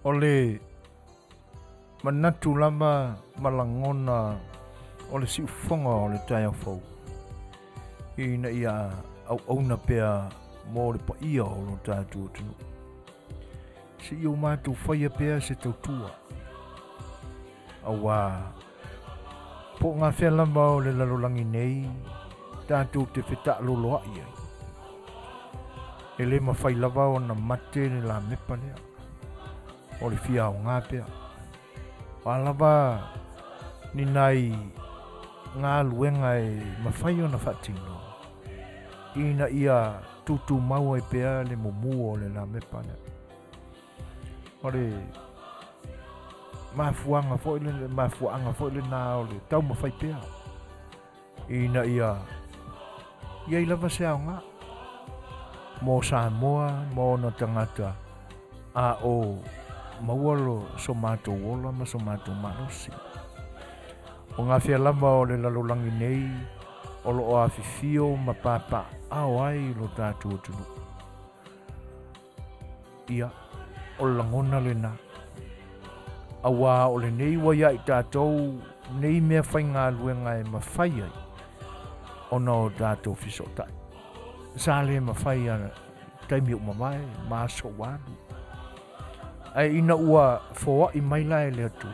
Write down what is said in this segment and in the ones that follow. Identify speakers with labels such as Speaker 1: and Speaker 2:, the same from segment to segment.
Speaker 1: O le manatu lama malangona o le siufonga o le tai au fau. Ina ia au na pea mo le pa ia o lo tātua tunu. Si iu mātou whaia pea se tautua. Awa po ngā whea lama o le lalolangi nei tātou te wheta loloa ia. E le mawhai lava o na mate ni la mepa lea. O le fia o ngā pea. Alava ni nai ngā luenga e mawhai o na whatino. Ina ia tutu mau e pea le momu o le la mepa lea. O le mafuanga fo ile na o le tau mawhai pea. Ina ia i lava se au ngā. Mo Samoa, mo na tangata a o maualo so mātou wola ma so mātou manosi. O ngā whia lama o le lalolangi nei, o lo o Afifio ma papa ao ai lo tātua tunu. Ia, o langona le na. Awa o le nei wa ia i tātou, nei mea whai ngā luenga e mawhai ai. O na o tātou fisotai. Sale mawhai ana, taimi o mamae, maso wadu. Ai ina ua foa i maila e le atu.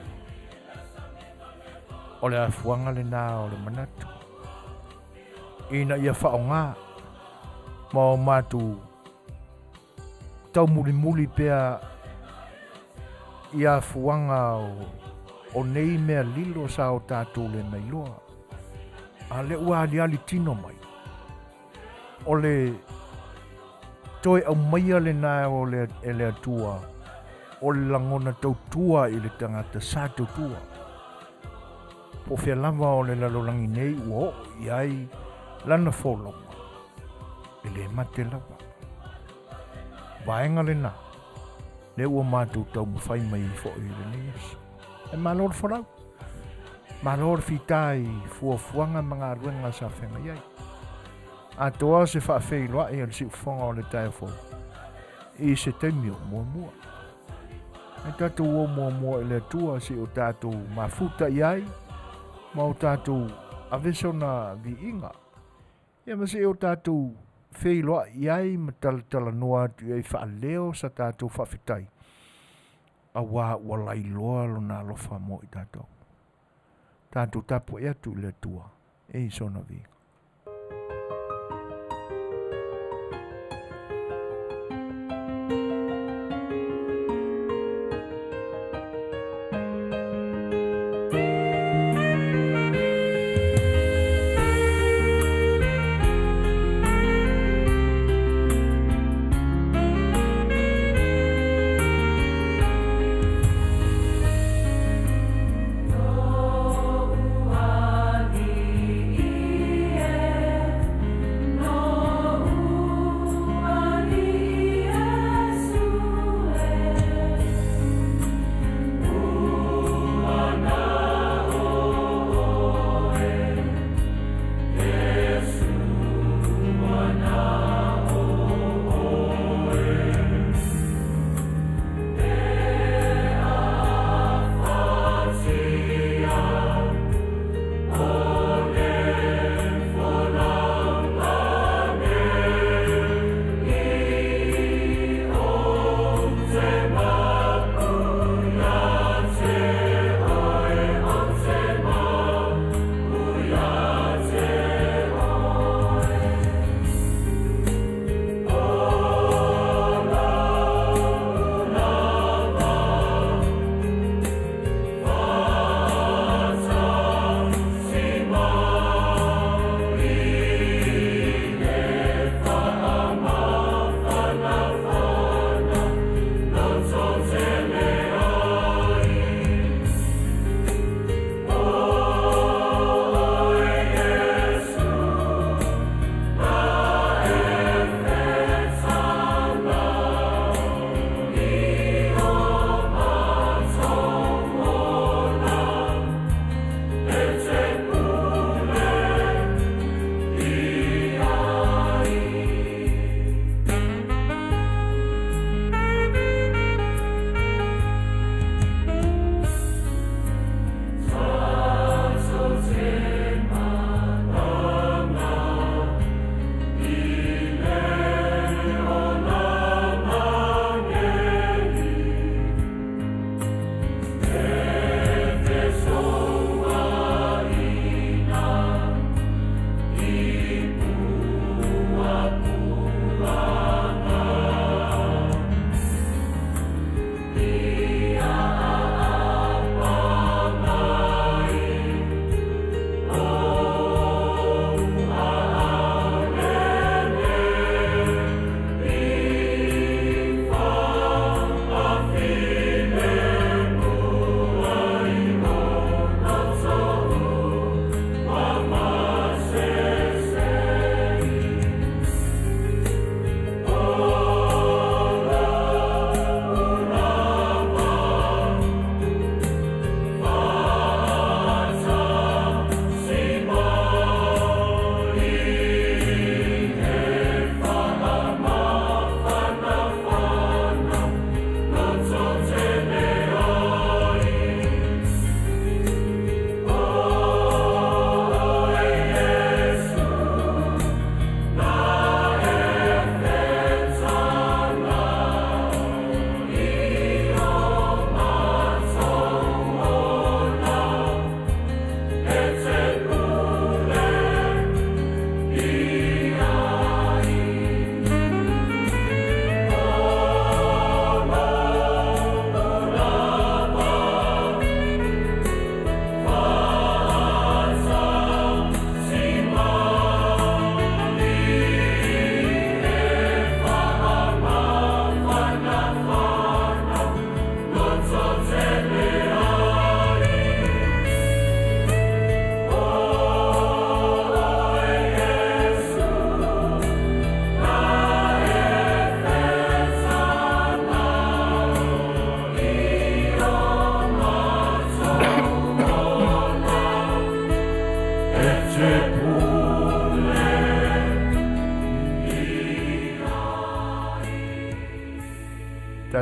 Speaker 1: O le afuanga le nā o le manatu. Ina ia whao ngā. Ma o mātu tau muli pea ia afuanga o nei mea lilo sa o tātou le mailoa. A le ua ali tino mai. O le toi au maia le nā o le atua. O le langona tautua i le tangata sa tautua. Po whea lava o le lalolangi nei ua iai lana wholonga. E le mate lava. Vaenga le nā. Le ua mātou tau mawhai mai i fo i le neas. E malor wharau. Malor fitai fuafuanga mga ruenga sa whenga iai. A toa se Faafofoga'aga e al siufonga o le tai fo. I se taimio mua. E tātou o mua e le atua se o tātou mafuta iai. Ma o tātou aveso na vi inga. Ia ma se o tātou whailoa iai ma tala noa tu e whaaleo sa tātou whawhitai. A wā walai loa lo nā lofa mo i tātou. Tātou tapo e atu le atua. E i sona vi inga.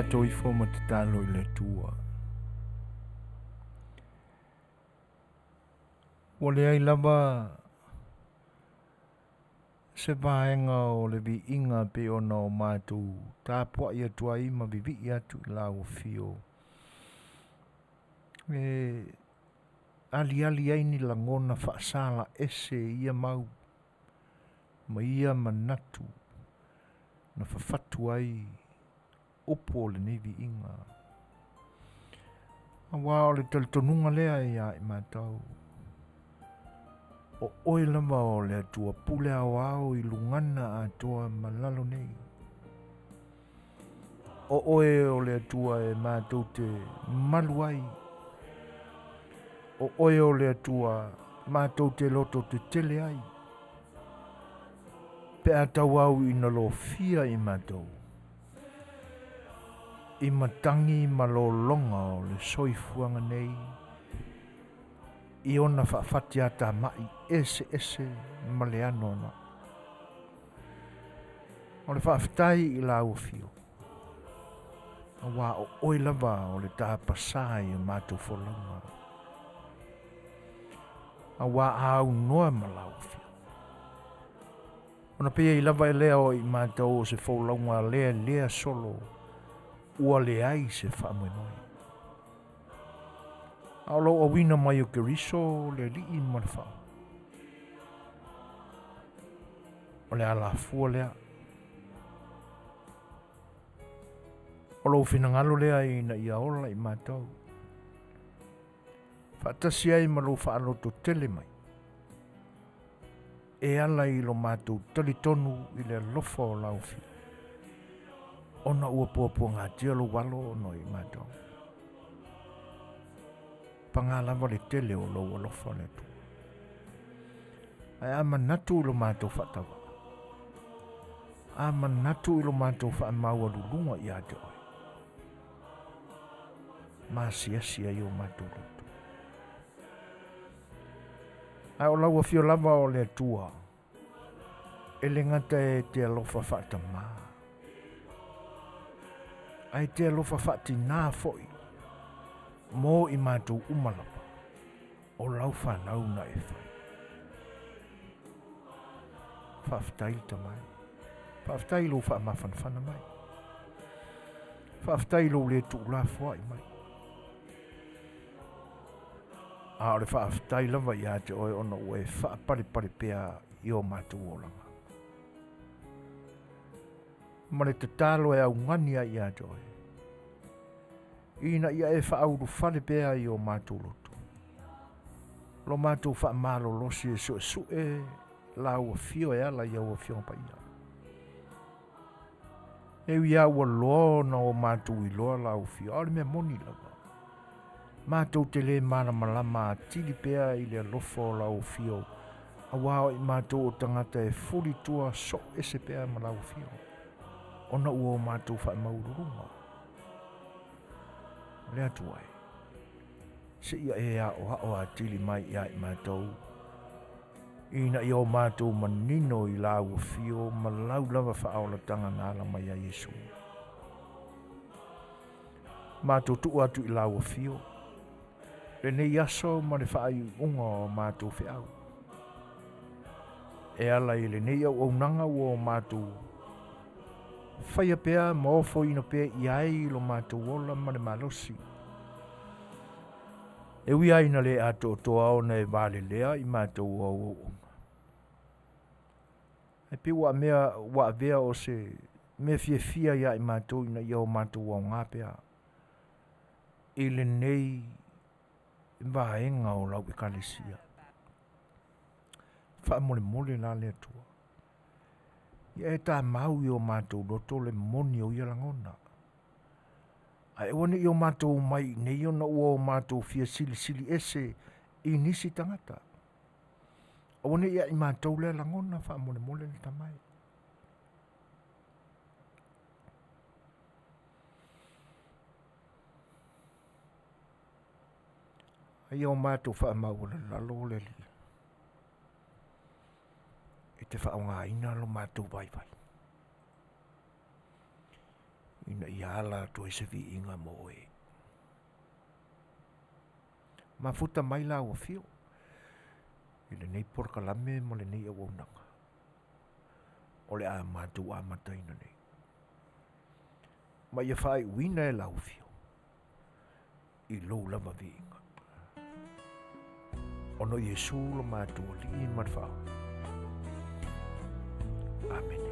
Speaker 1: tātou I fōma te tālo I le tua. O le ai lava se vaenga o le vi inga pe ona o mātou tāpua I atua I ma vivi I atu I la o fio. Ali ai ni langona whaasala ese ia mau ma ia manatu na whawhatu ai opo le nevi inga. A wā o le talitonunga lea ia I mātou. O oe lama o le atua pule au au I lungana atoa malalo nei. O oe o le atua e mātou te malu ai. O oe o le atua mātou te loto te tele ai. Pe atau au ina lo fia I mātou. I matangi malo longa o le soifuanga nei. I ona whaafati ata mai ese ma le anona. O le whaafitai I la ua fio. A wā o oe lava o le tāpasai o mātou wholanga. A wā au noa ma la ua fio. Ona pia I lava e lea o I mātou o se wholanga lea solo. Ua le ai se whaamoenoi. Alo o wina mai o ke riso le li I ma le whao. O le ala fua lea. O lo finangalo lea I na ia ola I mātou. Whaatasi ai ma lo whaaloto tele mai. E ala I lo mātou talitonu I le lofa o lau fi. Ona ua puapua ngā tia lo walo no I mātou. Pangalawa le tele o lo lofa le tu. Ai ama natu I lo mātou whatawa. Ama natu I lo mātou whaamaua lulunga I ate oi. Māsiasia I o mātou lotu. Ai o laua fio lava o le tua. E le ngata e te alofa whatama. Ai te alofa whati nā foi. Mō I mātou umalapa. O lau whanau na e whai. Whaftai tamai. Whaftai lo whaamawhanwhana mai. Whaftai lo le tu la fwai mai. A o le whaafitai lava I ate oe ona ue whaapare pea I o mātou olanga. Ma le te talo e au ngania I ate oe. Ina ia e whaauru whale pea I o mātou lotu. Lo mātou whaamalo losi e sue la ua fio e ala I ua fio pa ia. E ia ua loa na o mātou I loa la ua fio. Aole mea moni lava. Mātou tele mana malama tili pea I le lofo la o fio. A wao I mātou o tangata e furi tua so ese pea ma la o fio. Ona ua o mātou wha maururunga. Lea tuai. Se ia e a o hao a tili mai ia I mātou. Ina I o mātou manino I la o fio ma lau lava wha aola tanga ngala mai a Yesu. Mātou tu atu I la o fio. Le nei aso ma le whaai unga o mātou whiau. E ala I le nei au nanga o mātou. Whaia pea ma ofo ina pea iai lo mātou ola ma le malosi. E ui aina le ato toa o na e vale lea I mātou o unga. E pe wa vea o se me fia ia I mātou ina ia o mātou o ngā pea. I le nei vaenga o lau ekalesia. Wha mole la le atua. Ia e tā mau I o mātou loto le moni o ia langona. Ai wane I o mātou mai nei o na ua o mātou fia sili ese I nisi tangata. A wane ia I mātou le langona wha mole le tamai. Ai o mātou wha mau le lalo le li. E te wha o ngā ina lo mātou vai. ina iala to se vi inga mo e. Mafuta mai la ua fio. Ina nei por kalame mo le nei awa unanga. O le a mātou a mataina nei. Ma ia whae uina e lau fio. I lou lava vi inga. Ono Yesu lo mātou li i marwhao. Amen.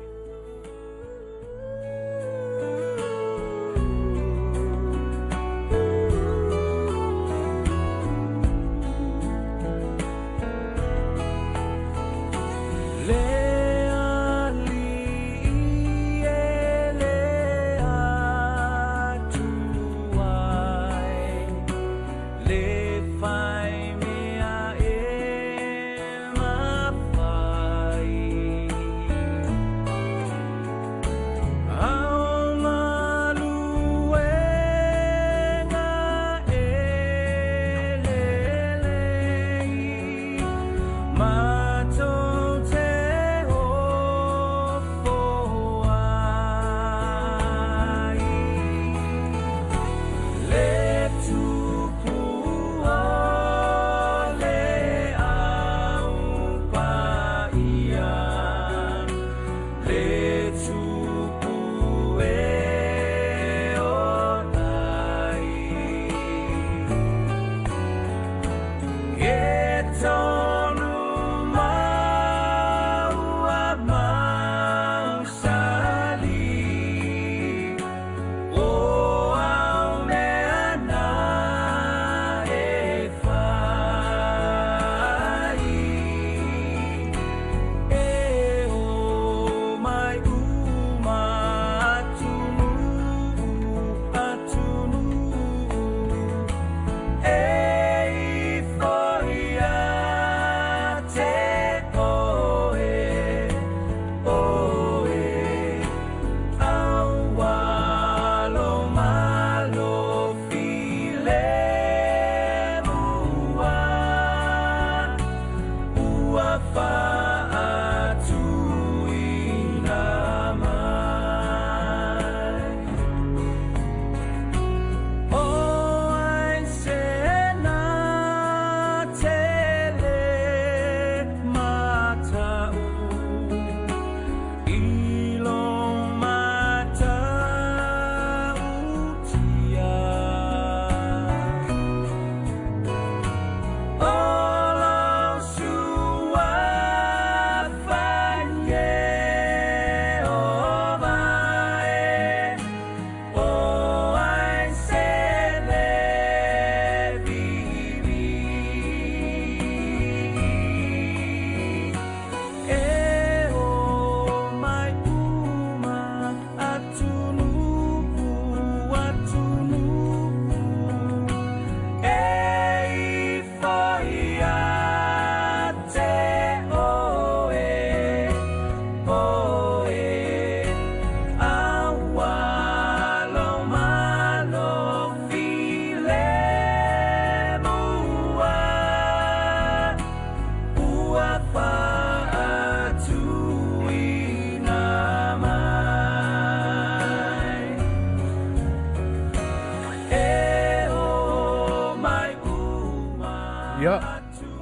Speaker 1: Ia,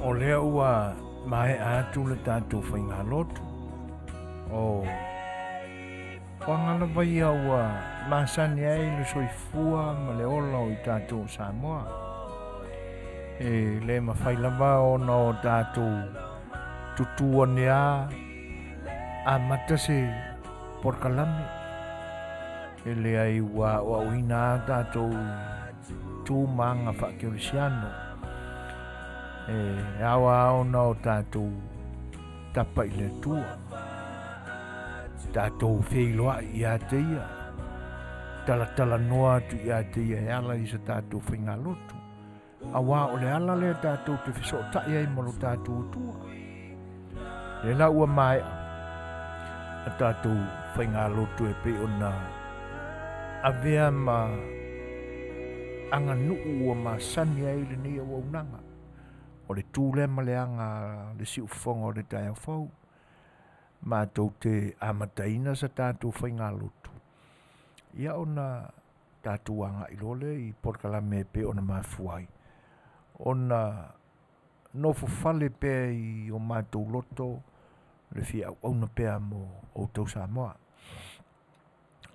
Speaker 1: o lea ua mai atu le tātou whainga lotu. O whangala vai ua masani ai le Soifua ma le ola o i tātou Samoa. E le mawhai lava o na o tātou tutua nea a matase porkalame. E le ai ua uina tātou tū manga whakeorisiano. E awa au na o tātou tapa i le tua. Tātou whailoa i a teia. Tala noa tu i a teia e ala i sa tātou whainga lotu. Awa o le ala le tātou te whiso tai ai molo tātou tua. Le la ua mai a tātou whainga lotu e pe o na avea ma anga nuu ua ma sani ai le ni awa unanga. O le tūle ma le anga le si ufonga o le tai au fau. Ma tau te amataina sa tātou whainga lotu. Ia ona tātou anga I lole I Porkalame pe ona mafuai. Ona nofo fale pe I o mātou loto le fia ona pea mo o tau Samoa.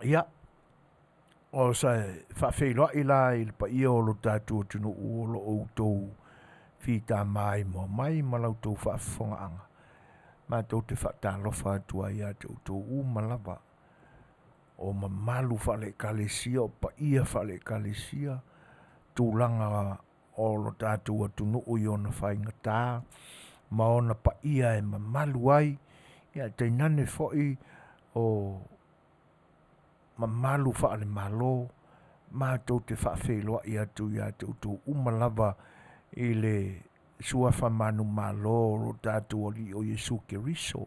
Speaker 1: Ia, o sai whawheiloa I la I le pa ia o lo tātou tunu o lo o tau fita mai mo mai malau tau Faafofoga'aga. Mātou te whaatalofa atua ia te tau malava. O mamalu whale kalesia, o pa ia whale kalesia, tūlanga o lo tātou atunu o iona whaingata, ma ona pa ia e mamalu ai, ia te nane foi o mamalu whale malo, mātou te whawheloa ia tu ia te tau umalava I le suafa manu malo lo tātou o li o Yesu Keriso.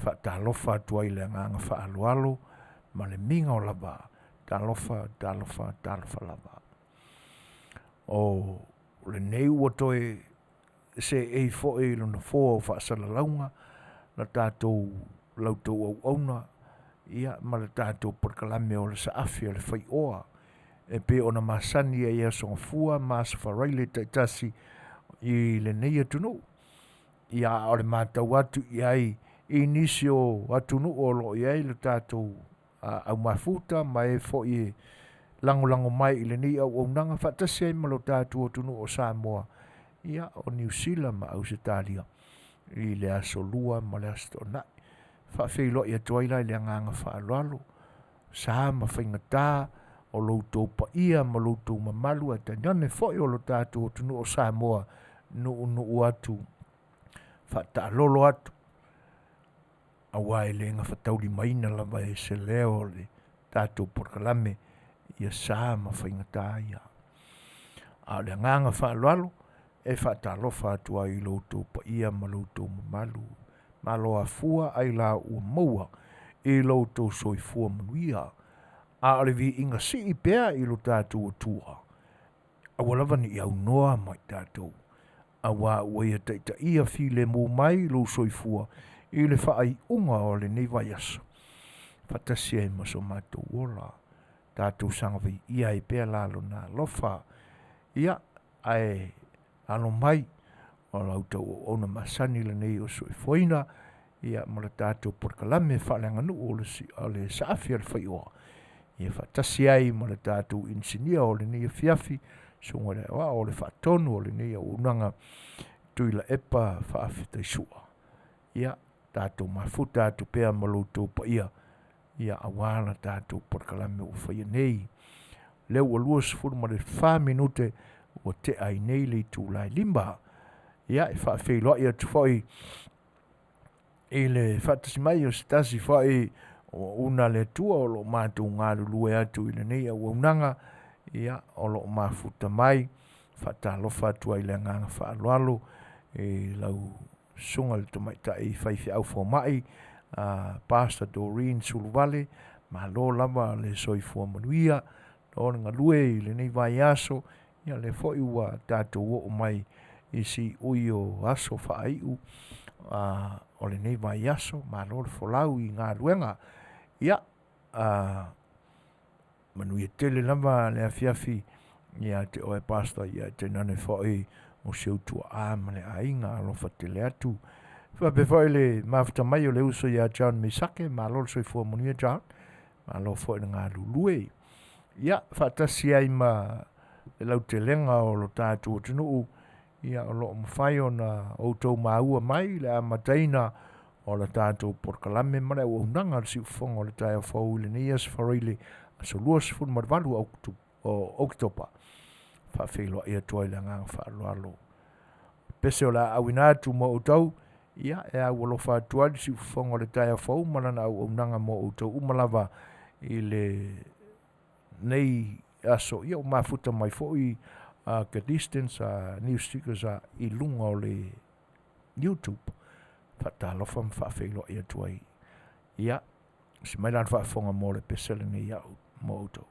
Speaker 1: Whaatalofa atua I le nganga whaalualo, ma le minga o lava, talofa lava. O le nei ua toe se ei foe lona fōa o whaasala na tātou lautou au auna, ia ma le tātou Porkalame o le Saafia Le Fai'oa, e pe ona masani e ia Soifua, masafarai le taitasi I le nei atunu. Ia o le mātau atu I ai, I nisi o atunu o lo I ai le tātou au mafuta ma e fo'i lango mai I le nei au nanga whatasi ai malo tātou atunu o Samoa. Ia o New Zealand ma Ausitalia. I le aso lua ma le aso tonai. Whawhilo I atuaila I le anganga whaalalo. Sa ma whaingata o loutou pa ia ma loutou mamalu a tanane fo'i o lo tātou atunu o Samoa. Nuu atu. Whaatalolo atu. Awa e le nga whatauri maina lava e se leo le tātou Porkalame ia sā ma whaingata ia. A le nganga whaalalo e whaatalofa atua I loutou pa ia ma loutou mamalu. Malo afua ai la ua maua I loutou Soifua Manuia. A le vi inga si I pea I lo tātou atua. Awa lava ni iau noa mai tātou. Awa ua ia taita ia fi le mō mai lo Soifua. I le whaai unga o le nei vai asa. Whatasia I maso mātou wola. Tātou sangawi ia I pea lalo na lofa. Ia ai alo mai o lautau o ona masani le nei o Soifuaina. Ia mala tātou Porkalame whalenga nu o le Saafia Le Fai'oa. Ia whatasia I mala tātou insinia o le nei Afiafi. Sunga le wa o le whaatonu o le nei o unanga tuila epa whaafitaisua. Ia tātou mafuta atu pea maloutou pa ia. Ia awala tātou Porkalame o whaia nei. Leu a lua sifuru ma le 5 minute o te ai nei le tūlai limba. Ia e whaafeiloa ia tu whai I le whaatasi mai o stasi whai o una le tua o lo mātou ngāru lue atu I le nei a waunanga. Ia o lo mafuta mai. Whaatalofa atua I le nganga whaaloalo. E lau sunga le tomaita I whaifi au whomai, Pastor Doreen Suluvale, ma lo lava le Soifua Manuia, o ngā lue I le nei vai aso, ia le foi ua tātou o mai I si ui o aso whaaiu, o le nei vai aso, ma lo le folau I ngā ruenga, ia, Manuia Tele lava le Afiafi, ia te oe pastor, ia te nane foi, o Setu ma le ainga alofa Tele atu. Whape le mafuta mai o le uso ia John Misake, ma lo Soifua Manuia John, ma lo fo ngā lulue. Ia, whaatasi ai ma le lau te lenga o lo tātou o tunuu, ia o lo mwhai o na outou maua mai, le amataina o le tātou Porkalame, ma le ua unanga le siufonga o le tai o whau le nias whareile, aso lua sifun marvalu o Oktopa. Whawheiloa ia toi le nganga whaaloalo. Pese o la awina atu mo utau, ia e a walo whaatuari si ufongo le tai a whau, malana au unanga mo utau umalava I le nei aso, ia o mafuta mai fōi ka distance news stickers I lunga o le YouTube. Whaatalofa mwhawheiloa ia tuai. Ia, si mai lan whaafonga mo le pesele nei au mo utau.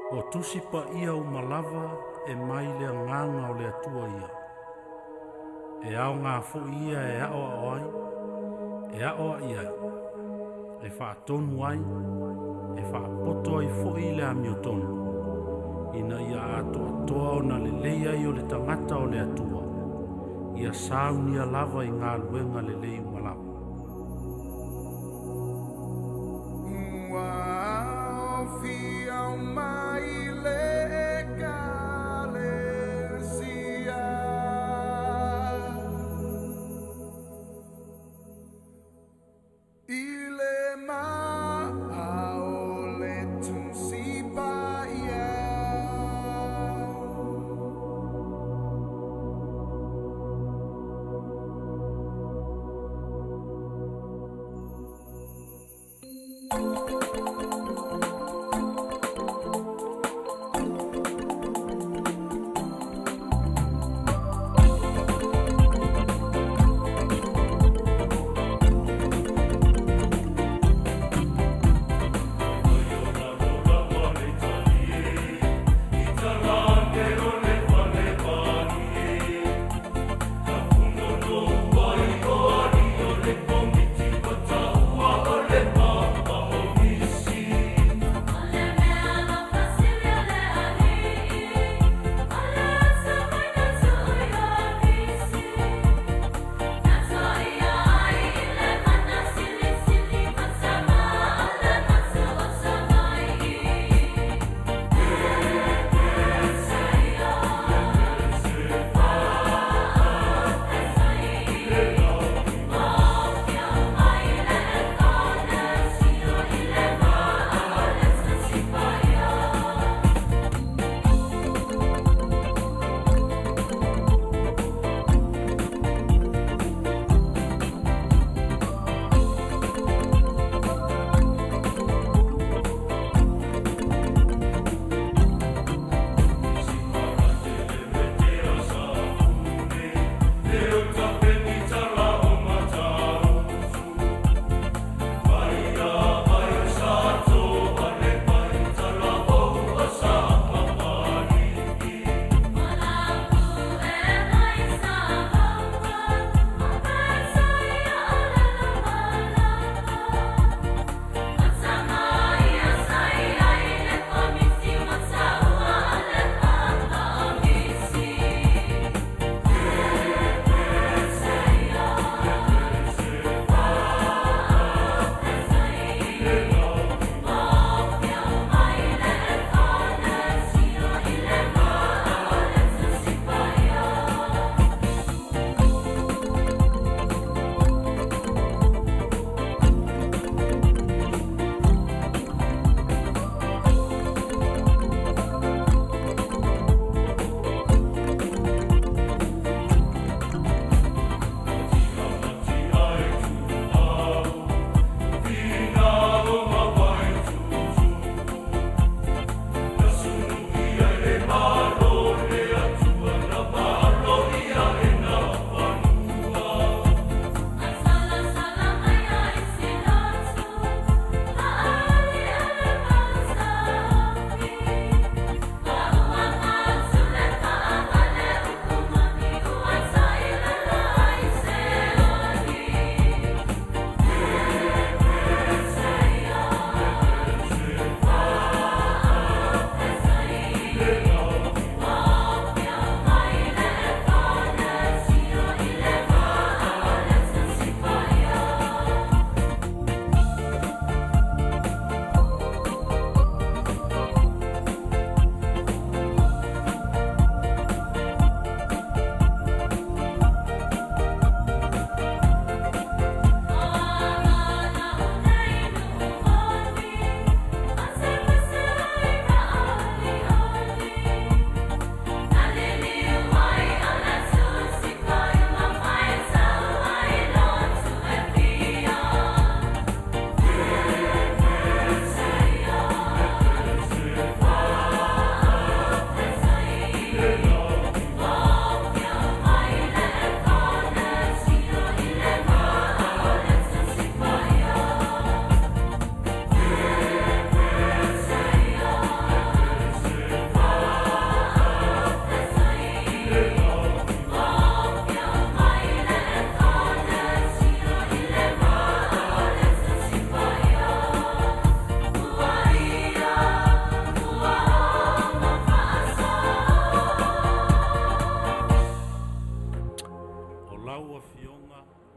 Speaker 2: O tusi pa ia o malava e mai le nganga o le atua ia. E ao ngā fo ia e ao ai, e ao ia. E wha tonu ai, e wha poto ai fo i le ami o tonu. Ina ia ato atoa o na le leia i o le tangata o le atua. Ia saunia lava i ngā luenga le lei malava.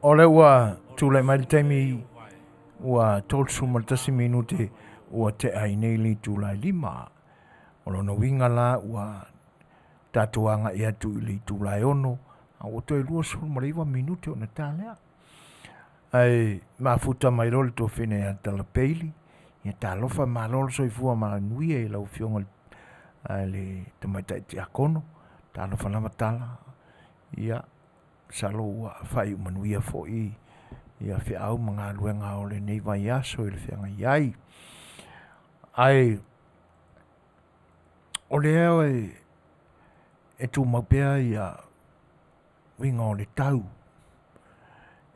Speaker 1: O le ua tūlai mai le taimi ua tolsu ma le tasi minute ua te ai nei li tūlai lima. O lona winga la ua tatuanga i atu i li tūlai ono. A ua toi lua sulu ma leiwa minute o na tālea. Ai mafuta mai role to fine a tala peili. Ia tā lofa ma lolo soifua Manuia i lau fionga le tamaita i te akono. Tā lofa lama tala. Ia salo ua whai Manuia fo i. Ia whi au mga luenga o le nei vai aso i le whianga iai. Ai o le eo e tū maupea ia winga o le tau.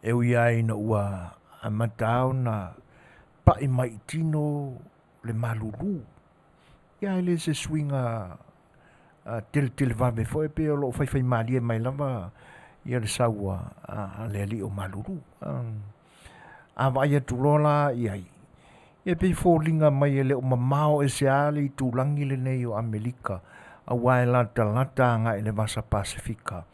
Speaker 1: E ui ai na ua amatao na pai mai tino le malulu. Ia ele se swinga tele vame fo e pe o lo fai malie mai lava ia le saua a le ali o malulu. A vai atu lola iai. Ia pe fo linga mai ele o mamao e se ale i tūlangi le nei o Amerika. A wai lata nga ele vasa Pasifika.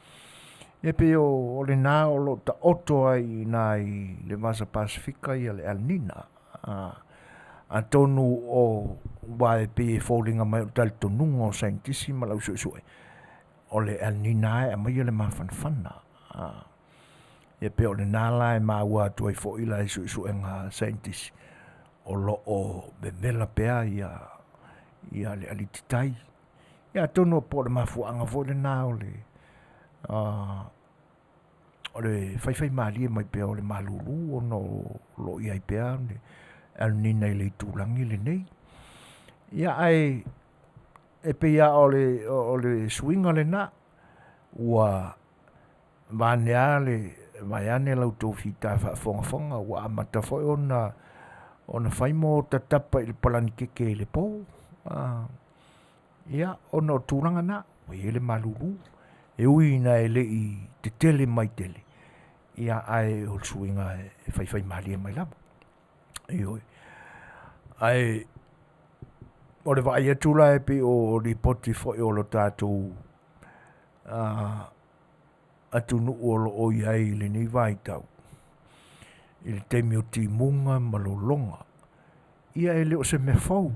Speaker 1: Ia pe o le nā o lo ta oto ai nā i le vasa Pasifika ia le alnina. A tonu o wai pe fo linga mai o tali tonunga o saintisi ma lau sue. O le alnina e a mai le mafanfana. Ia pe o le nāla e maua atu ai fo ila e sue ngā saintisi. O lo o bevela pea ia le alititai. Ia tonu po le mafuanga fo le nā o le fai malie mai pea o le malulu o no lo iai pea le alnina i le tūlangi le nei. Ia ai e pe ia o le swinga le nā ua vanea le vaiane lau tofi ta Faafofoga'aga ua amata foi ona fai mo tatapa i le palani keke i le pō. Ia ona o tūlanga na o i le malulu. E ui na e le i te tele mai tele. Ia ai o swinga e fai malie mai lama. Ioi. Ai o le vai atula e pe o ripoti foi o lo tātou atunu o lo o iai le nei vai tau. I le temi o timunga malolonga. Ia e leo se me fau.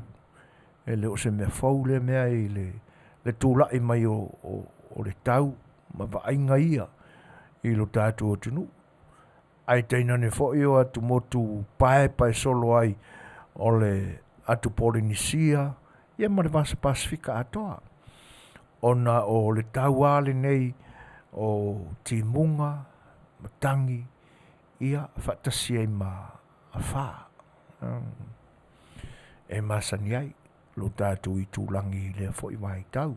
Speaker 1: E leo se me fau le mea i le tūlai mai o le tau. Ma vainga ia i lo tātou o tunu. Ai teina ne foi o atu motu pae solo ai o le atu Polinisia. Ia ma le vasa Pasifika atoa. Ona o le tau ale nei o timunga, matangi, ia whatasia i ma a wha. E masani ai, lo tātou i tūlangi lea fo i mai tau.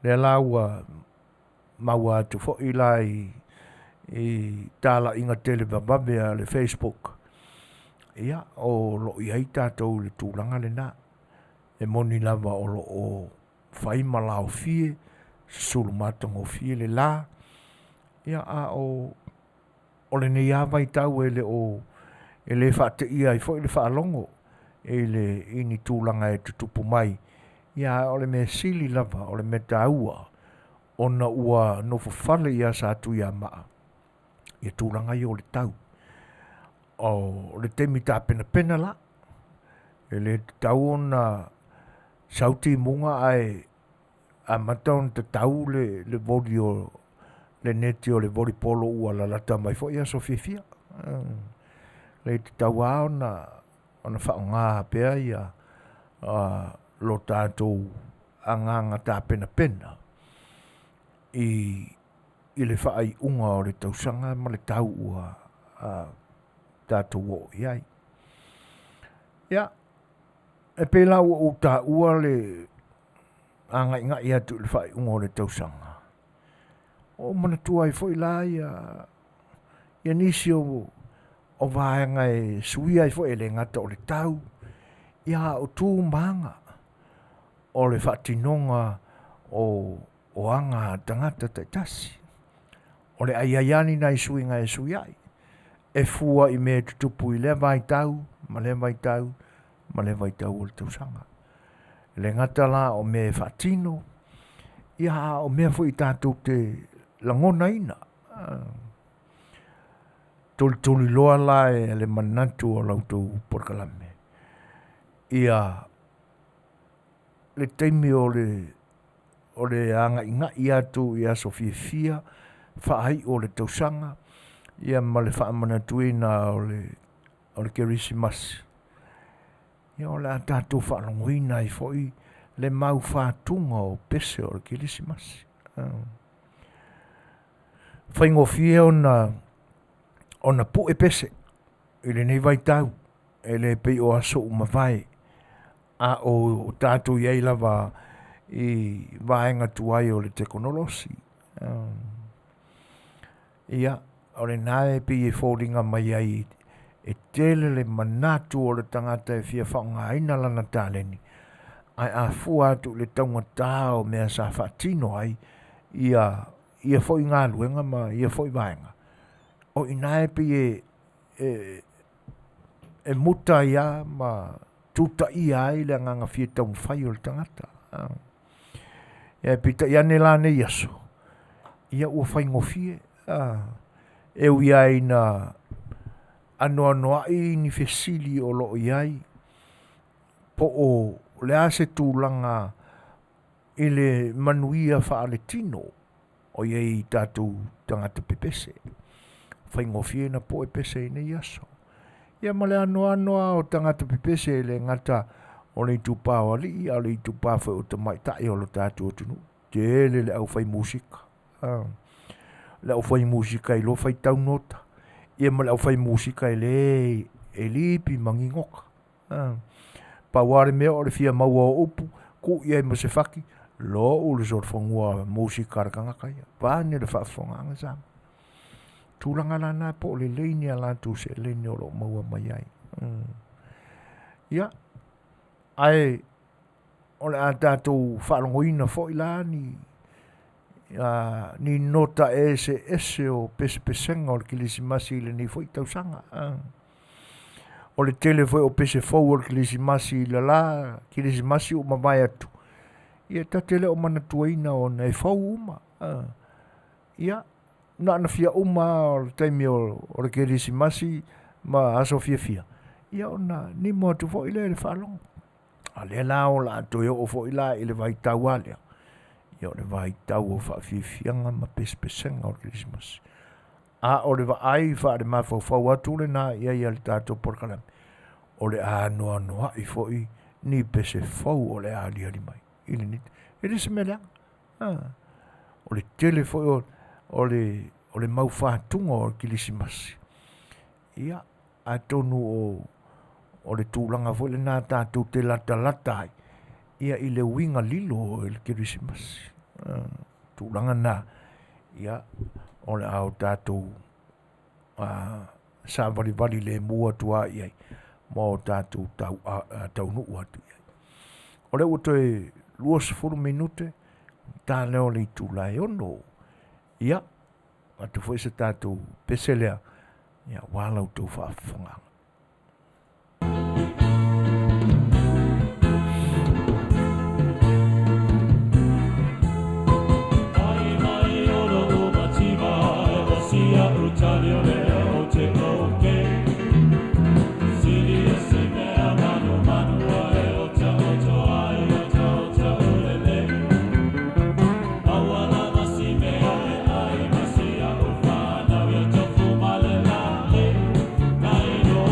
Speaker 1: Lea laua maua atu fo i lai i tāla inga tele bababea le Facebook. Ia o lo i ai tātou le tūlanga le nā. E moni lava o lo o whai malao fie, sulu matango fie le la. Ia a o le nei awai tau e le o e le whaate ia i fo i le whaalongo. E le ini tūlanga e tutupu mai. Ia o le me sili lava, o le me taua. Ona ua nofo fale ia sa atu ia maa. Ia tūlanga i o le tau. O le temi tā pena la. E le tau ona sauti munga ai a mataon te tau le voli o le neti o le voli polo ua la lata mai fo ia so fifia. Le te tau a ona whaonga pea ia lo tātou anganga tā pena. I le whaai unga o le tausanga ma le tau ua tātou o iai. Ia, e pēla ua o tā ua le anga ia tu le whaai unga o le tausanga. O mana tua i fo i la ia nisi o vaenga e suia i fo e le ngata o le tau. Ia o tū manga o le whaatinonga o anga tangata taitasi. O le aiaiani na i suinga e suiai. E fua i me tutupu i le vai tau, ma le vai tau o le tausanga. Le ngata la o me whaatino, ia o mea fo i tātou te langona ina. tuli loa la e le manatu o lautou porkalame. Ia le teimi o le anga inga i atu i aso fia whaai o le tausanga. Ia ma le wha manatuina o le kerisimas. Ia o le atatu whaanonguina i foi le mau whātunga o pese o le kerisimas. Whaingofia ona pu e pese i le nei vai tau e le pei o aso umawai a o tātou iei lava i vaenga tuai o le teknolosi. Ia, o le nae pei e fōringa mai ai e tele le manatu o le tangata e fia whaonga aina lana tāleni. Ai a fua atu le taunga tāo mea sa whaatino ai ia fo ngā luenga ma ia fo vaenga. O inae pei e muta ia ma tuta ia ai le nganga fia tau whai o le tangata. Ia pita ia ne la ne yaso. Ia ua whai ngofie. E ui ai na anoa ai ni fesili o loo iai. Po o le ase tūlanga i le manuia wha le tino o iei tātou tangata pepese. Whai ngofie na po e pese i ne yaso. Ia ma le anoa o tangata pepese le ngata o le tupā o ali, o le tupā whai o te mai tai o lo tātou tunu. Tele le au whai musika. Le au whai musika i lo whai tau nota. Ia ma le au whai musika i le e lipi mangingoka. Paware mea o le fia maua o upu, ku iai ma se whaki, lo u le sort whangua musika rakangaka ia. Pāne le whaafonganga sama. Tūranga lana po le leini a lātou se leini o lo maua mai ai. Ia, ai, o le a tātou whaalongoina fo i la ni nota ese o pesenga o le kilisimasi le ni fo i tausanga. O le tele foi o pese fou o le kilisimasi la kilisimasi o mawai atu. Ia ta tele o manatuaina o nei fou uma. Ia, na fia uma o le taimi o le kilisimasi ma aso fia. Ia ona ni mo tu fo i le whaalongo. A le la o la atu o fo i la i le vai tau alea. Ia o le vai tau o whaafianga ma pesenga o le kilisimasi. A o le vai wha le mawhau atu le na ia le tātou porkalame. O le anoa i fo i ni pese fau o le ali mai. Ili nit. Ili se melea. O le tele fo o le mau whātunga o le kilisimasi. Ia a tonu o le tūlanga fo le nā tātou te lata ai. Ia i le winga lilo o le kilisimasi. Tūlanga nā. Ia o le au tātou sa vali le mua tua iai mo tātou tau nuu atu iai. O le uto e 20 minute tā leo le tūlai ono. Ia, atu fo isa tātou peselea. Ia, walau tau Faafofoga'aga.
Speaker 3: Naino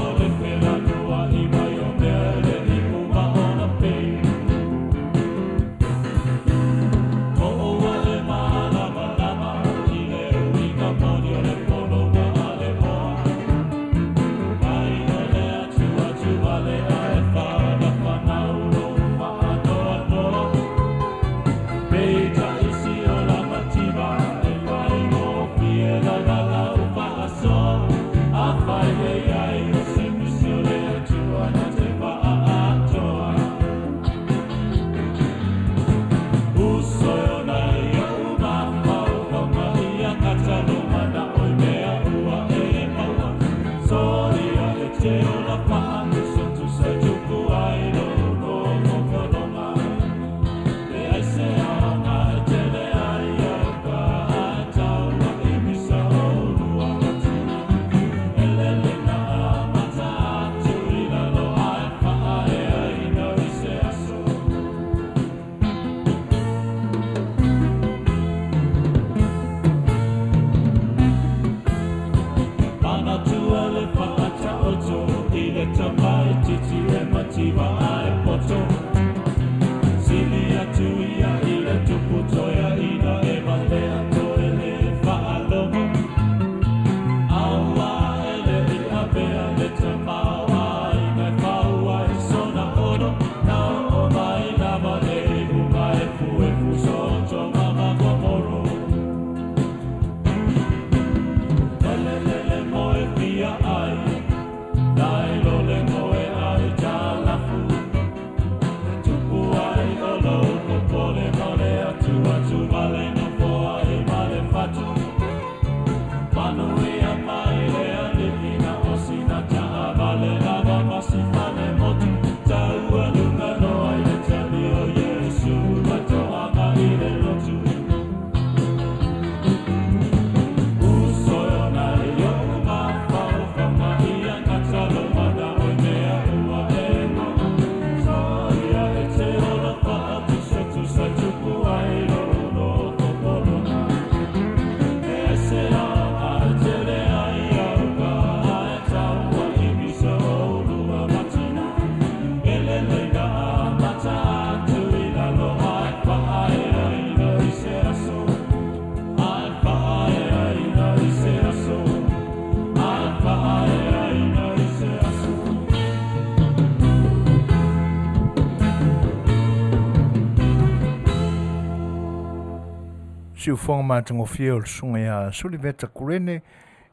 Speaker 1: siu fonga mātango fia o le sunga ia suli veta kurene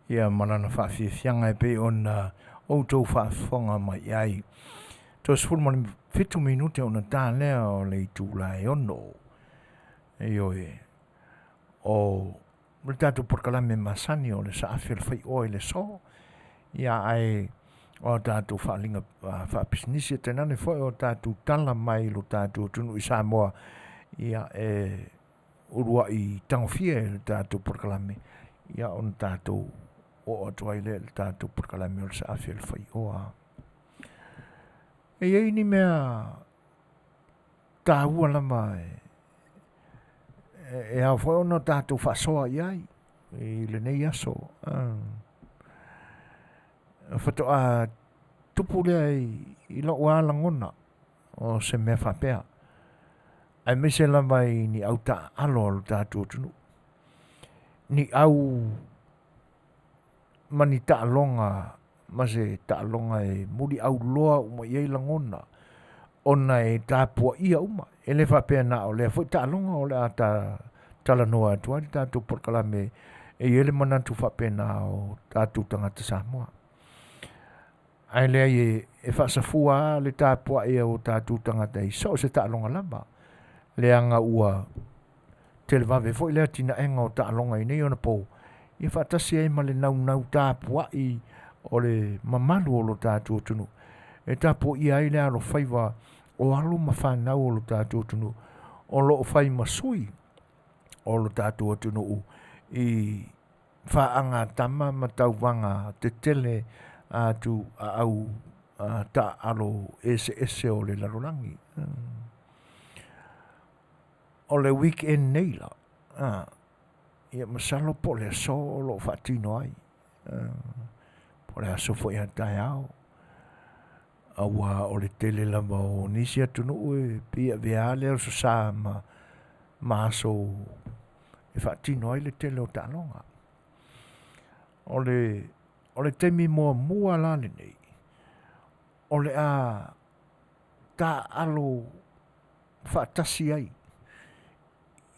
Speaker 1: ia malana whaafiafianga e pe ona outou whaafonga mai ai. Tō sifuru mani 5 minute ona tā lea o le itūlai ono. E oe. O le tātou porkalame masani o le saafi le fai'oa i le so. Ia ai o tātou whaalinga whaapisnisi e tenane foi o tātou tala mai lo tātou tunu i Samoa. Ia urua i tangofia le tātou porkalame. Ia on tātou o atuai le tātou porkalame o le saafi le fai'oa. E iei ni mea tāua lama e au foi ono tātou whasoa iai i le nei aso. Whatoa tupu lea i lo wala ngona o se mea whapea. Ai mese lama i ni au ta alo alo tātou tunu. Ni au mani ta alonga mase ta alonga e muri au loa uma iei langona. Ona e tāpua ia uma. E le whapea na o lea fwoi ta alonga o lea ta tala noa atua ni tātou porkalame e ele manatu whapea na o tātou tangata Samoa. Ai lea e whasafua le tāpua ia o tātou tangata i so se ta alonga lama. Lea nga ua tele vawe fwoi lea tina enga o ta alonga i nei ona pou. Ia whatasi e ma le nau tāpua i o le mamalu o lo tātou tunu. E tāpua i ai lea lo whaiwa o alo ma whanau o lo tātou tunu. O lo whai masui o lo tātou tunu i whaanga tama ma tauwanga te tele atu au ta alo ese o le larolangi. O le weekend nei la. Ia masalo po le so o lo whatino ai. Po le aso fo ia tai au. Awa o le tele lama o nisi atunu ue pia veale o so sa ma aso e whatino ai le tele o tālonga. O le temi mua lale nei. O le a ta alo whatasi ai.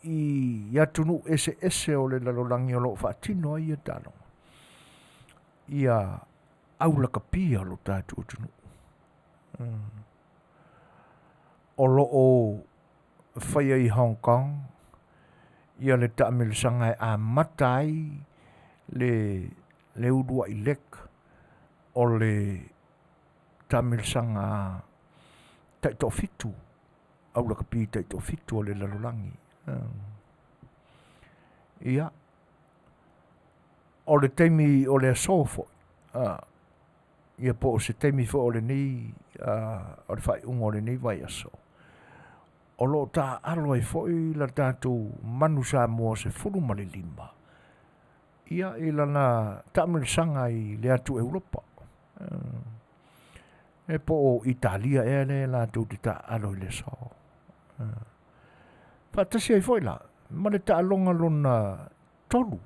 Speaker 1: I atunu ese o le lalolangi o lo whatino ai e tālonga. Ia aulaka pia lo tātou atunu. O lo o whaia i Hong Kong. Ia le taamilisanga e a matai le urua i lek o le taamilisanga taito fitu. Aulaka pia taito fitu o le lalolangi. Ia o le teimi o le asofo ia po o se teimi fo o le nei o le whai ungo o le nei vai aso o lo ta alo ai fo i la tātou manu Samoa se furu ma le 5 ia i lana taamilisanga i le atu Europa e po o Italia e le la tu te ta alo i le so Patasi ai foi la, ma le ta alonga lona tolu.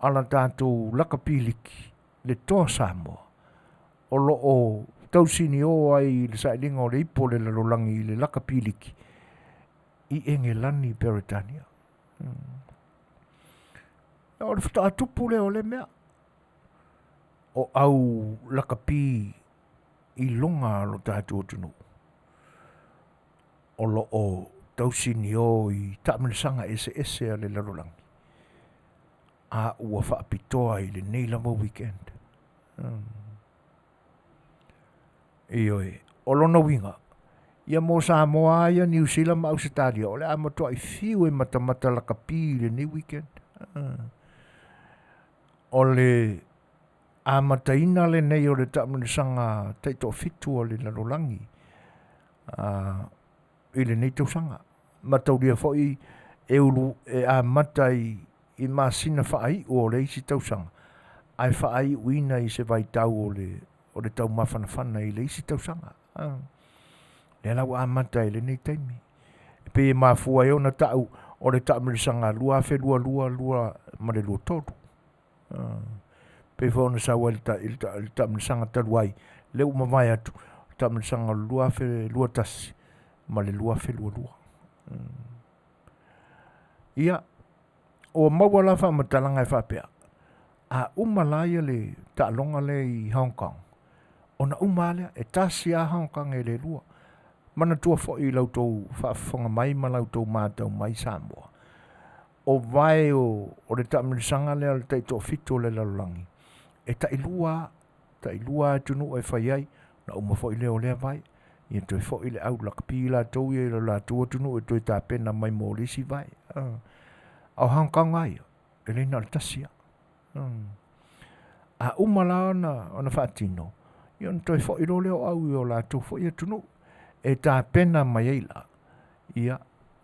Speaker 1: Ala tātou lakapiliki, le toa Samoa. O lo o tausini o ai le sailinga o le ipo le lalolangi le lakapiliki. I enge lani Peritania. O le fata atupu le o le mea. O au lakapi i longa lo tātou tunu. O lo o tausini o i taamilisanga ese a le lalolangi. A ua whaapitoa i le neilama weekend. Ioi, o lona winga. Ia mo Samoa ia New Zealand ma Australia. O le amatoa i fiu e matamata lakapi le new weekend. O le amataina le nei o le taamilisanga taito fitu o le lalolangi. I le nei tausanga. Matauria foi e ulu e amata i masina whaai o le isi tausanga. Ai whaai uina i se vai tau o le tau mawhanawhana i le isi tausanga. Le lau amata i le nei taimi. Pe e mafua e ona tau o le taamilisanga lua fe lua ma le lua toru. Pe whaona sawa il taamilisanga taluai. Leu mawai atu taamilisanga lua fe lua tasi. Ma le lua fe lua. Ia, o maua la wha matalanga e whapea. A umalaya le ta'alonga le i Hong Kong. Ona umalea e tasi a Hong Kong e le lua. Mana tua fo i lautou whaafonga mai ma lautou mātau mai Samoa. O vai o le ta'amirisanga le al taito fito le lalulangi. E ta ilua tunu e whaiai, na uma fo i leo lea vai. Ia toi fo i le au lakapi la tau i la tua tunu e toi tā pena mai mōlisi vai. Au Hong Kong ai, e le na le tasia. A umala ona whaatino. Ia toi fo i lo leo au i o la tau fo i tunu. E tā pena mai eila. Ia,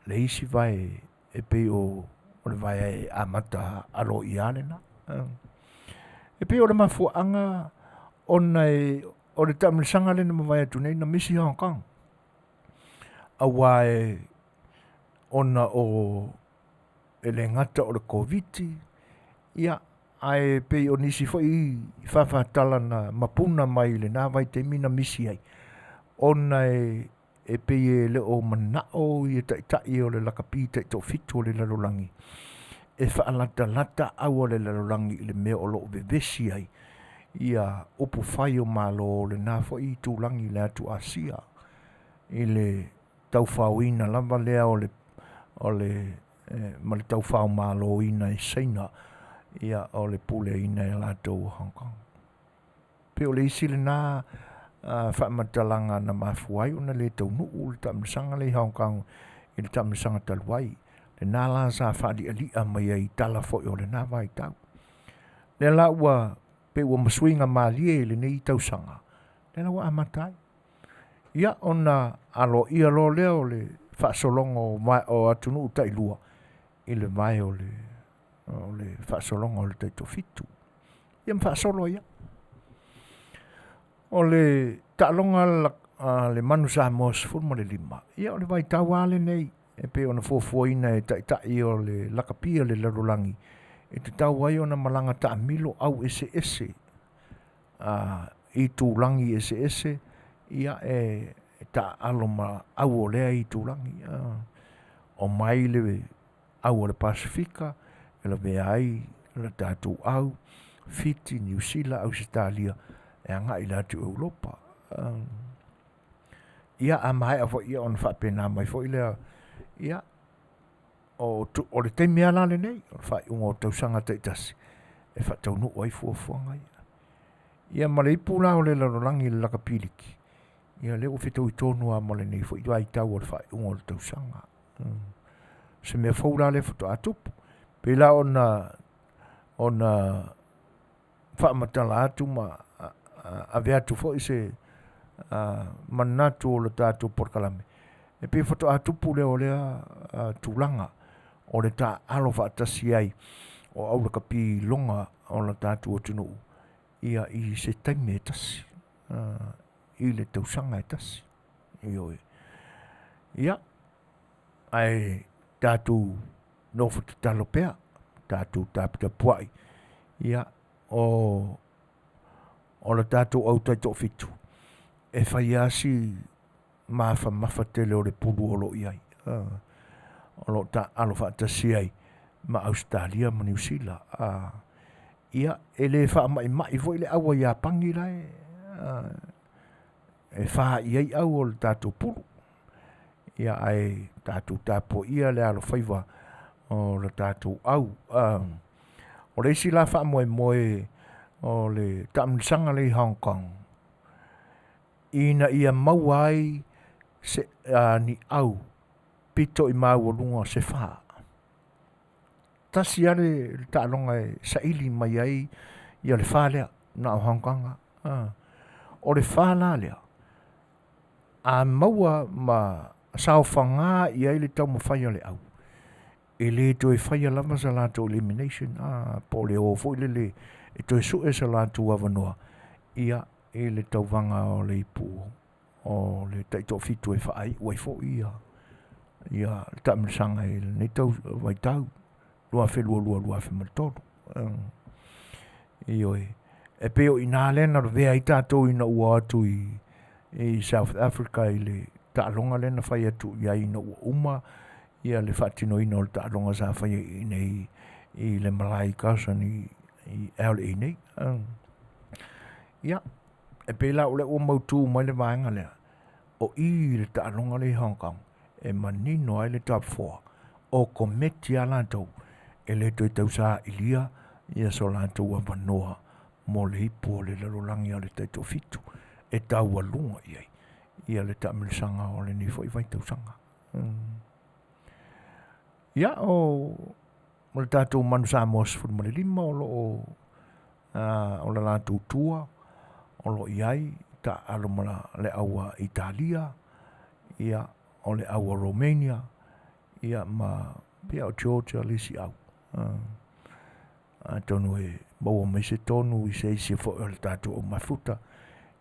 Speaker 1: le isi vai e pe o le vai e amata alo i alena. E pe o le mafuanga ona e o le tamirisanga le na mawai atu nei na misi Hong Kong. Awa e ona o e le ngata o le COVID. Ia, ai pe o nisi fo i whawhatala na mapuna mai le nā vai te mina misi ai. Ona e pe e le o manao i e taitai o le lakapi taito fitu o le lalulangi. E whaalata lata au o le lalulangi i le mea o loo vevesi ai. Ia upu whai o malo o le nafo i tūlangi le atu Asia. I le tau whauina lava lea o le ma le tau whau malo ina e seina. Ia o le pule ina e lato Hong Kong. Pe o le isi le nā whaamatalanga na mafuai una le tau nuu le tamisanga le Hong Kong i le tamisanga taluai. Le nā la sa whaadi alia mai ai tala fo o le nā vai tau. Le la ua pe ua masuinga maalie le nei tau sanga. Le la ua amatai. Ia ona alo ia lo leo le whaasolongo o atunu tailua i le mai o le whaasolongo o le taito fitu. Ia mwhaasolo ia. O le ta'alonga le manu Samoa sefulu le 5. Ia o le vai tau ale nei. E pe ona Fofogaina e taitai o le lakapia le lalulangi. E te tau ai ona malanga ta milo au ese. I tūlangi ese. Ia e ta aloma au o lea i tūlangi. O mai le au o le Pasifika. E la vea ai le tātou au. Fiti, New Zealand, Australia. E anga i latu Europa. Ia a mai a fo ia on whapena mai fo ilea. Ia o le teimi ala le nei. O whai unga o tausanga taitasi. E whatau nu oi fuafuanga ia. Ia ma le ipu la o le larolangi le lakapiliki. Ia leo whitau i tonu a mole nei fo i wai tau o le whai unga o le tausanga. Se mea faula le foto atupu. Pe la ona whaamatala atu ma a vea tu fo i se manatu o le tātou porkalame. E pe foto atupu leo lea tūlanga o le tā alo whaatasi ai o au kapi longa o le tātou o tunu. Ia i se taime e tasi. I le tausanga e tasi. Ia ai tātou no foto talo pea. Tātou tāpita puai. Ia o le tātou au taito fitu. E whai asi mafa tele o le pulu o lo iai. O lo ta alo whaatasi ai ma Australia ma New Zealand. Ia e le wha mai vo le awa ia pangi lai. E wha iai au o le tātou pulu. Ia ai tātou tāpo ia le alo whaiva o le tātou au. O le isi la wha moe o le tamisanga le Hong Kong. Ina ia mauai se ni au pito i mau o lunga se wha. Tasi ale le ta'alonga e saili mai ai ia le wha lea na o Hong Kong. O le wha la lea. A maua ma sao whanga i ai le tau mawhai le au. E le to e whai lama sa lato elimination. Po le o fo le e to e su e sa lato avanoa. Ia e le tau vanga o le ipu. O le taito fitu e whaai wai fo ia. Ia le tamisanga e le tau vai tau. Lua whelua whemaltoro. Ioi. E peo i nā lena vea i tātou ina ua atu i South Africa i le ta'alonga lena whai atu i ai ina ua uma ia le whaatino ina o le ta'alonga sa whai i nei i le malai kausan i aole i nei. Ia, e pēla o le o mautu mai le vaenga lea. O i le ta'alonga le Hong Kong, e manino ai le top 4, o kometi a lantou, e le toi tau sa ilia, ia so lantou a vanoa, mo le hipo le lalolangi a le taito fitu, e tau a lunga iai, ia le ta'amilisanga o le nifo i vai tau sanga. Ia o le tātou manu sa mo sifuru ma le lima o le lantou tua, o lo iai, ta alo mala le aua Italia, ia o le aua Romania, ia ma pia o Georgia lisi au. Tonu e maua mai se tonu i se isi fo o le tātou o mafuta.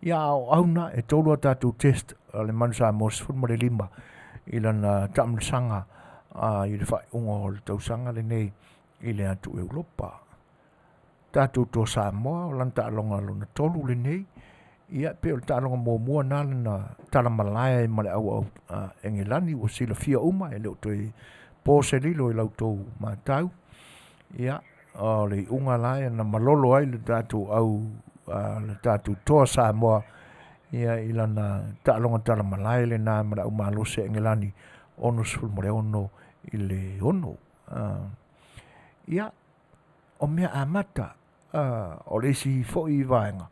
Speaker 1: Ia au na e tolu a tātou test le manu sa mo sifuru ma le lima i lana tamlisanga i le whai unga o le tausanga le nei i le atu Europa. Tātou tō Samoa o lanta alonga lona tolu le nei, ia pe o le tālonga mua nā lana talamalaya i male au Engilani o sila fia uma e leo toi pōse lilo i lautou mātau. Ia o le unga lai na malolo ai le tātou le tātou toa Samoa ia i lana tālonga talamalaya le nā male au mālose Engilani ono sifuru mare ono i le ono. Ia o mea amata o le isi fo i vaenga.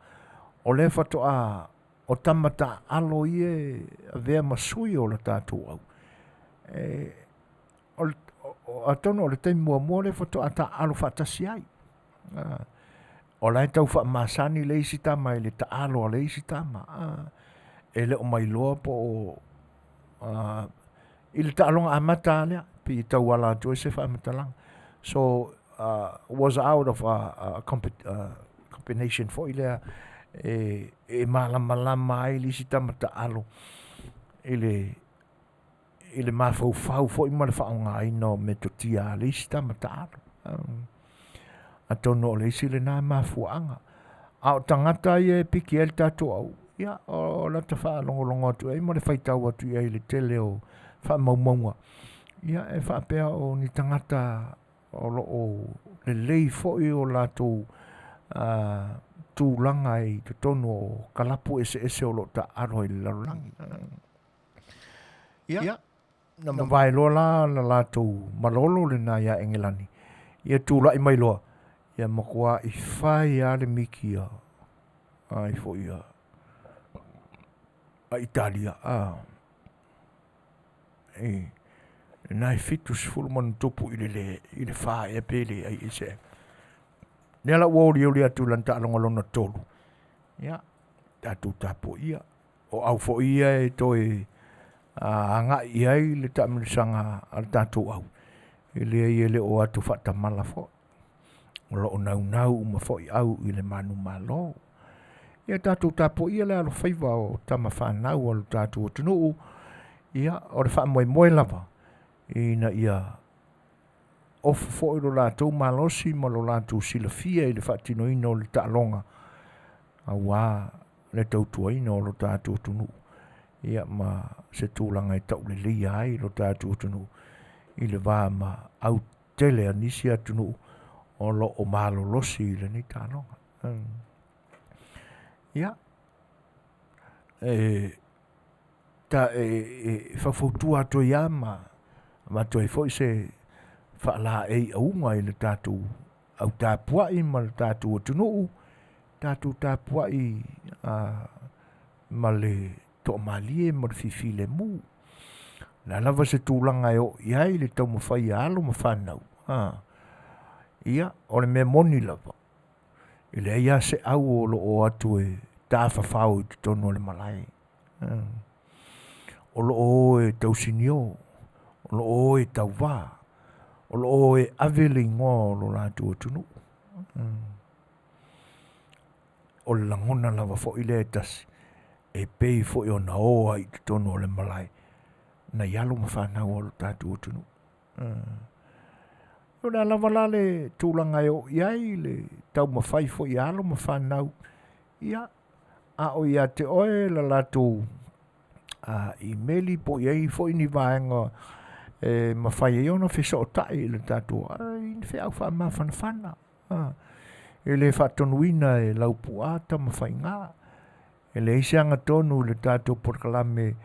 Speaker 1: O le whatoa o tamata alo ie a vea masui o le tātou au. O atono o le tei mua le whatoa ta alo whatasi ai. O lai tau wha masani le isi tama i le ta alo a le isi tama. E le o mai loa po i le ta alonga amata alea. Pi tau ala tue se wha amata lang. So was out of a combination for ilea e malama ai lisi tamata alo ile mafau fo i male whaonga ai no me totia lisi tamata alo atono le isi le nā mafuanga au tangata i piki el tato au ia o la ta wha longo atu e male whaitau atu i le tele o wha maumaunga ia e wha pea o ni tangata o le lei fo i o lato tūlanga i te tono o kalapu ese o lo ta aro i larolangi. Ia, na mawai loa la lato malolo le na ia Engilani. Ia tūla i mai loa. Ia makua i whai a le miki i fo i a Italia. Nai fitu sifuru manu topu i le wha e pele ai ise. Nela wori o le atu lanta alonga lona tolu. Ia, tatu tapo ia. O au fo ia e toi anga iai le tamilisanga al tatu au. I le o atu whata mala fo. O lo nau ma fo i au i le manu malo. Ia tatu tapo ia le alo whaiva o tama whanau o le tatu o tunuu. Ia, o le wha moe lava. Ina ia ofu fo i lo lātou malosi ma lo lātou silafia i le whaatino ina o le ta'alonga a wā le tautua ina o lo tātou tunu ia ma se tūlanga i tau le lia ai lo tātou tunu i le wā ma au tele anisi atunu o lo o malo losi i le ni ta'alonga ia ta whafautua ato ia ma toi foi se whaala ei aunga i le tātou au tāpuai ma le tātou atunuu tātou tāpuai ma le to malie ma le fifi le mu la lava se tūlanga o iai le tau mawhai alo ma whanau ia o le mea moni lava i le ia se au o lo o atu e tāwhawhau i te tono le malai o lo o e tausinio o lo o e tau wā, o lo o e awele ingoa o lo lātu o tunu. O le langona lava fo i le tasi, e pei fo i o na oa i te tono o le malai, na ialo ma whanau o lo tātu o tunu. O le lava la le tūlanga o iai, le tau ma whai fo i alo ma whanau, ia, a o ia te oe la lātu i meli po iai fo i ni vaenga, mawhai e ona wheso o tai le tātou, ai whi au wha maa whanawhana. E le whatonuina e laupu ata mawhai ngā. E le isianga tonu le tātou porkalame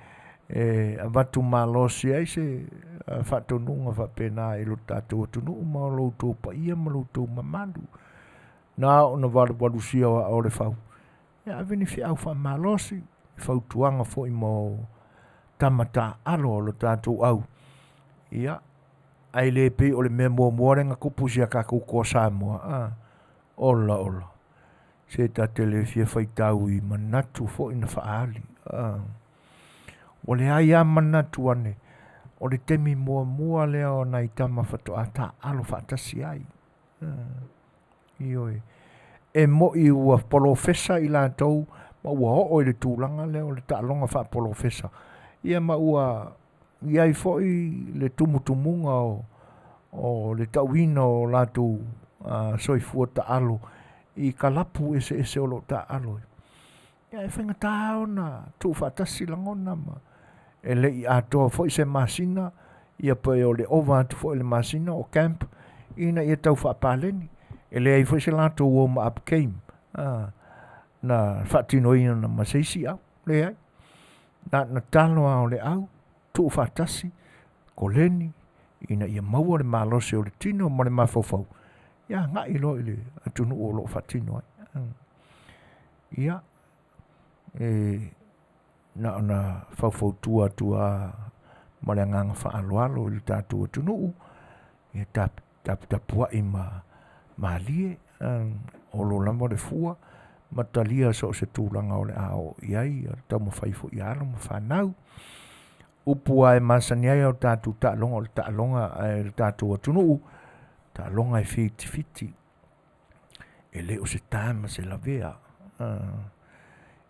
Speaker 1: a watu malosi ai se whatonunga whapena e lo tātou atunu ma lo tō pa ia ma lo tō mamandu. Nā o na waru sia wa o le whau. Ia aveni whi au wha malosi, whau tuanga fo i mo tamata alo lo tātou au. Ia, ai le pe o le mea mua renga kupu sia kaku ko Samoa. Ola. Se ta Tele fia whaitau i manatu fo i na whaali. O le ai a manatu ane, o le temi mua leo na i tama whato a ta alo whaatasi ai. Ioi. E mo i ua polofesa i la tau, ma ua o i le tūlanga leo le ta alonga wha polofesa. Ia ma ua iai fo i le tumutumunga o le tauina o latu Soifua ta alo i kalapu ese o lo ta alo. Ia e whainga tāo na tu whaatasi langona ma. E le i atoa fo i se masina, ia pa o le ova tu fo i le masina o camp, ina ia tau whaapaleni. E le ai fo i se lato warm up game. Na whaatino ina na maseisi au, le ai. Na talo au le au, tu whaatasi, ko leni, ina ia maua le malose o le tino mo le mafofau. Ia ngā ilo i le atunu o lo whaatino ai. Ia, na whawhau tua ma le nganga whaaloalo i le tātua atunu, ia tapua i ma lie, o lo lama le fua, matalia so se tūlanga o le ao iai, tau ma whaifo i alo ma whanau. Upua e masani ai o tātou tālonga o le tālonga le tātou atunu, tālonga e fiti. E le o se tāma se la vea.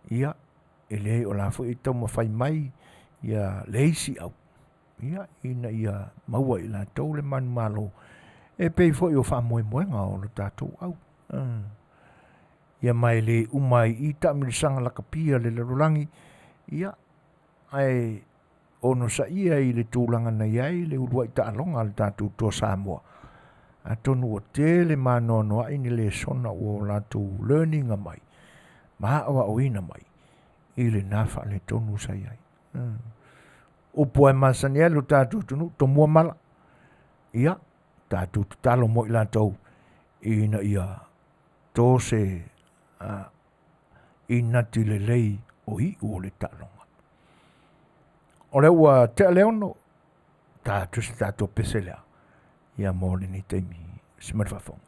Speaker 1: Ia, e le o la fo i tau ma whai mai, ia leisi au. Ia, ina ia maua i la tau le manu malo. E pei fo i o wha moenga o le tātou au. Ia mai le umai i tamirisanga la kapia le larulangi. Ia, ai ono sa ia i le tūlanga na iai le urua i tālonga le tātou tō Samoa. A tonu o tele manoa ini le sona o lātou learning a mai. Maa awa o ina mai. I le nafa le tonu sa iai. O poe masani alo tātou tunu to mua mala. Ia, tātou talo mo i lātou. Ina ia tō se ina tile lei o i o le tālonga. O le ua te leono, tātou se tātou pese lea. Ia mōle ni teimi, simarwhawhong.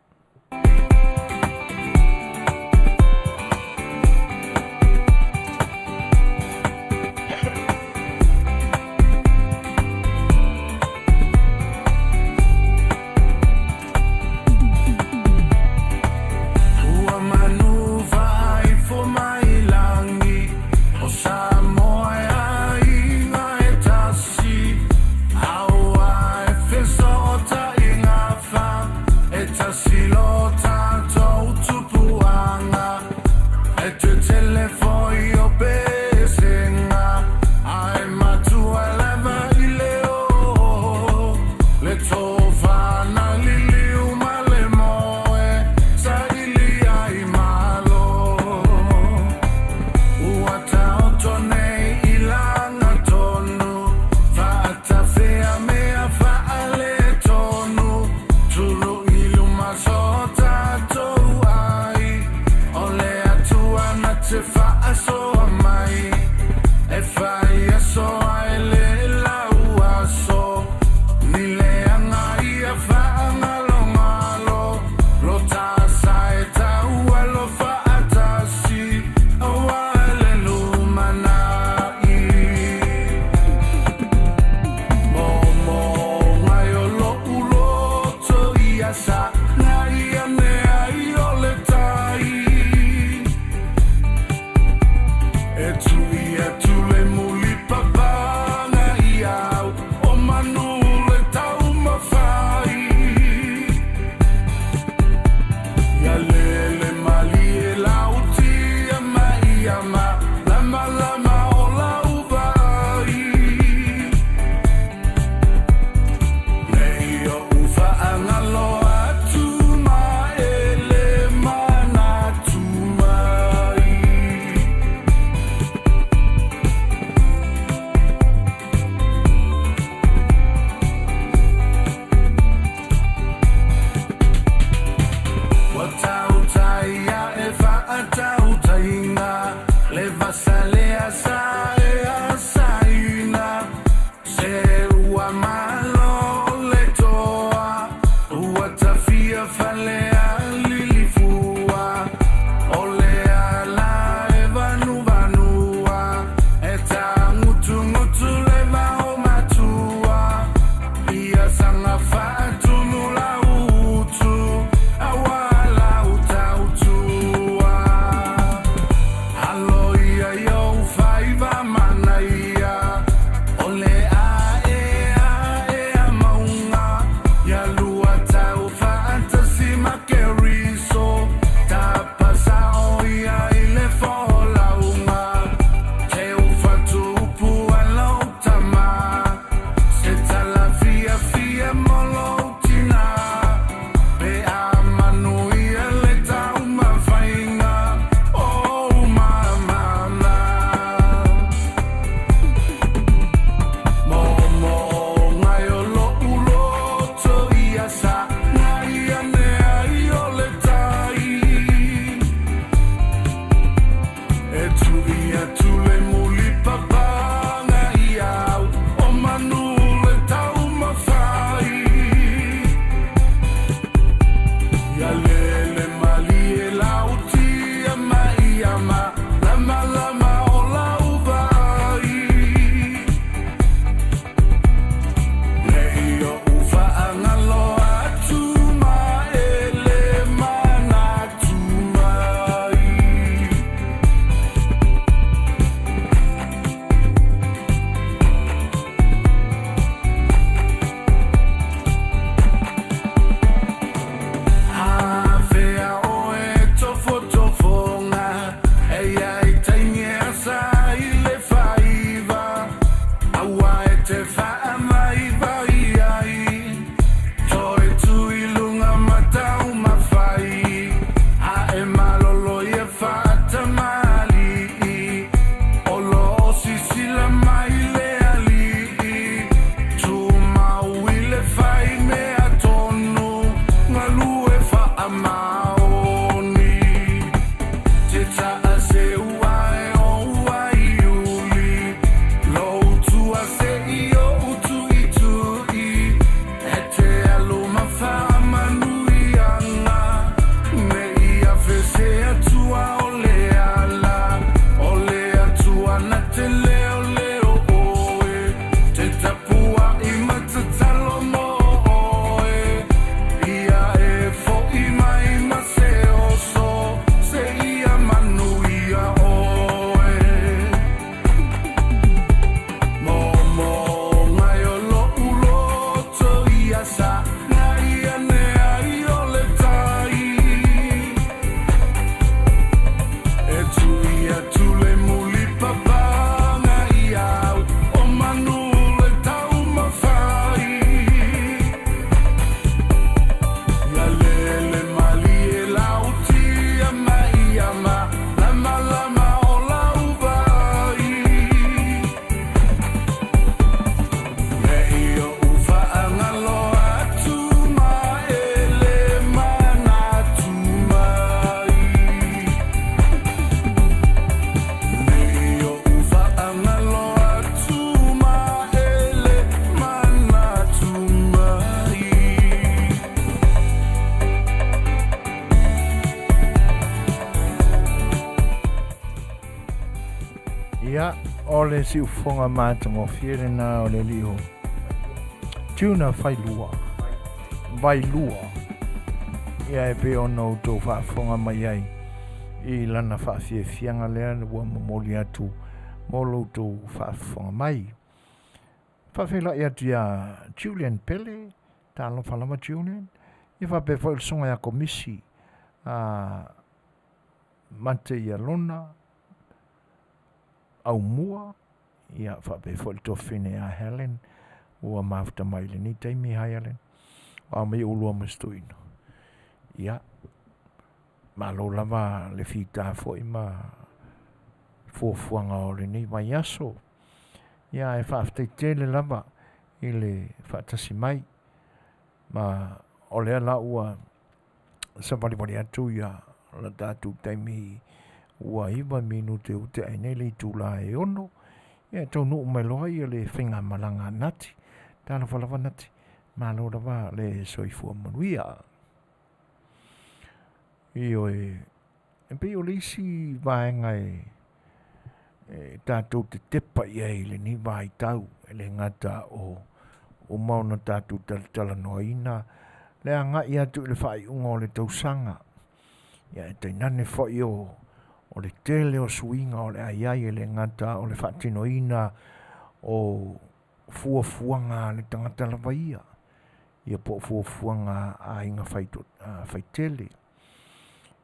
Speaker 1: Ia, o le si ufonga mātango whiere nā o le liho. Tuna whailua. Wailua. Ia e pe ono tō whaafonga mai ai. I lana whaafianga lea ua mamoli atu. Molo tō whaafonga mai. Whawhela ia tia Julian Pele. Tālo whalama Julian. I whape whail songa ia komisi. Mate ia lona. Au mua, ia whape whaile tōwhine a Helen, ua mawhita mai le ni teimi hai Helen, a mei ulua mastuino. Ia, malo lava le whita fwoi ma fuafuanga o le ni mai aso. Ia e whawhita tele lava i le whaatasi mai, ma o lea la ua sa wali atu ia la tātu teimi ua iwa minu te ute aine le tūla e ono. Ia tau nuu mai loa ia le whinga malanga nati. Tāna whalawa nati. Mālo rawa le Soifua Manuia. Io e pe o leisi vaenga tātou te tepa ia i le ni vai tau e le ngata o mauna tātou tala noina le anga ia tu le whai unga o le tausanga ia e tainane whai o le tele o suinga o le aiai e le ngata o le whaatinoina o fuafuanga le tangata lava ia po fuafuanga a inga whai tele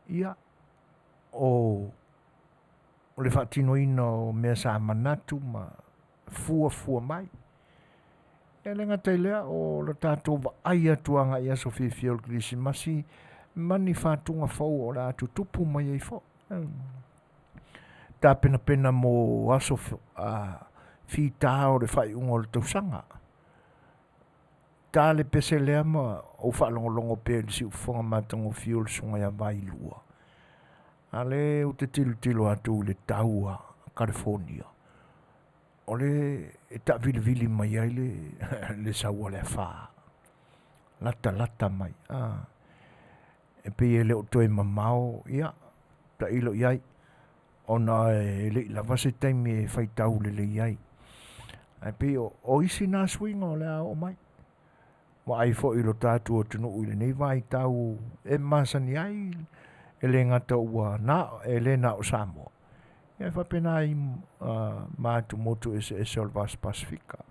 Speaker 1: ia o le whaatinoina o mea sa manatu ma fua mai e le ngata lea o le tātou wa aia tuanga ia so whiwhia o Krisimasi mani whātunga whau o le atu tupu mai ei fo tā pena mo aso whita o le whai unga o le tausanga tā le pese lea ma o whaalongolongo pe le si ufonga matango whio le sunga ia vai lua ale o te tilo atu le taua California o le e ta vili mai ai le saua le wha lata mai e pe e le o toi mamao ia ta ilo iai ona e le lava se taimi e whai tau le iai e pe o isi nā swinga o le o mai wa ai fo ilo tātu o tunu ui le nei vai tau e masani ai e le ngata ua na e le na o Samoa e whapena i mātu motu e se o le Vas Pasifika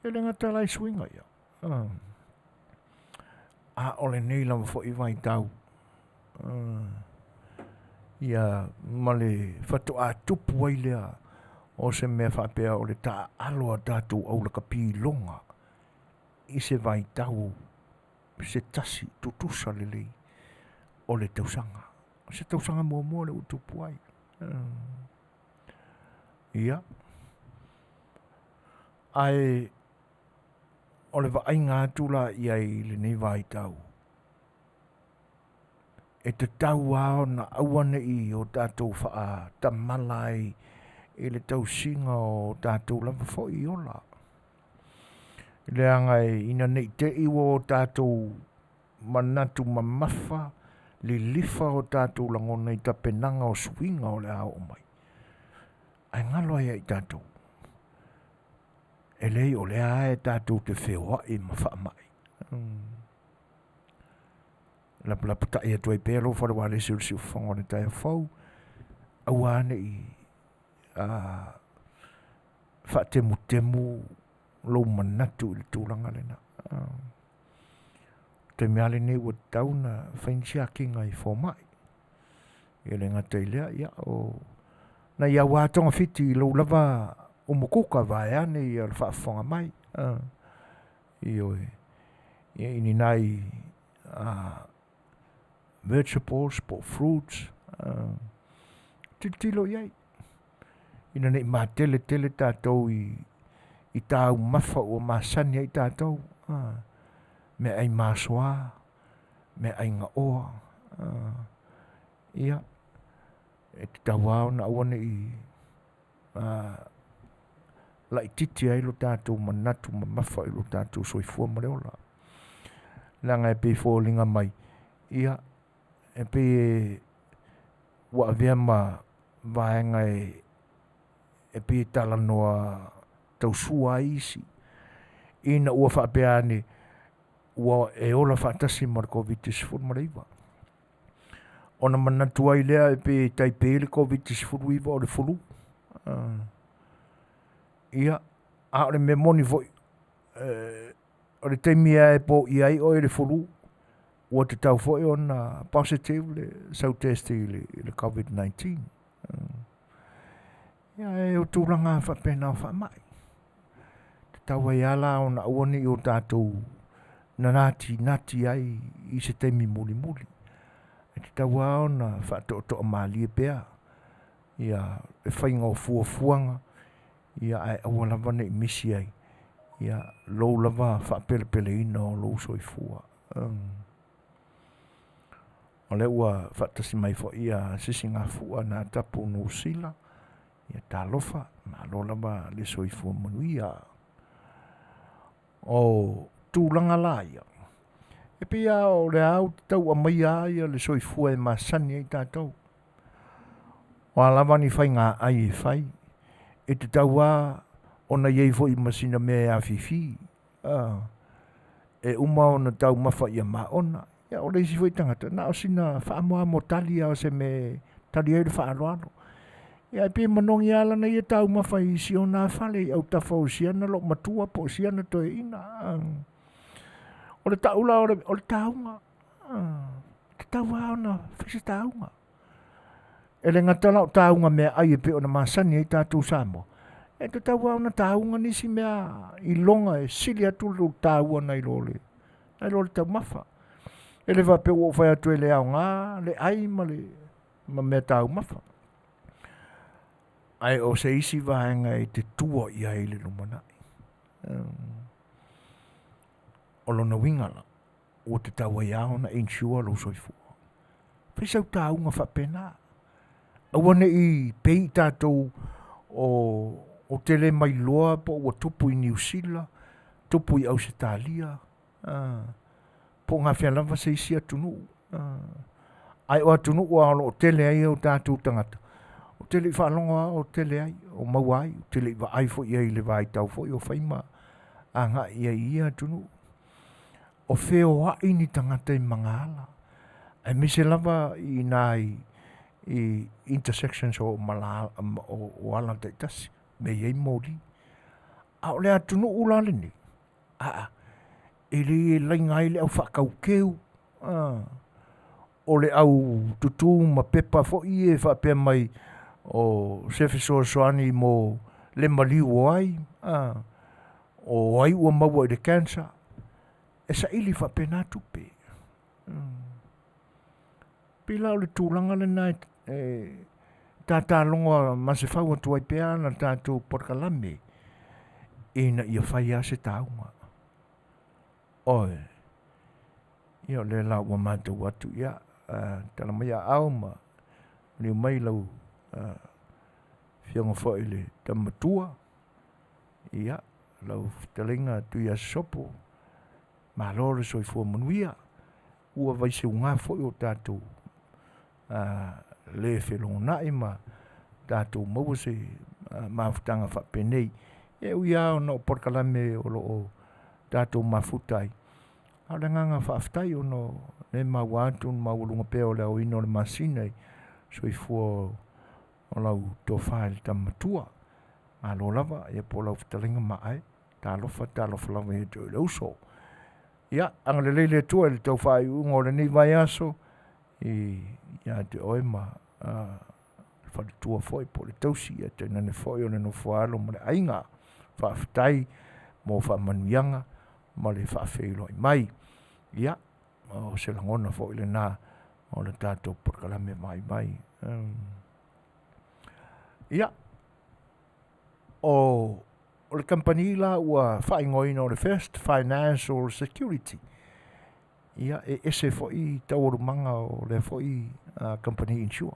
Speaker 1: e le ngata lai swinga ia o le nei lama fo i vai tau ia ma le whatu a tupu ai lea o se mea whapea o le ta aloa tātou au la kapi longa i se vai tau se tasi tutusa le lei o le tausanga. Se tausanga mua le utupu ai. Ia. Ai o le vaai ngā tula i ai le nei vai tau. E te tau ao na awane i o tātou wha tamalai i le tausinga o tātou lava fo i ola. Le angai ina nei te iwa o tātou manatu mamafa li lifa o tātou langona i tapenanga o swinga o le ao mai. Ai ngalo ai ai tātou. E lei o le ae tātou te whewa i mawha mai. La puta ia tuai pēlo whare wale siu siu whango ne tai whau. Au ane i wha temu lo manatu i le tūranga lena. Te meale nei ua tauna whainsia kinga i whau mai. I le ngata i lea ia o... Na ia wātonga whiti i lo lava o mokuka vai ane i al whaafonga mai. I oe. I ini nai vegetables, po fruits. Tilo iai. Ina nei mā tele tātou i tāu mawha o mā sani ai tātou. Me ai mā soa. Me ai ngā oa. Ia. E te tawao na awane i la i titi ai lo tātou manatu ma mawha i lo tātou soifua ma reola. Langa e pe fōlinga mai. Ia. E pe wa avea ma vaenga e pe tala noa tausua isi. Ina ua whapeane ua e ola whaatasi ma COVID-19 ma reiwa. Ona manatu ai lea e pe taipele COVID-19 iwa o le fulu. Ia, a o le me moni voi. O le teimia e po i ai o le fulu. Ua te tau foi ona positive le sau testi le COVID-19. Ia e o tūranga whapena o whamai. Te tau ai ala ona uani o tātou na nati ai i se teimi muli. E te tau ao na whaatoa maali e pēa. Ia e whainga o fuafuanga. Ia ai awalava ne misi ai. Ia lou lava whaapele ina o lou soifua. O le ua whaatasi mai fo ia sisi ngā fua na tapu no sila. Ia tā lofa. Ma lo lava le soifua Manuia. O tūlanga la ia. E pia o le au tau a mai ai le soifua e masani ai tātou. O alawa ni whai ngā ai e whai. E te tau a ona iei fo I masina me Afiafi. E uma ona tau mawha I a maona. Ia o leisi fo I tangata. Na o sina whaamoa mo tali a o se me tali ai le whaaloalo. Ia e pia manongi ala na ia tau mawha I si o nā whale au tawha o siana lo matua po siana to e ina. O le taula o le taunga. Te tau a ona whisa taunga. E le ngatala o taunga mea ai e pe o na masani ai tātou Samoa. E te tau a ona taunga nisi mea I longa e sili atu lo taua nei lole. Nei lole tau mawha. E le vape o whai atu e le au ngā, le ai ma le ma mea tau mawha. Ai o se isi vaenga e te tua I ai le lumanai. O lona wingala. O te tau ai aona insua lo soifua. Whisau taunga whapena. Awane I pei tātou o tele mai loa po o tupu I New Zealand, tupu I Australia, po ngā whialawa se isi atunu. Ai o atunu o tele ai o tātou tangata. O tele I whaalonga o tele ai, o mauai, o tele I wa aifo I ai le vai tau fo I o whaima. A ngā ia atunu. O Fai'oa ni tangata I mangala. Ai mise lava I nai I intersections o malala o ala taitasi me iei mori a o le atunu ulale ni e le lainga I le au whakaukeu o le au tutu ma pepa fo I e whapea mai o sefe Suasua mo le maliu ai o ai ua maua I le cancer e sa ili whapea nā tupe pila o le tūlanga le nai tata longa ma se whau atu ai pēa na tātou porkalame ina ia whai a se taunga. Oe, ia le lau wa mātou atu ia, tala mai a au ma ni mai lau whianga whai le tamatua, ia, lau talinga tu ia sopo, ma lore Soifua Manuia, ua vaise unga whai o tātou le whelongai ma tātou maua se mawhutanga whapenei. E ui au no porkalame o lo o tātou mawhutai. A le nganga whaftai o no ne mawātu mawulunga pēo le au ino le masinei Soifua o lau tō whae le tamatua. A lo lava e po lau whitalinga mai tālofa lava e tō le uso. Ia, anga le leile tua le tau whae unga o le nei vai aso ia te oe ma whalitua foi po le tausi ia te nane foi o le no whaalo ma le ainga whaafitai mo whaamanuianga ma le whaafeilo I mai ia o se langona foi le nā o le tātou porkalame mai ia o le company la ua whaingoina o le first financial security ia e ese foi taurumanga o le foi company insure.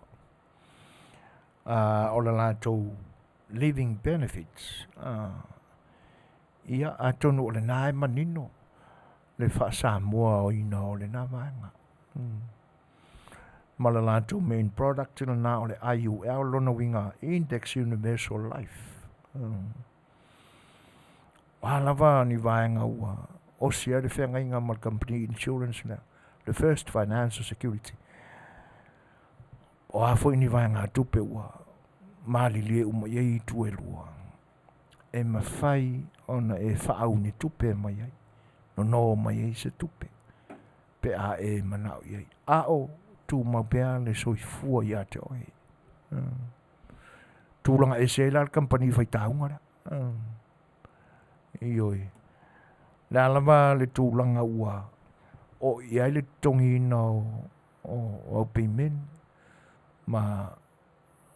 Speaker 1: O le lātou living benefits. Ia a tonu o le nāe manino le wha Samoa o ina o le nā vaenga. Ma le lātou main product ina nā o le IUL lona winga Index Universal Life. Wālawa ni vaenga ua o sia le whenga inga ma company insurance na the first financial security o a fo ini vai ngā tupe ua mali lie uma iei tu e lua e mawhai ona e whaau ni tupe mai ai no mai ei se tupe pe a e manau iei a o tu mapea le soifua ia te oe tūlanga e se la company fai taunga i oi le alama le tūlanga ua o iai le tongi ina o payment ma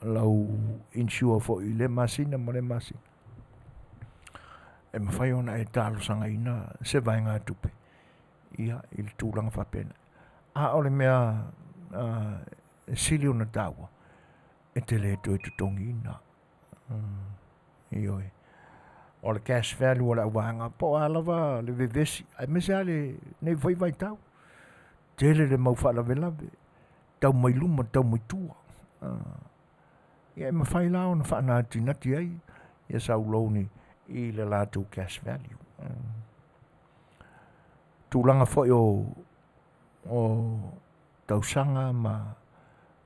Speaker 1: lau insure fo I le masina ma le masina e mawhai ona e tālo sanga ina se vai ngā tupe ia I le tūlanga whapena a o le mea sili ona tāua e te le tu e tutongi ina i oi o le cash value o le awanga po alawa le vevesi ai mese ale nei vai tau Tele le mau whalavelave. Tau mai luma, tau mai tua. Ia ma whai lao na whanati nati ai. Ia sau loni I le lātou cash value. Tūlanga whai o tausanga ma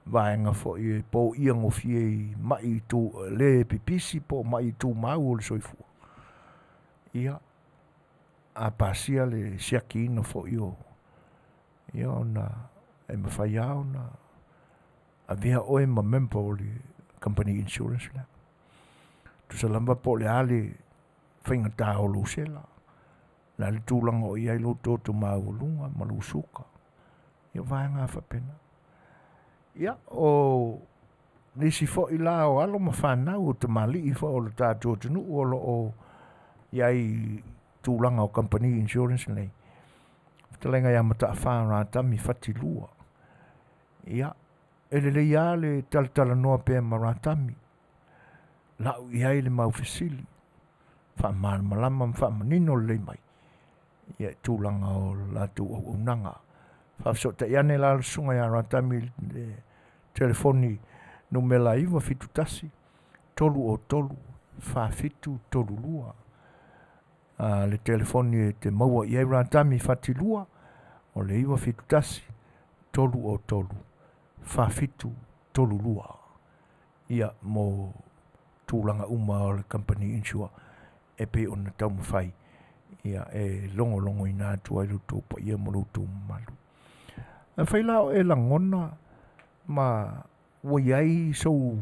Speaker 1: vaenga whai e po iang o fie mai tū le pipisi po mai tū mau o le soifua. Ia a pasia le siaki ina whai o ia ona e mawhai au na a vea oe ma member o le company insurance la. Tu sa lamba po le ale whainga tā o lo sela. La le tūlanga o iai lo tōtu mau lunga ma lo suka. Ia vaenga whapena. Ia o nisi whai la o alo ma whanau o te mali I wha o le tātou tunu o lo o iai tūlanga o company insurance nei. Fetalaiga ia mata whāra tami whati lua. Ia, ele ia le tala noa pēr maratami. Lau iai le mau fesili. Whamana malama whamanino le mai. Ia tūlanga o lātou o unanga. Whafsota iane la sunga ia ratami le telefoni numela iwa fitu tasi. Tolu o tolu. Whafitu tolu lua. Le telefoni e te maua iai ratami whati lua. O le iwa fitu tasi. Tolu o tolu. Whafitu tolu lua. Ia mo tūlanga uma o le company insure. E pe ona tau mawhai. Ia e longo I nā tua I luto pa ia mo luto malu. A whai lao e langona ma waiai sau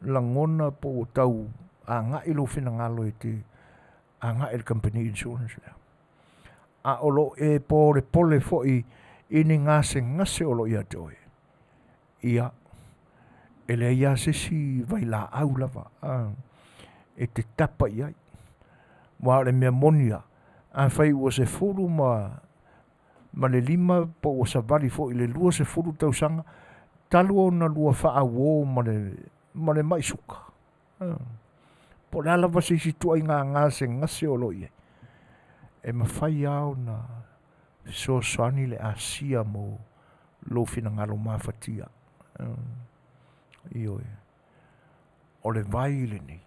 Speaker 1: langona po tau a ngai lo whina ngalo e te a ngai le company insurance lea. A olo e po le pole foi ini ngase olo ia te oe. Ia e le ia sesi vai la au lava. E te tapa iai. Wa le mea monia. A whai ua se furu ma le lima po ua sa vali fo I le lua se furu tausanga. Talu o na lua wha awo ma le mai suka. Po le ala wasi si tua I ngase olo iai. E ma whai au na so soani le asia mo lo fina ngalo mawhatia. Io e. O le vai le nei.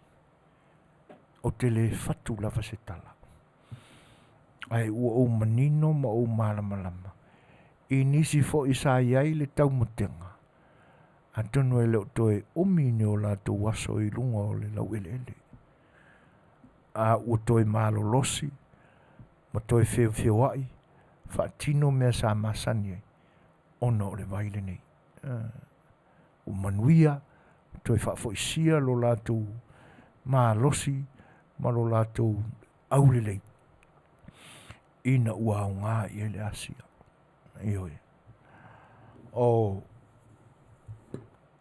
Speaker 1: O tele fatu lava se tala. Ai ua o manino ma o malama. I nisi fo I sa iai le tau mutenga. Antono e leo toe omine o la to waso I lunga o le lau ele. A ua toe malo losi. Ma toe Fai'oa. Whaatino mea sa masani ai. Ono o le vaile nei. O Manuia. Toe whaafoisia lo la to ma losi. Ma lo la to aulelei. Ina ua au ngā I ele asia. Ioi. O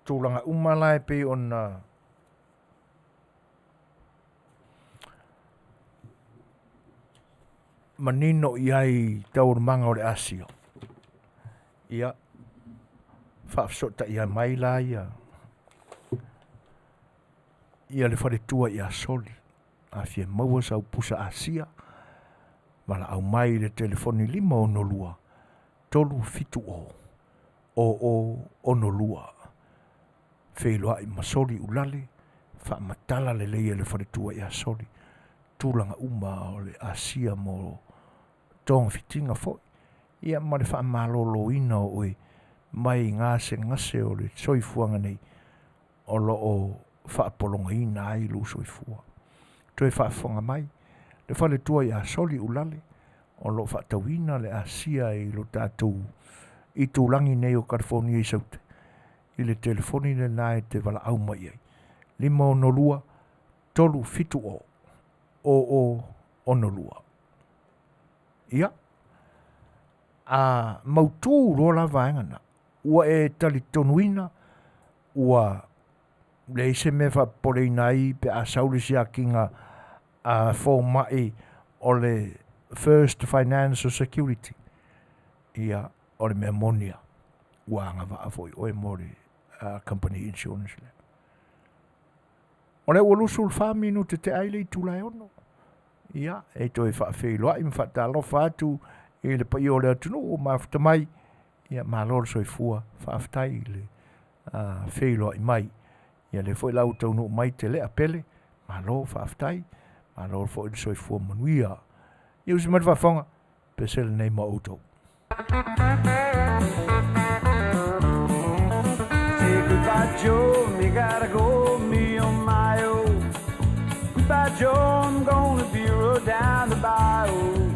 Speaker 1: tūlanga umalae pe ona manino iai taurumanga o le asia. Ia. Whaafsota ia mai la ia. Ia le whare tua ia soli. Afia maua sau pusa asia. Mala au mai le telefoni lima o nolua. Tolu fitu o. O nolua. Fai'oa I masoli ulale. Wha matala le leia le whare tua ia soli. Tūlanga uma o le asia mo tong fitinga foi. Ia ma le wha malolo ina o e mai ngase o le soifuanga nei. O lo o wha polonga ina ai lu soifua. Toe wha fonga mai. Le whale tua ia soli ulale. O lo wha tauina le asia I lo tātou. I tūlangi nei o California I saute. I le telefoni le nae te wala au mai ai. Lima o nolua. Tolu fitu o. O nolua. Ia. A mautu rola vaengana. Ua e tali tonuina. Ua le ise me wha poreina I pe a saurisi a kinga a fō mai o le First Financial Security. Ia o le mea monia. Ua anga wa avoi o e mori company insurance le. O le ua lusul whaminu te aile I tūlai ono. Ia, e toi wha Fai'oa I mwha talofa atu le pa i o le atunu o mafta mai ia malo soifua faafetai le feilo i mai ia le foi lau tau no mai Tele apele malo faafetai malo foi soifua manuia ia usi mat fafonga pesel nei ma auto
Speaker 3: Say goodbye Joe, me gotta go, me on my own. Goodbye Joe, I'm gonna be rolled down the bayou.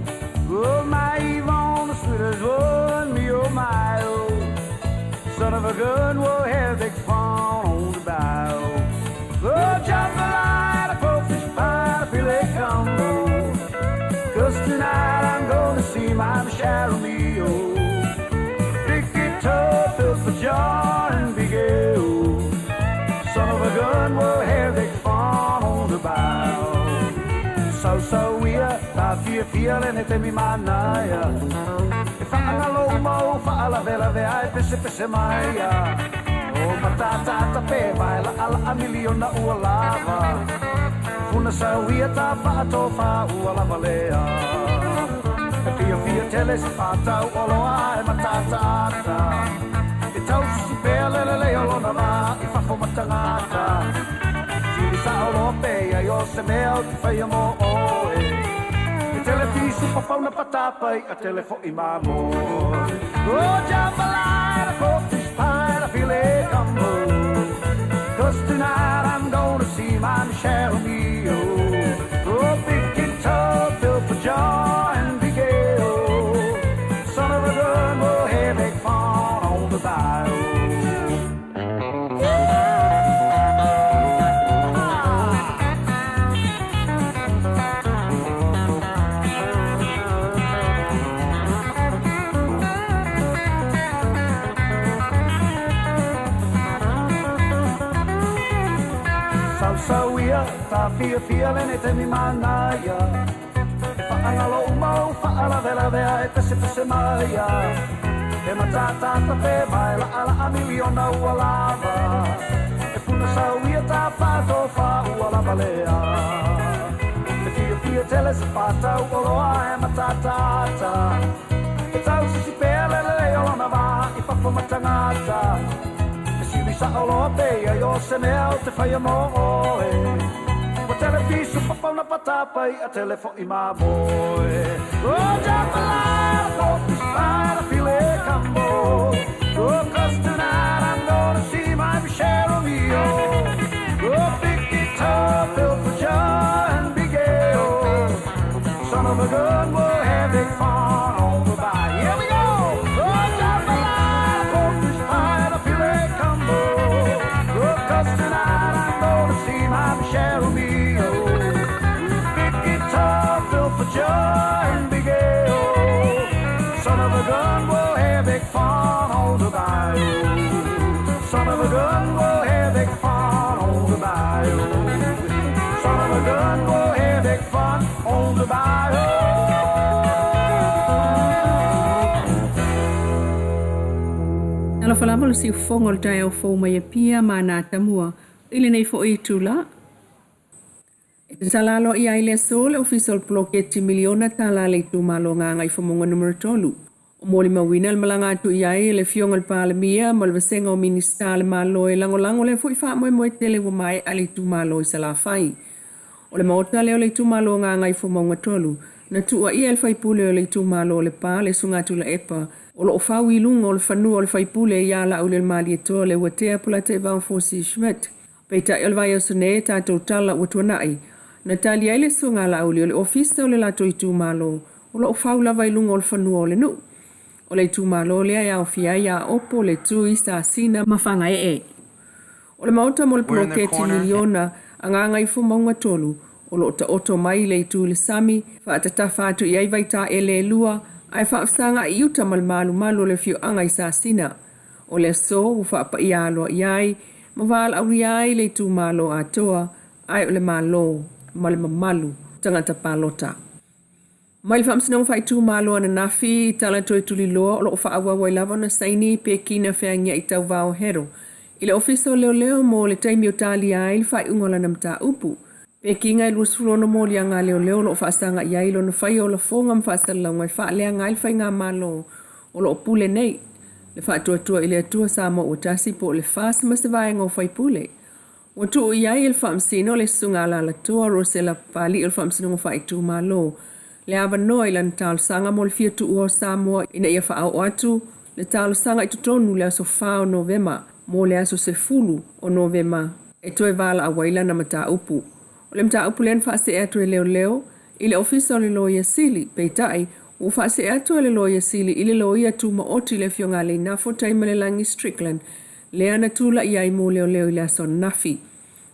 Speaker 3: Oh my Yvonne, the sweetest one, me oh my oh. Son of a gun, we'll have big fun on the bayou. Oh, jump the line, I go fish pie, I feel it come on. 'Cause tonight I'm gonna see my Cheryl me oh. Big guitar, fill for John and Big L. Son of a gun, we'll have big fun on the bow. So we are Afiafi and it me Manuia. If I'm a low mo, fa la vela ve ai pese maia. Oh matata pe vai la ala a miliona ua lava. Una sa we ta fa to fa ua lava lea. Afiafi Tele se fa ta olo ai matata. It tells si pe le le olo na va I fa fo matangata. Sa olo pe yo se meo ti fa mo oe. Tele fisu pa pa na patapa a tele fo I mamo. Oh jambalaya for fish pie I feel it come on. 'Cause tonight I'm gonna see my Cheryl me oh. Oh big guitar built for joy and big oh. Son of a gun will have big fun on the bayou. So we are Afiafi and it me Manuia. Fa angalo mo fa ala vela ve ai pese maia. E matata ta pe vai la ala a miliona ua lava. E puna sa we ta fa to fa ua lava lea. E Afiafi Tele se fa ta ua ai matata ta. E tau si pe le o na va I fa fo matangata. Sa olo pe yo se meo te fai mo oe. O tele fisu pa pa na patapa I a tele fo I mamoe. O jambalaya for fish pie I feel it come on. Oh 'cause tonight I'm gonna see my Cheryl me oh. Oh big guitar built for joy and big oh. Son of a gun will have big fun on the bayou. Here we go. Oh jambalaya for fish pie I feel it come on. 'Cause tonight I'm gonna see my Cheryl me oh. Big guitar built for joy and big oh. Son of a gun will have big fun on the bayou. Son of a gun will have big fun on the bayou. Son of a gun will have big fun on the bayou.
Speaker 4: Ala falava le si fonga le tai au fau mai pia ma na tamua ile nei fo I tula. E salalo I ai le sol official ploketi miliona tala le tu malo nganga I fomonga numero tolu. O moli mawina le malanga tu I ai le fionga le palemia ma le vasenga o minista le malo e lango le fo I fa moe tele wa mai ale tu malo I salafai. O le maota leo le tu malo nganga I fomonga tolu. Na tua I el faipule o le tu malo le pa le sunga tu la epa. O lo fawi lunga o le fanua o le faipule ia la ule le mali e toa le watea pula te vang fosi shmet. Peita el vai o sune tatou tala watuanai. Na tali ele sunga la ule o le ofista o le lato I tu malo. O lo fawi la vai lunga o le fanua o le nu. O le tu malo le ia o fia ia opo le tu isa sina mafanga e. O le mauta mo le ploketi miliona anganga I fumonga tolu. O lo ta oto mai le tu le sami fa atatafa atu iai vai ta ele lua. Ai whaafsanga I uta malu le fiu anga I sa sina. O le so u whaapa I alo iai, ma wala au iai le tu malo atoa, ai o le malo, ma le mamalu, tangata palota. Mai le whaamsina u whai tu malo ana nafi, tala toi tuli loa, o lo whaawa wailava na saini pe kina whiangia I tau vao hero. I le ofisa o leo mo le taimi o tali ai, le whai ungola na mta upu. Pe kinga i lusfulono mo li anga leo leo lo whaastanga iai lo na whai o la fonga mwhaastala ngai wha lea ngai whai ngā malo o lo pule nei. Le wha tua i le atua Samoa o tasi po le whaas ma se vai ngau whai pule. O tu iai il whaamsino le sunga la la tua rosela pali il whaamsino ngau whai tu malo. Le awa noa i lan tālu sanga mo le fia tu ua Samoa ina ia wha au atu le tālu sanga i tutonu le aso whao Novema mo le aso se fulu o Novema e toe vala a waila na mata upu. O le mta upu len whaase atu e leo leo, i le ofisa o le loia sili, peitai, o whaase atu e le loia sili, i le loia tu maoti le fionga le nafo taima le langi Strickland, le ana tula i ai mo leo leo i le aso nafi.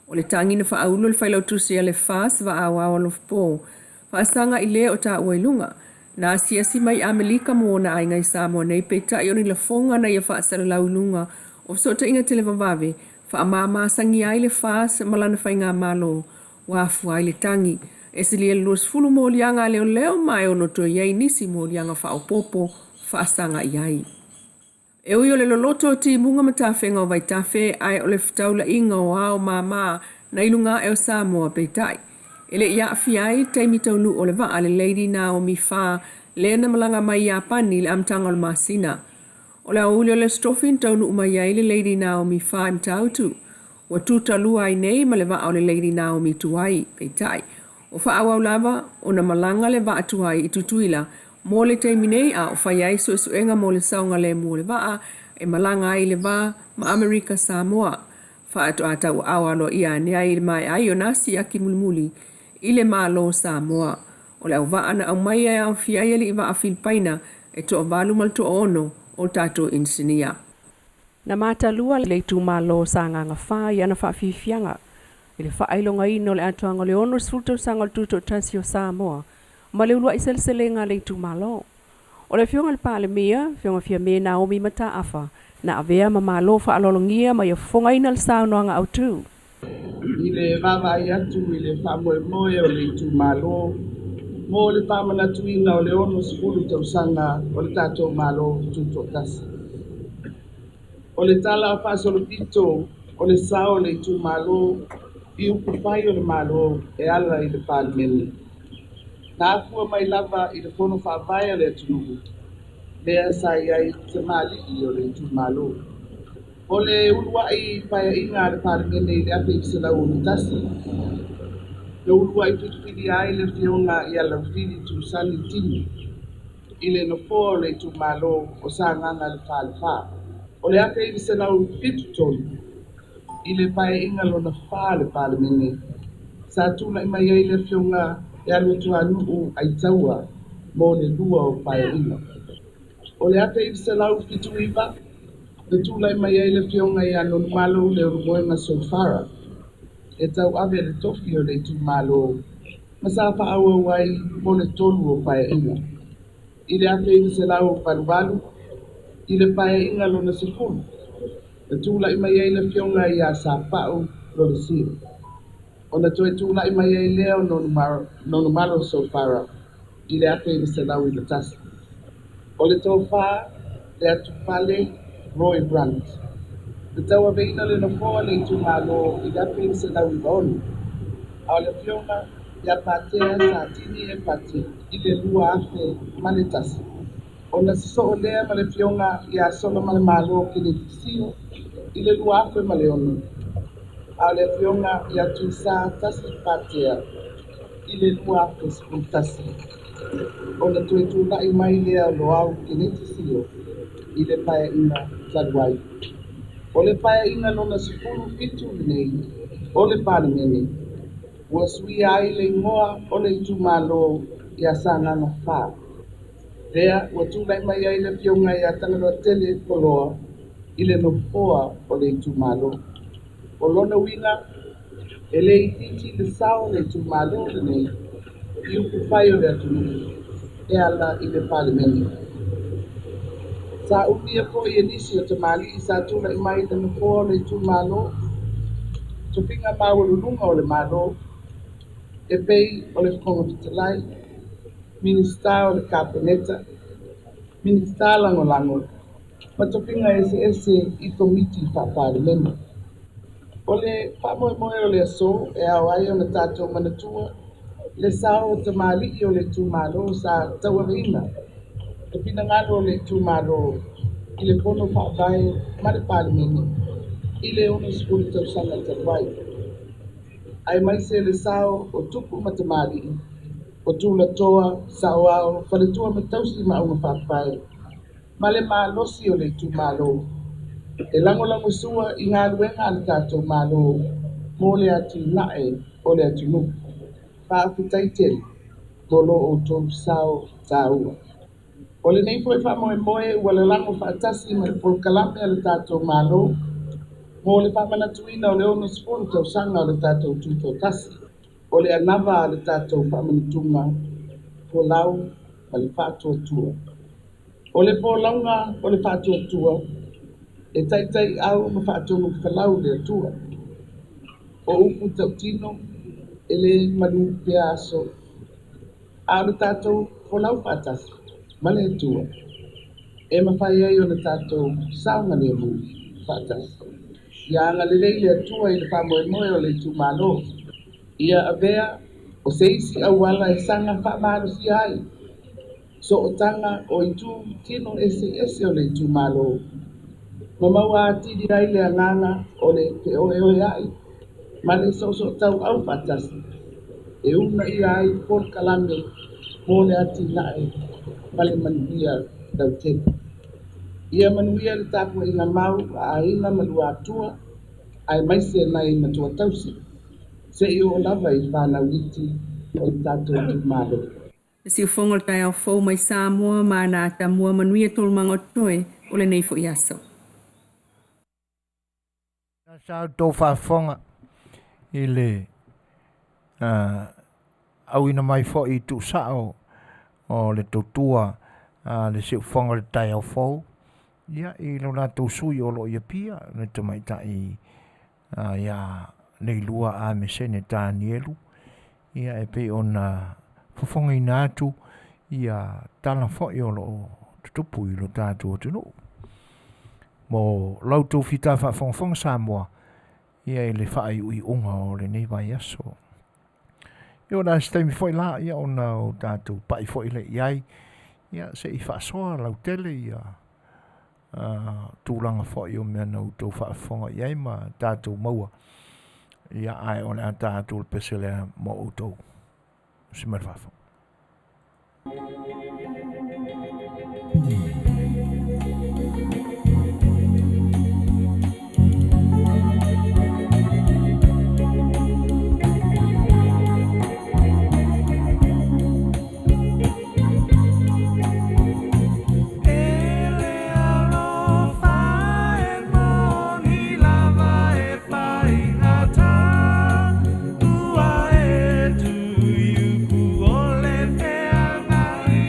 Speaker 4: O le tangi na whaaulo le whailau tusi a le fas wa awa o po. Whaasanga i le o ta uailunga, na asiasi mai Amelika mo na ai ngai Samoa nei peitai o ni la fonga na ia whaasara laulunga, o sota inga tele vavave, wha mama sangi ai le fas malana whainga malo, wafu ai le tangi, e se lia luas fulu mo lianga leo leo mai ono to iei nisi mo lianga whao popo, whaasanga iai. E ui o le loloto ti munga matawhenga o vai tawhe ai o le whataula inga o ao mama na ilunga e o Samoa peitai. E le ia Afiai taimi taunu o le waa le Lady Naomi Fa le na malanga mai ia pani le amtanga o le masina. O le auli o le strofin taunu umaiai le Lady Naomi Fa imtautu. Wa tuta lua ai nei ma le waa o le Lady Naomi tuai peitai. O wha awa lava o na malanga le waa tuai i tutuila mo le taimi nei a o whaiai suenga mo le saunga le mo le waa e malanga ai le waa ma Amerika Samoa. Wha atu atau awa lo ia ni ai mai ai o nasi aki mulimuli i le malo Samoa. O le au waa na au mai ai au fiai li i waa Filipaina e to valu mal to ono o tato insinia.
Speaker 5: Na mata lua le tu malo sanga nga fa ia na fa fifianga. Ile fa ailonga ino le atuanga le ono sfulto sanga tuto tasio Samoa. Ma le ulua iselselenga le tu malo. O le fionga le pale mea, fionga fia me Naomi mata afa. Na avea ma malo fa alolongia ma ia fonga ina le saunoanga au tu.
Speaker 6: Ile vava i atu ile fa moe moe o le tu malo. Mo le pamana tuina o le ono sfulu tau sanga o le tato malo tuto tasi. O le tala faso le pito, o le sao le tu malo, i upupai o le malo e ala i le palmeni. Na afua mai lava i le fono whaavaya le atunuku, lea sai ai te mali i o le tu malo. O le ulua i paya inga le palmeni i le ape i se lau ni tasi. Le ulua i tutupidi ai le fionga i ala fili tu sani tini, i le nofo le tu malo o sa nganga le palfaa. O le ake i se lau pitu tolu, i le pae inga lona wha le palemene. Sa tuna ima iei le fionga e alu tua nuu ai taua mo le lua o pae inga. O le ake i se lau pitu iwa, le tula ima iei le fionga i anu malo le urumoenga Soifua. E tau ave le tofi o le tu malo. Masa pa awa wai mo le tolu o pae inga. I le ake i se lau paruvalu, i le pae inga lona sifunu. Le tula ima iei le fionga i a sa pao lo le siro. O na toe tula ima iei leo nonu malo Soifua. I le ake i se lau i le tasi. O le tofa le atu pale Roy Brandt. Le taua veina le nofoa le tu malo i le ake i se lau i vaonu. A le fionga i a patea sa tini e pati i le lua afe male tasi. O na siso o lea ma le fionga i a solo ma le malo ki le tisio i le lua afe ma le onu. A le fionga i a tu sa tasi patea i le lua afe spun tasi. O na tue tu la i mai lea lo au ki le tisio i le pae ina saduai. O le pae ina lona sifuru fitu nei o le pale mene. Ua sui ai le ingoa o le tu malo i a sa ngana wha. Lea, ua tūlai mai ai le fionga i a tanganoa Tele koloa i le nofoa o le tu malo. O lona winga, e le ititi le sao le tu malo le nei, i uku whai o le atunu, e ala i le palemeni. Sa unia po i enisi o tamali i sa tūlai mai le nofoa o le tu malo, tupinga mawalununga o le malo, e pei o le whakonga Fetalaiga, Minista o le kapeneta, Minista lango, matopinga ese i komiti whapalemeni. O le whamoemoe o le aso e au ai o le tātou manatua, le sao te mali o le tūmalo sa tauareina. E pina ngalo o le tūmalo i le pono whaavai ma le palimene, i le ono skuli tau sanga te wai. Ai mai se le sao o tupu ma te mali, o tūla toa, sao au, whaletua me tausi ma unga whaavai. Ma le malosi o le tūmalo, e lango sua i ngā ruenga le tātou malo, mō le atu nae o le atu nuku. Whaafitai tele, molo o tō sao tāua. O le nei poe whamoemoe ua le lango whaatasi ma le polkalame a le tātou malo, mō le whamanatuina o le ono spolu tau sanga o le tātou tūtō tasi, o le anava a le tātou whamanatunga, po lau ma le whātua tua. O le pōlaunga o le whātua tua, e taitai au ma whaatonu whalau le atua. O upu tau tino, e le manu pia aso. A le tātou whalau whaatasi, ma le atua. E mawhai ai o le tātou saunga le amu whaatasi. Ia anga le leile atua i le whamoemoe o le tūmalo. Ia avea o seisi awala e sanga whamaro si ai. So o tanga o i tū tino ese o le tūmalo. Mamaua atiri ai le anganga o le te oe ai. Ma le so tau au whaatasi. E una i ai por kalame mō le ati nae ma le manuia dau tete. Ia manuia le tāpua i ngā mau a ina malua atua ai maise nai matua tausi. Se i o lava i whānau iti o i tātou tu malo.
Speaker 4: Si o whonga tai au whau mai Samoa ma nā tamua Manuia tolu mangotoe o le nei fo i aso.
Speaker 1: Nā sao tō whaafonga i le au ina mai fo i tu sao o le tautua le si o whonga le tai au whau. Ia i lo nā tau sui o lo ia pia le te mai tai ia nei lua a me sene tā nielu. Ia e pe o nā Fofogaina atu ia tala fo'i o lo tutupu i lo tātou o tunu. Mo lautou fita whaafonga Samoa ia e le whaai ui unga o le nei vai aso. Ia o nā staimi fo'i la ia o nā o tātou pai fo'i le iai. Ia se i whaasoa lau tele ia tūranga fo'i o mea nau tau whaafonga iai ma tātou maua. Ia ai o nā tātou le pesele mo o tau. Simar Fafo.
Speaker 3: Tua e tu iupu o le fea ngai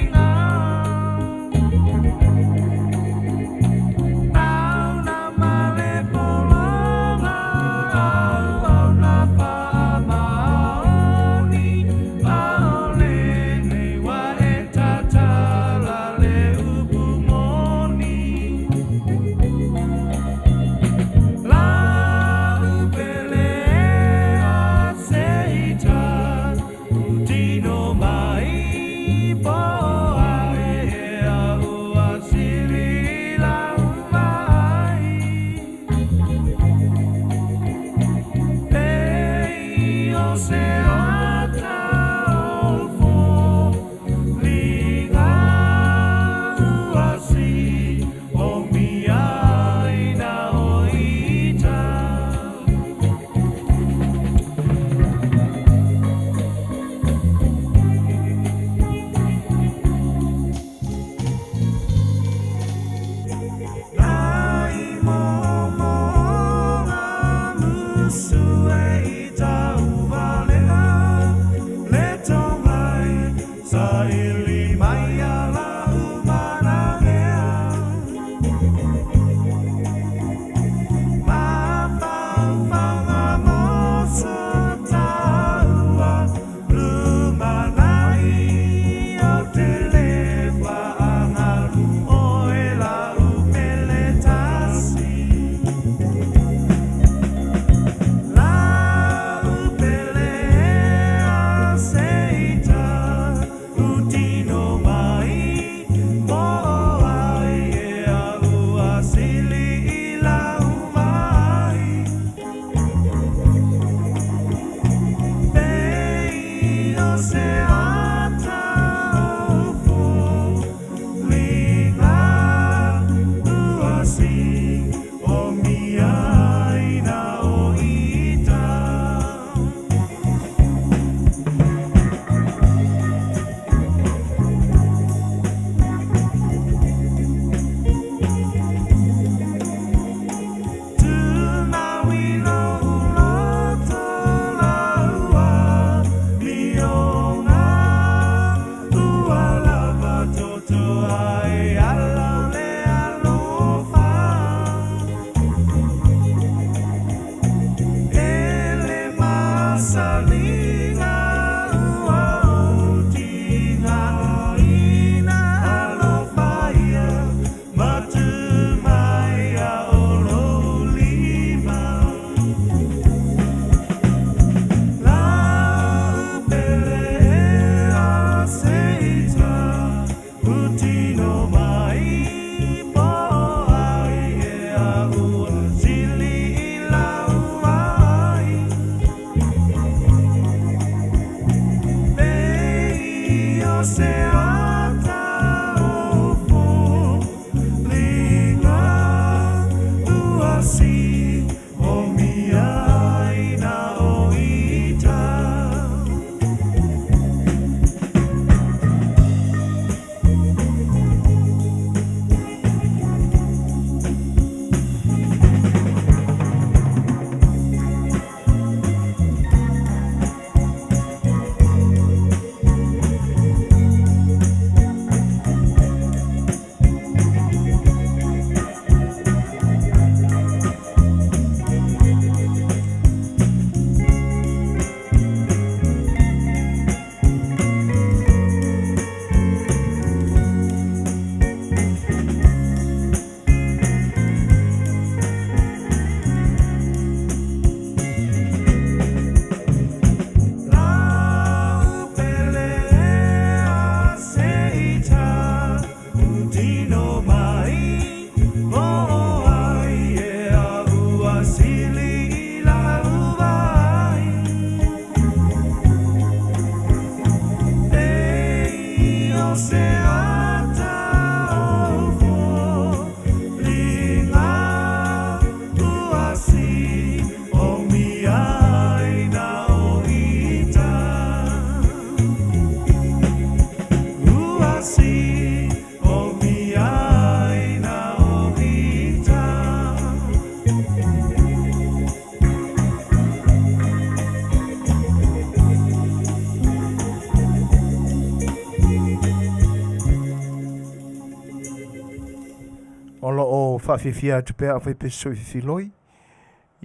Speaker 1: Olo o whawhiwhia tu pēr awhi pe soifiloi.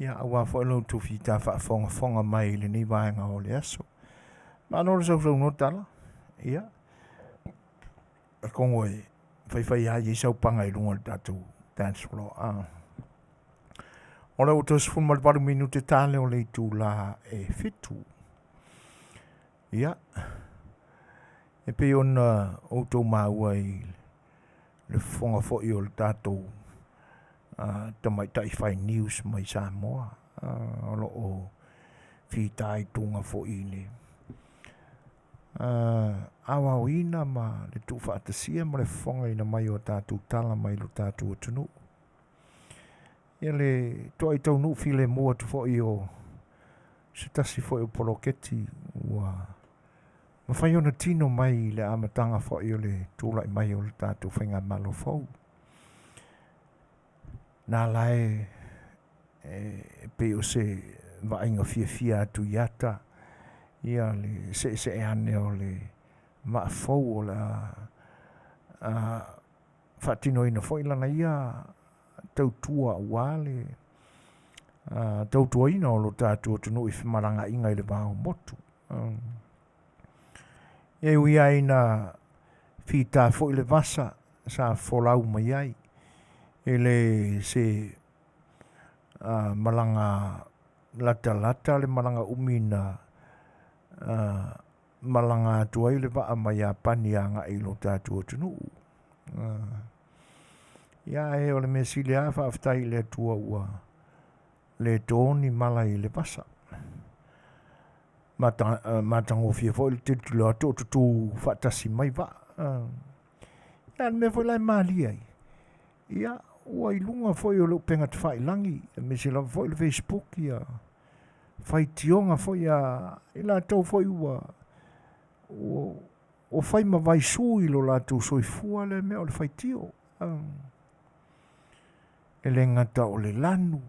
Speaker 1: Ia awa whaelo tu whita whaafonga mai le ni waenga o le aso. Ma anora sau no tala. Ia. A kongo e whaiwhai a i sau panga i lunga le tātou dance floor. Ora o tos fun mal paru minute tale o le tu la e fitu. Ia. E pe ona o tō maua i le fonga fo i o le tātou tamai tai whai news mai Samoa. Olo o whitai tunga fo i le. Awa o ina ma le tu whaatasia ma le fonga ina mai o tātou tala mai lo tātou o tunu. Ia le toa i tau nu file mua tu fo i o se tasi fo i o poloketi ua ma whai ona tino mai le amatanga fo i o le tūlai mai o le tātou whainga malo fau. Nā lai pe o se vainga fia atu iata ia le se ane o le maa fau o la whatino ina fo i lana ia tau tua wale tau tua ina o lo tātou tunu i whimaranga inga i le vāo motu. E ui aina whita fo i le vasa sa folau mai ai. E le se malanga lata le malanga umina malanga tua i le vaa mai a pani anga i lo tātou tunu. Ia e o le mesile a whaaftai le tua ua le tōni mala i le vasa. Matango fia fo i le titulu a tō tutu whaatasi mai va. Ia me fo lai mali ai. Ia ua i lunga fo i o lo penga te whai langi. Me se la fo i le Facebook ia. Whai tionga fo i a ila tau fo i ua. O whai ma vai sui lo la tū Soifua le me o le whai tio. E le ngata o le lanu.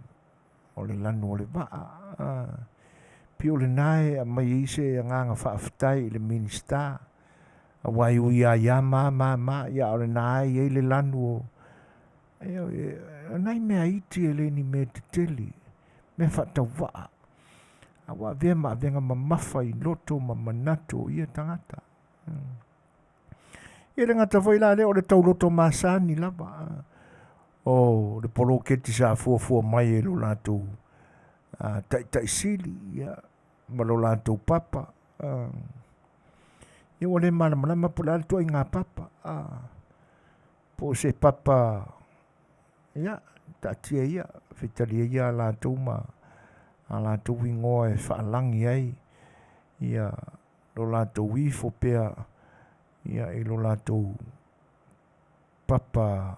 Speaker 1: O le lanu o le vaa. Pi o le nae a mai ise a nganga whaaftai le minista. A wai ui a ia ma ia o le nae i le lanu o. Nai mea iti e le ni me te tele. Me whaatau waa. A wa vea ma venga ma mafa i loto ma manato ia tangata. Ia le ngata foi la le o le tau loto masani lava. O le poloketi sa fuafua mai e lo lato tai sili ia ma lo lato papa. Ia o le malama po la to inga papa. Po se papa ia tatia ia Fetalaiga lato ma a lato wingoa e whaalangi ai ia lo lato wifo pea ia e lo lato papa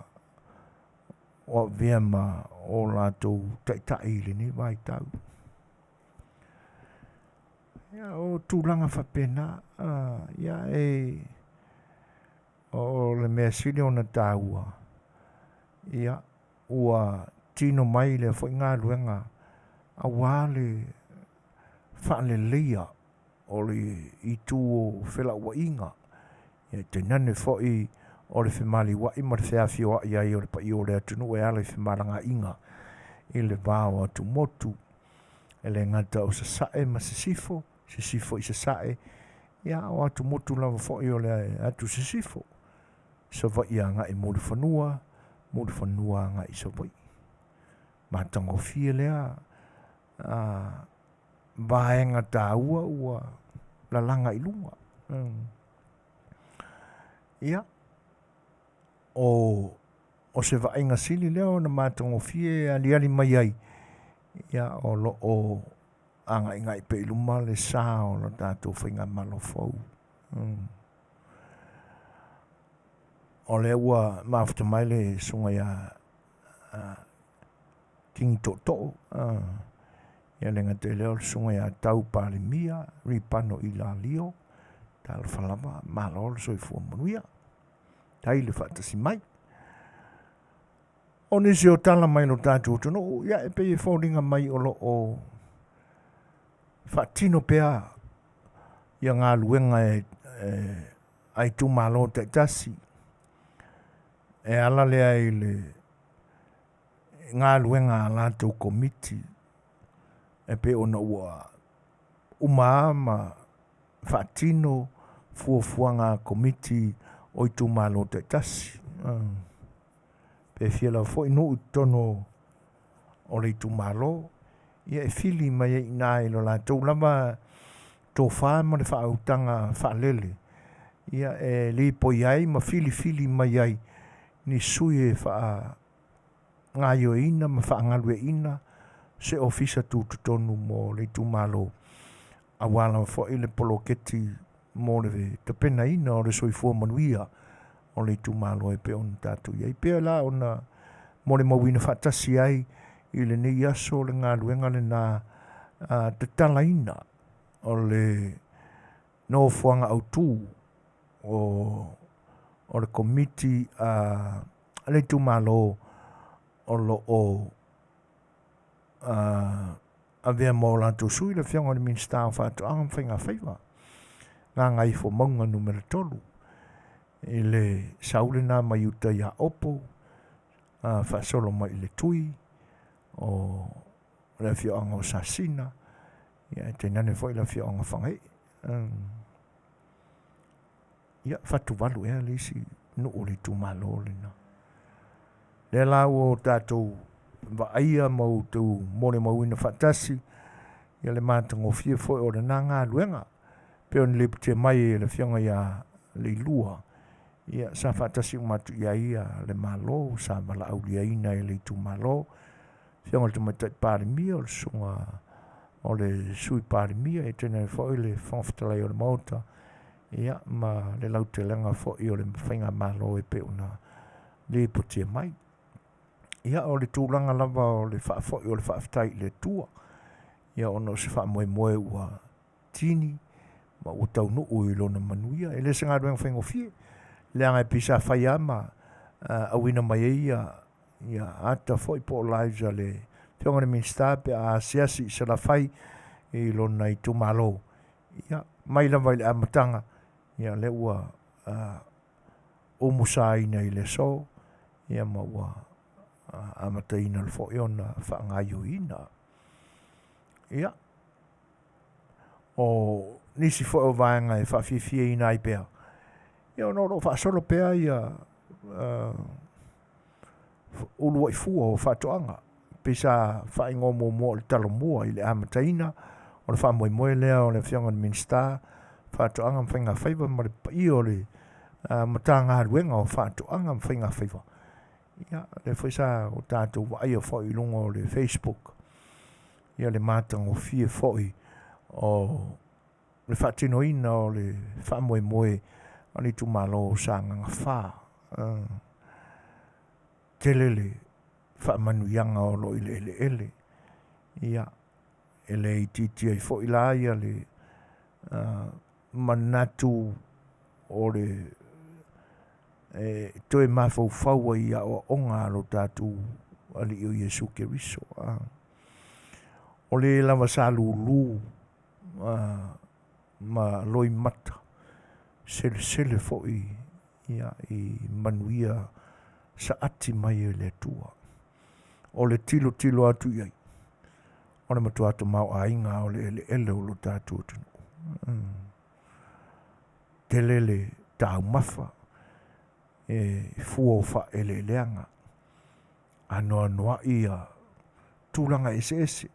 Speaker 1: o vema o lato tai le ni vai tau. Ia o tūlanga whapena ia e o le mea sili o na tāua ia ua tino mai le fo ngā luenga a wale whaale leia o le i tū o Fetalaiga inga. Ia te nane fo i o le whemali wa i ma le Afiafi i ai o le pa i o le atunu e ale whemaranga inga i le vāo atu motu. E le ngata o sasae ma sisifo i sasae. Ia o atu motu lava fo i o le atu sisifo. Sa va i anga i mōle whanua anga i sa vai. Matango fia lea vaenga tāua ua lalanga i lunga. Ia o se vaenga sili leo na matango fie ali mai ai. Ia o lo o anga inga i pe iluma le saa o lo tātou whainga malo fau. O le ua maafta mai le sunga ia King Toto. Ia le ngate leo le sunga ia tau pale mia ripano i la lio. Ta le whalama malo le Soifua Manuia. Tai le whaatasi mai. O nisi o tala mai lo tātou tono. Ia e pe e whauringa mai o lo o whaatino pea. Ia ngā luenga ai tu malo te tasi. E ala lea i le ngā luenga lātou komiti e pe ona ua ma whaatino fuafuanga komiti o i tū malo te tasi. Pe whiala fo inu tono o le tū malo, ia e fili mai e ina e lo lātou lama tō whā ma le whautanga whaalele. Ia e li po iai ma fili mai ai ni sui e wha ngā yo ina ma wha ngalue ina se ofisa tū tonu mo le tū malo. A wala fo i le poloketi mo le te pena ina o le Soifua Manuia o le tū malo e pe on tātou iai. Pea la ona mo le mawina whaatasi ai i le nei aso le ngā luenga le nā te talaina o le no fuanga au tū o le komiti le tū malo o lo o a vea mo lantou sui le whianga le minsta o whātu angam whainga whaiva ngā ngai fo maunga numera tolu i le saule nā mai uta ia opo whaasolo mai le tui o le whianga o sasina ia te nane fo i le whianga whangai ia whatu walu ea le isi no o le tū malo le na le lau o tātou wa aia mau tū mone mauina whatasi ia le mātango fia fo o le nā ngā luenga pe on le te mai e le whianga ia le lua ia sa whatasi umatu ia le malo sa mala au lia ina e le tū malo whianga le tumatai pārimia o le sunga o le sui pārimia e tēnei fo i le Fetalaiga o le mauta ia ma le lau te lenga fo i o le whainga malo e pe una le putia mai ia o le tūlanga lava o le whaafoi o le whaaftai le tua ia ono se whaamoe ua tini ma ua tau nuu i lona manuia e le se ngā ruenga whaingo fie le anga e pisa whai ama awina mai ia ata foi po lives a le whionga le minsta pe a siasi se la whai i lona i tūmalo ia mai lava i le amatanga ia le ua o musaina i le so ia ma ua amataina le fo iona whaangaio ina ia o nisi fo o vaenga e whaafifia ina i pea ia no ro whaasolo pea ia ulua i fua o whaatoanga pesa whaingo mo le talo mua i le amataina o le whaamoe lea o le whionga ni minsta whaatoanga mwhainga whaiva ma le pai o le matanga haruenga o whaatoanga mwhainga whaiva ia le whaisa o tātou wa aia whai lunga o le Facebook ia le mātanga o fie whai o le whaatino ina o le whaamoe ani tu malo o sānganga wha Tele le whaamanuianga o lo ele ia ele i titi ai whai la ia le manatu o le toe mafau faua ia o onga lo tātou ali o Yesu Keriso o le lava sa lulu ma loi mata sele foi ia i Manuia sa ati mai e le tua o le tilo atu iai o le matua atu mau ainga o le ele o lo tātou tunu Tele le tau mafa e fua o fa ele leanga anoa ia tūlanga ese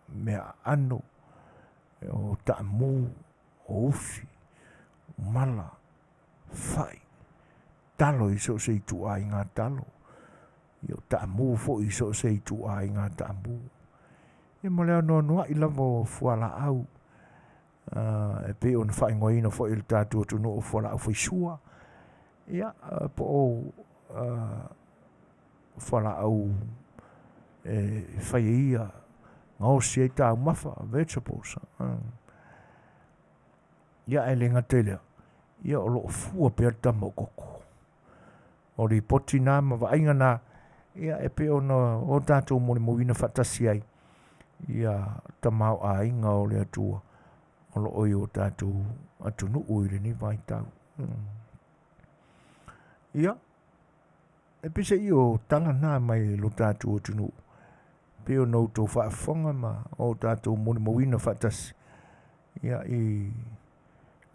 Speaker 1: mea ano o taamu o ufi mala fai talo iso se tu ai ngā talo i o taamu fo iso se tu ai ngā taamu e mo le anoa i lavo fuala au e pe on fai ngoina fo il tātou tunu o fuala au Faisua ia po o fuala au fai ia ngau si e tau mafa vegetables ia e lenga tele ia o lo fua pe tamo koko o li poti nā ma vainga nā ia e pe ona o tātou mo le mowina whatasi ai ia tamau a inga o le atua o lo oi o tātou atunu ui le ni vai tau ia e pisa I o tanga nā mai lo tātou tunu. Pe o nou tō whaafonga ma o tātou mone mawina whaatasi. Ia I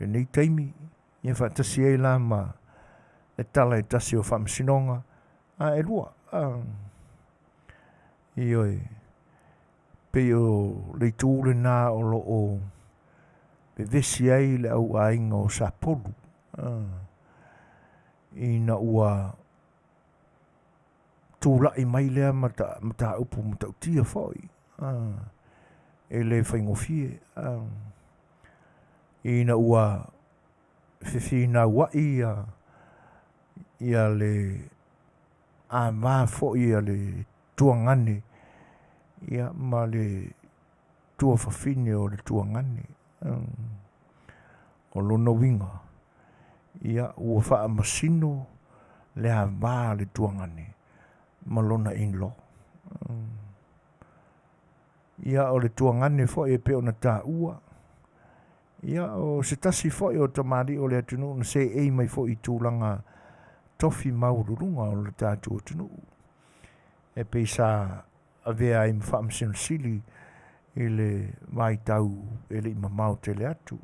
Speaker 1: le nei taimi, ia whaatasi e la ma e tala e tasi o whaamasinonga. A e lua. I oi. Pe o le tūle nā o lo o pe vesi ai le au ainga o Sapolu. I na ua tūlai mai lea mata upu mata utia foi. E le whaingofie. I na ua whiwhina wai ia le a mā foi ia le tuangane. Ia ma le tua whawhine o le tuangane. O lona winga. Ia ua wha masino le a mā le tuangane. Ma lona in-law. Ia o le tuangane foi e peo na tā ua. Ia o se tasi foi o tamari o le atunu na se ei mai foi tūlanga tofi maururunga o le tātou atunu. E pei sa avea I mwhaamsino sili I le mai tau e le mamau tele atu.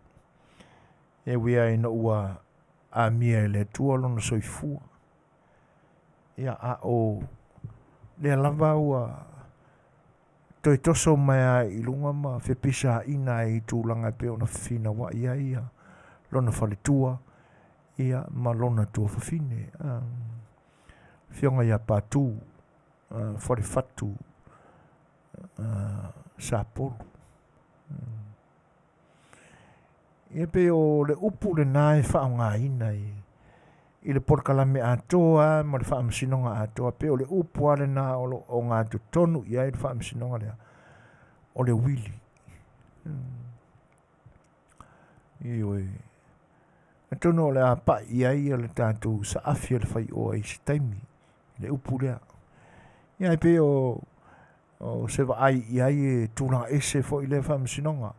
Speaker 1: E wea ina ua a mia e le tua lona Soifua. Ia a o le lava ua toi toso mai a I lunga ma whepisa ina I tūlanga pe ona whina wa ia lona whaletua ia ma lona tua whawhine. Whionga ia pātū whare whatu Sapolu. Ia pe o le upu le nāe whaonga ina I le porkalame atoa ma le whaamasinonga atoa pe o le upu ale nā o ngā tonu ia I le whaamasinonga lea o le wili. Ioi. E tono o le a pa iai o le tātou sa Afia Le Fai'oa I se taimi. Le upu lea. Ia pe o se vai iai e tūna ese fo I le whaamasinonga.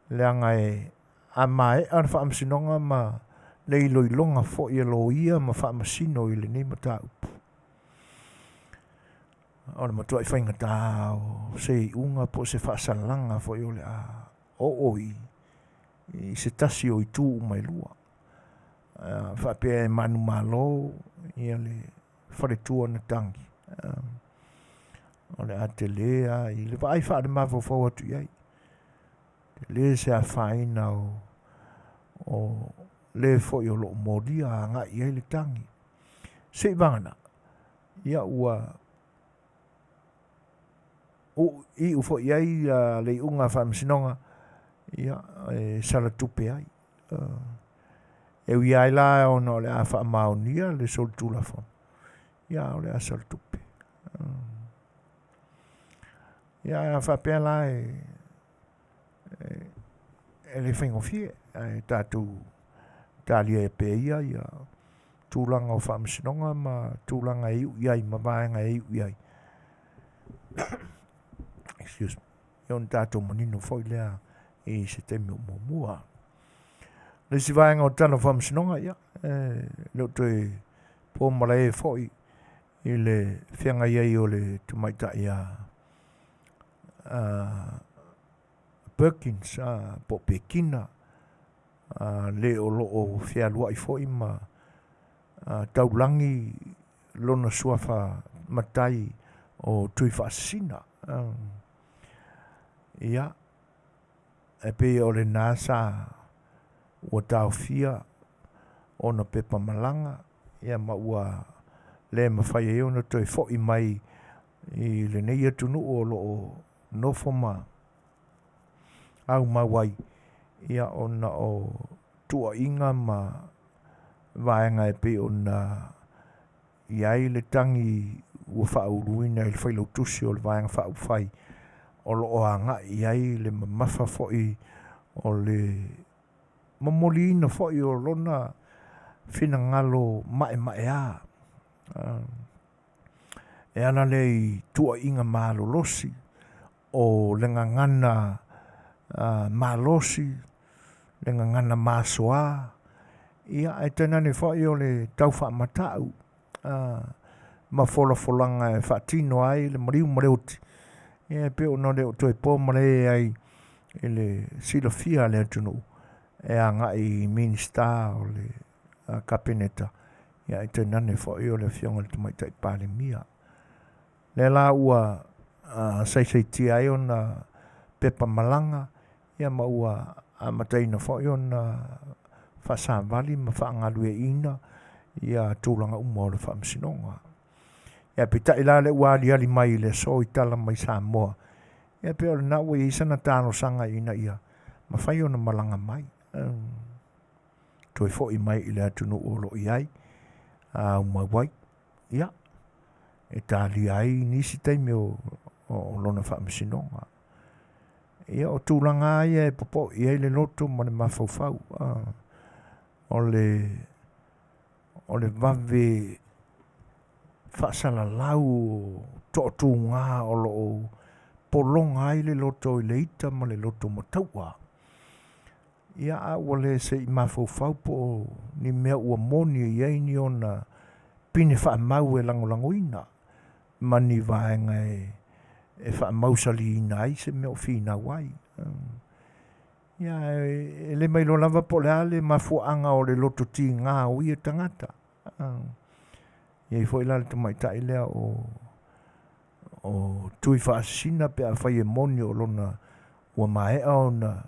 Speaker 1: Leanga e a mai ar whaamasinonga ma le iloilonga fo I lo ia ma whaamasino I le nei mata upu. O le matua I whaingata o se unga po se whaasalanga fo I o le a oi I se tasi o I tū mai lua. Whapea e manu malo I le wharetua na tangi. O le a Tele I le vai whaare mawho fau atu iai. Tele se a whaina o le fo I o lo moria a ngā iai le tangi. Se vangana. Ia ua I ufo iai le unga whaamasinonga. Ia salatupe ai. E ui ai la o no le a whaamaunia le sol tūlafon. Ia o le a salatupe. Ia whapea la e le whaingofie. Tātou tālia e pe ia tūlanga o whaamasinonga ma tūlanga e iai ma vaenga e iai. Excuse me. Ion tātou manino foi lea e se te mua. Le si vaenga o tana whaamasinonga ia. Leo toi po mara e foi I le whianga iai o le tumaita ia Perkins po Pekina le o lo o whialua I foi ma taulangi lona suafa matai o tui whaasina. Ia e pe o le nasa ua tau fia o na pepa malanga ia ma ua le mawhai e ona toi foi mai I le nei atunu o lo o nofo ma au mawai ia ona o tua inga ma vaenga e pe ona iai le tangi ua whauruina I le whailau tusi o le vaenga whauwhai o lo o anga iai le mamafa foi o le mamolina foi o lona fina ngalo mae a e ana lei tua inga malolosi o le ngangana malosi le ngangana masoa ia e tena ne foi o le tau wha matau ma folanga e whaatino ai le mariu mareuti. Ia pe o no le o toi pō mare ai e le silofia le atunu e anga i minista o le kapeneta. Ia e te nane fo i o le fionga le tumaita i pāle mia. Le la ua sai tia ai o na pepa malanga ia ma ua mataina fo i o na whasavali ma whaangalu e ina ia tūlanga uma o le whaamsinonga. Ia pita ila le ua ali mai le so i tala mai Samoa. Ia pe o le na ua i sana tāno sanga ina ia ma whai o na malanga mai. Toi fo i mai i le atunu o lo i ai. Uma wai. Ia. E tāli ai nisi taimi o lona whaamsinonga. Ia o tūlanga ai e popo i ai le loto ma le mawhauwhau. O le vave whaasala lau tō ngā o lo polonga ai le loto i le ita ma le loto mataua. Ia a ua le se i mawhauwhau po ni mea ua moni i ai ni o na pine whaamau e langolangoina. Ma ni vaenga e whaamausali ina ai se mea o whina wai. Ia e le mai lo lava po le ale mafuanga o le loto ti ngā o ia tangata. Ia i fo ila le tamaita i lea o tui whaasina pe a whai e moni o lona ua maea o na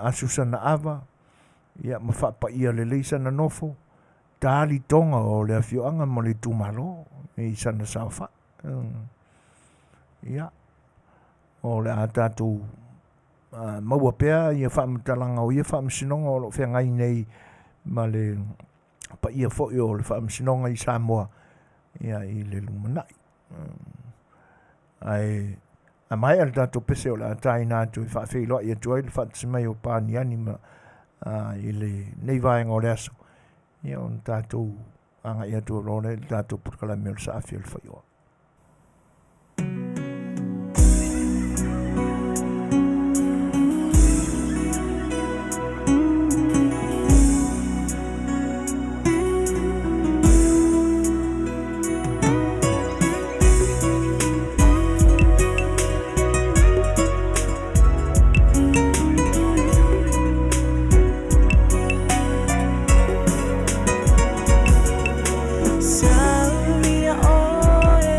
Speaker 1: asusana ava. Ia ma whapa ia le leisa na nofo. Tāli tonga o le Afioanga mo le tūmaro e sana saufa. Ia o le a tātou maua pea ia whaamatalanga o ia whaamsinonga o lo whengai nei ma le pa ia fo'i o le whaamsinonga i Samoa ia i le lumanai. Ai a mai al tātou pese o le atai nātou i whaafeiloa i atu ai le whaatisimai o pāniani ma i le nei vaenga o le aso. Ia on tātou anga i atu o lore tātou purkalame o le sa A Le Fai'oa.
Speaker 7: Salvia oe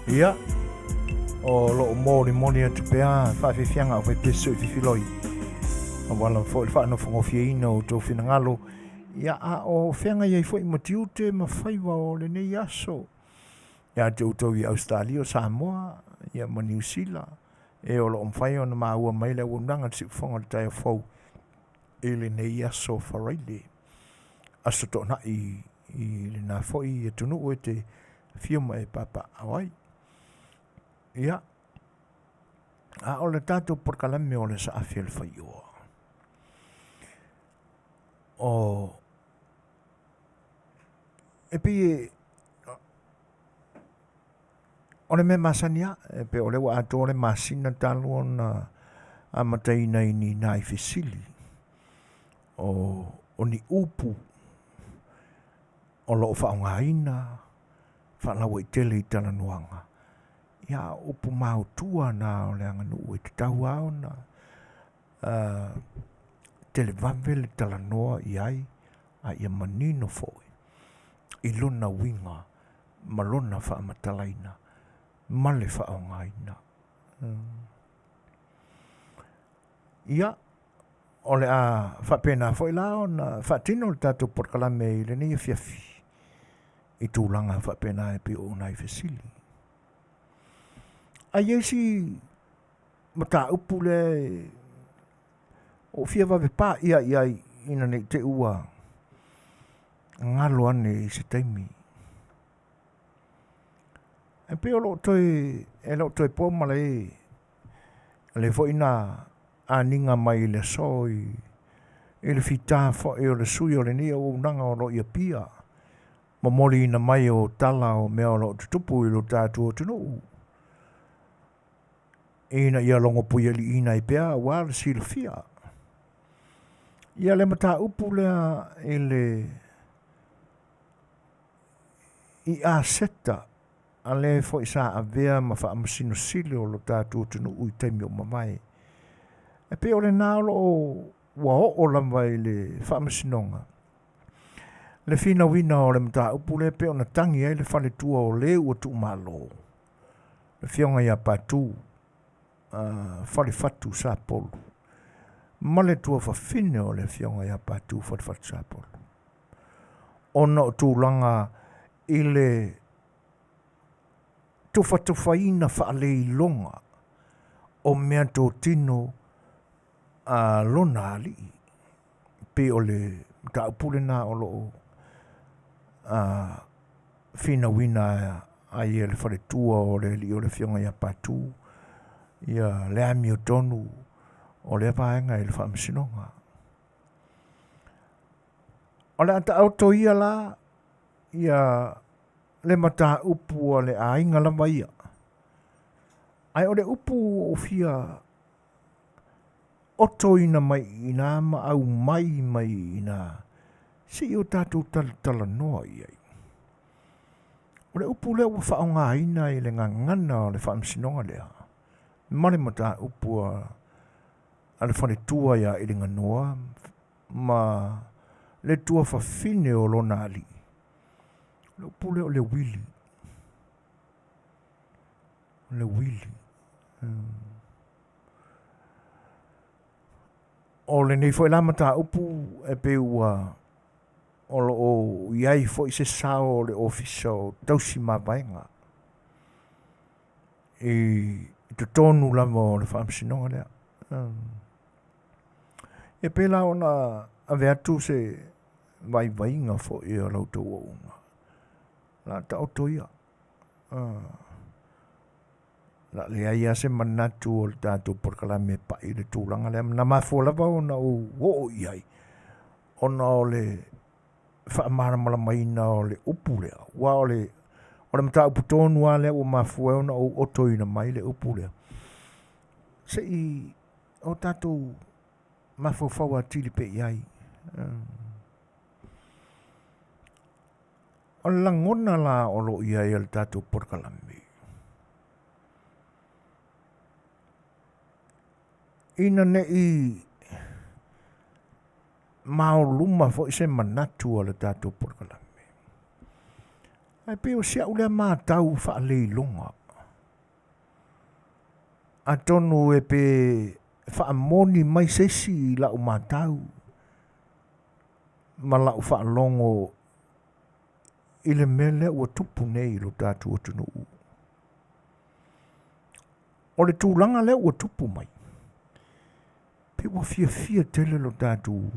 Speaker 1: Ia, o lo moni atu pea, whawhiwhianga o peso I whiwhiloi. O wala fo il whaano whangofia o tō whinangalo. Ia a o whianga iei fo I matiute ma whaiwa o le nei aso. Ia te utau I Australia o Samoa, ia ma New Zealand. E o lo mwhai o na maua mai le wunanga tsi whonga le tai o fau. E le nei aso wharaile. Aso tō na I le nā fwoi e tunu o te fioma e papa awai. Ia. A o le tātou porkalame o le sa A Le Fai'oa. O e pi o le me masania e pe o le wa ato le masina talo ona a mataina I ni nai fisili. O ni upu o lo whaongaina whanau I Tele I talanuanga. Ia upu mautua na o le anganu e te tau ao na Tele vave le talanoa I ai a ia manino foi. I lona winga ma lona whaamatalaina ma le whaongaina. Ia o le a whapena foi lao na whatino le tātou porkalame I le nei Afiafi. I tūlanga whapena e pe o nai fesili. A iesi mata upu le o fia vave pā ia ina nei te ua ngalo ane I se taimi. E pe o lo toi pōma le fo ina a ninga mai le soi I le fita fo e o le sui o le nia o unanga o lo ia pia. Ma moli ina mai o tala o mea o lo tutupu I lo tātua tunu. Ina ia longo puia li ina I pea wale sila fia. Ia le mata upu lea I a seta a le fo isa a vea ma wha amasino sili o lo tātua tunu ui taimi o mamai. E pe o le nālo o wa o lamba I le wha amasinonga. Le fina wina o le mata upu le pe o na tangi ai le whale tua o le ua tu malo. Le fionga ia patu. Whale fatu sa polu. Male tua whawhine o le fionga ia patu whale fatu sa polu. Ona o tūlanga I le tuwhatuwhaina whaale I longa o mea tō tino lona ali. Pe o le taupule nā o lo fina wina ai le whale tua o le li o le fionga ia patu. Ia le ami o tonu o le vaenga I le whaamsinonga. O le ata auto ia la, ia le mata upu o le ainga lama ia. Ai o le upu o fia oto ina mai ina ma au mai ina si o tātou tala noa iai. O le upu le ua whaonga ina I le ngangana o le whaamsinonga lea. Mare mata upu a le whane tua ia I le nganoa ma le tua whawhine o lona ali. Le upu le o le wili. Le wili. O le nei foi la mata upu e pe ua o lo o iai foi se sao le ofisa o tausi mawainga. Te tonu lama o le whaamsinonga lea. E pe la ona a veatu se waiwainga fo I a lauta ua unga. La ta auto ia. La le aia se manatu o le tātou porkalame pa I le tūlanga lea. Na mafua lava ona o iai. Ona o le whaamaramala maina o le upu lea. Wa o le mata upu tonu a lea o mafua ona o otoina mai le upu lea. Se I o tātou mafaufaua tili pe iai. O langona la o lo iai al tātou porkalame. Ina ne I mao luma fo I se manatu o le tātou porkalame. Ai pe o sia ulea mātau whaalei longa. atonu e pe whaamoni mai sesi la o matau. Ma la o whaalongo i le mele ua tupu nei lo tātou atunu. O le tūlanga le ua tupu mai. Pe ua fia tele lo tātou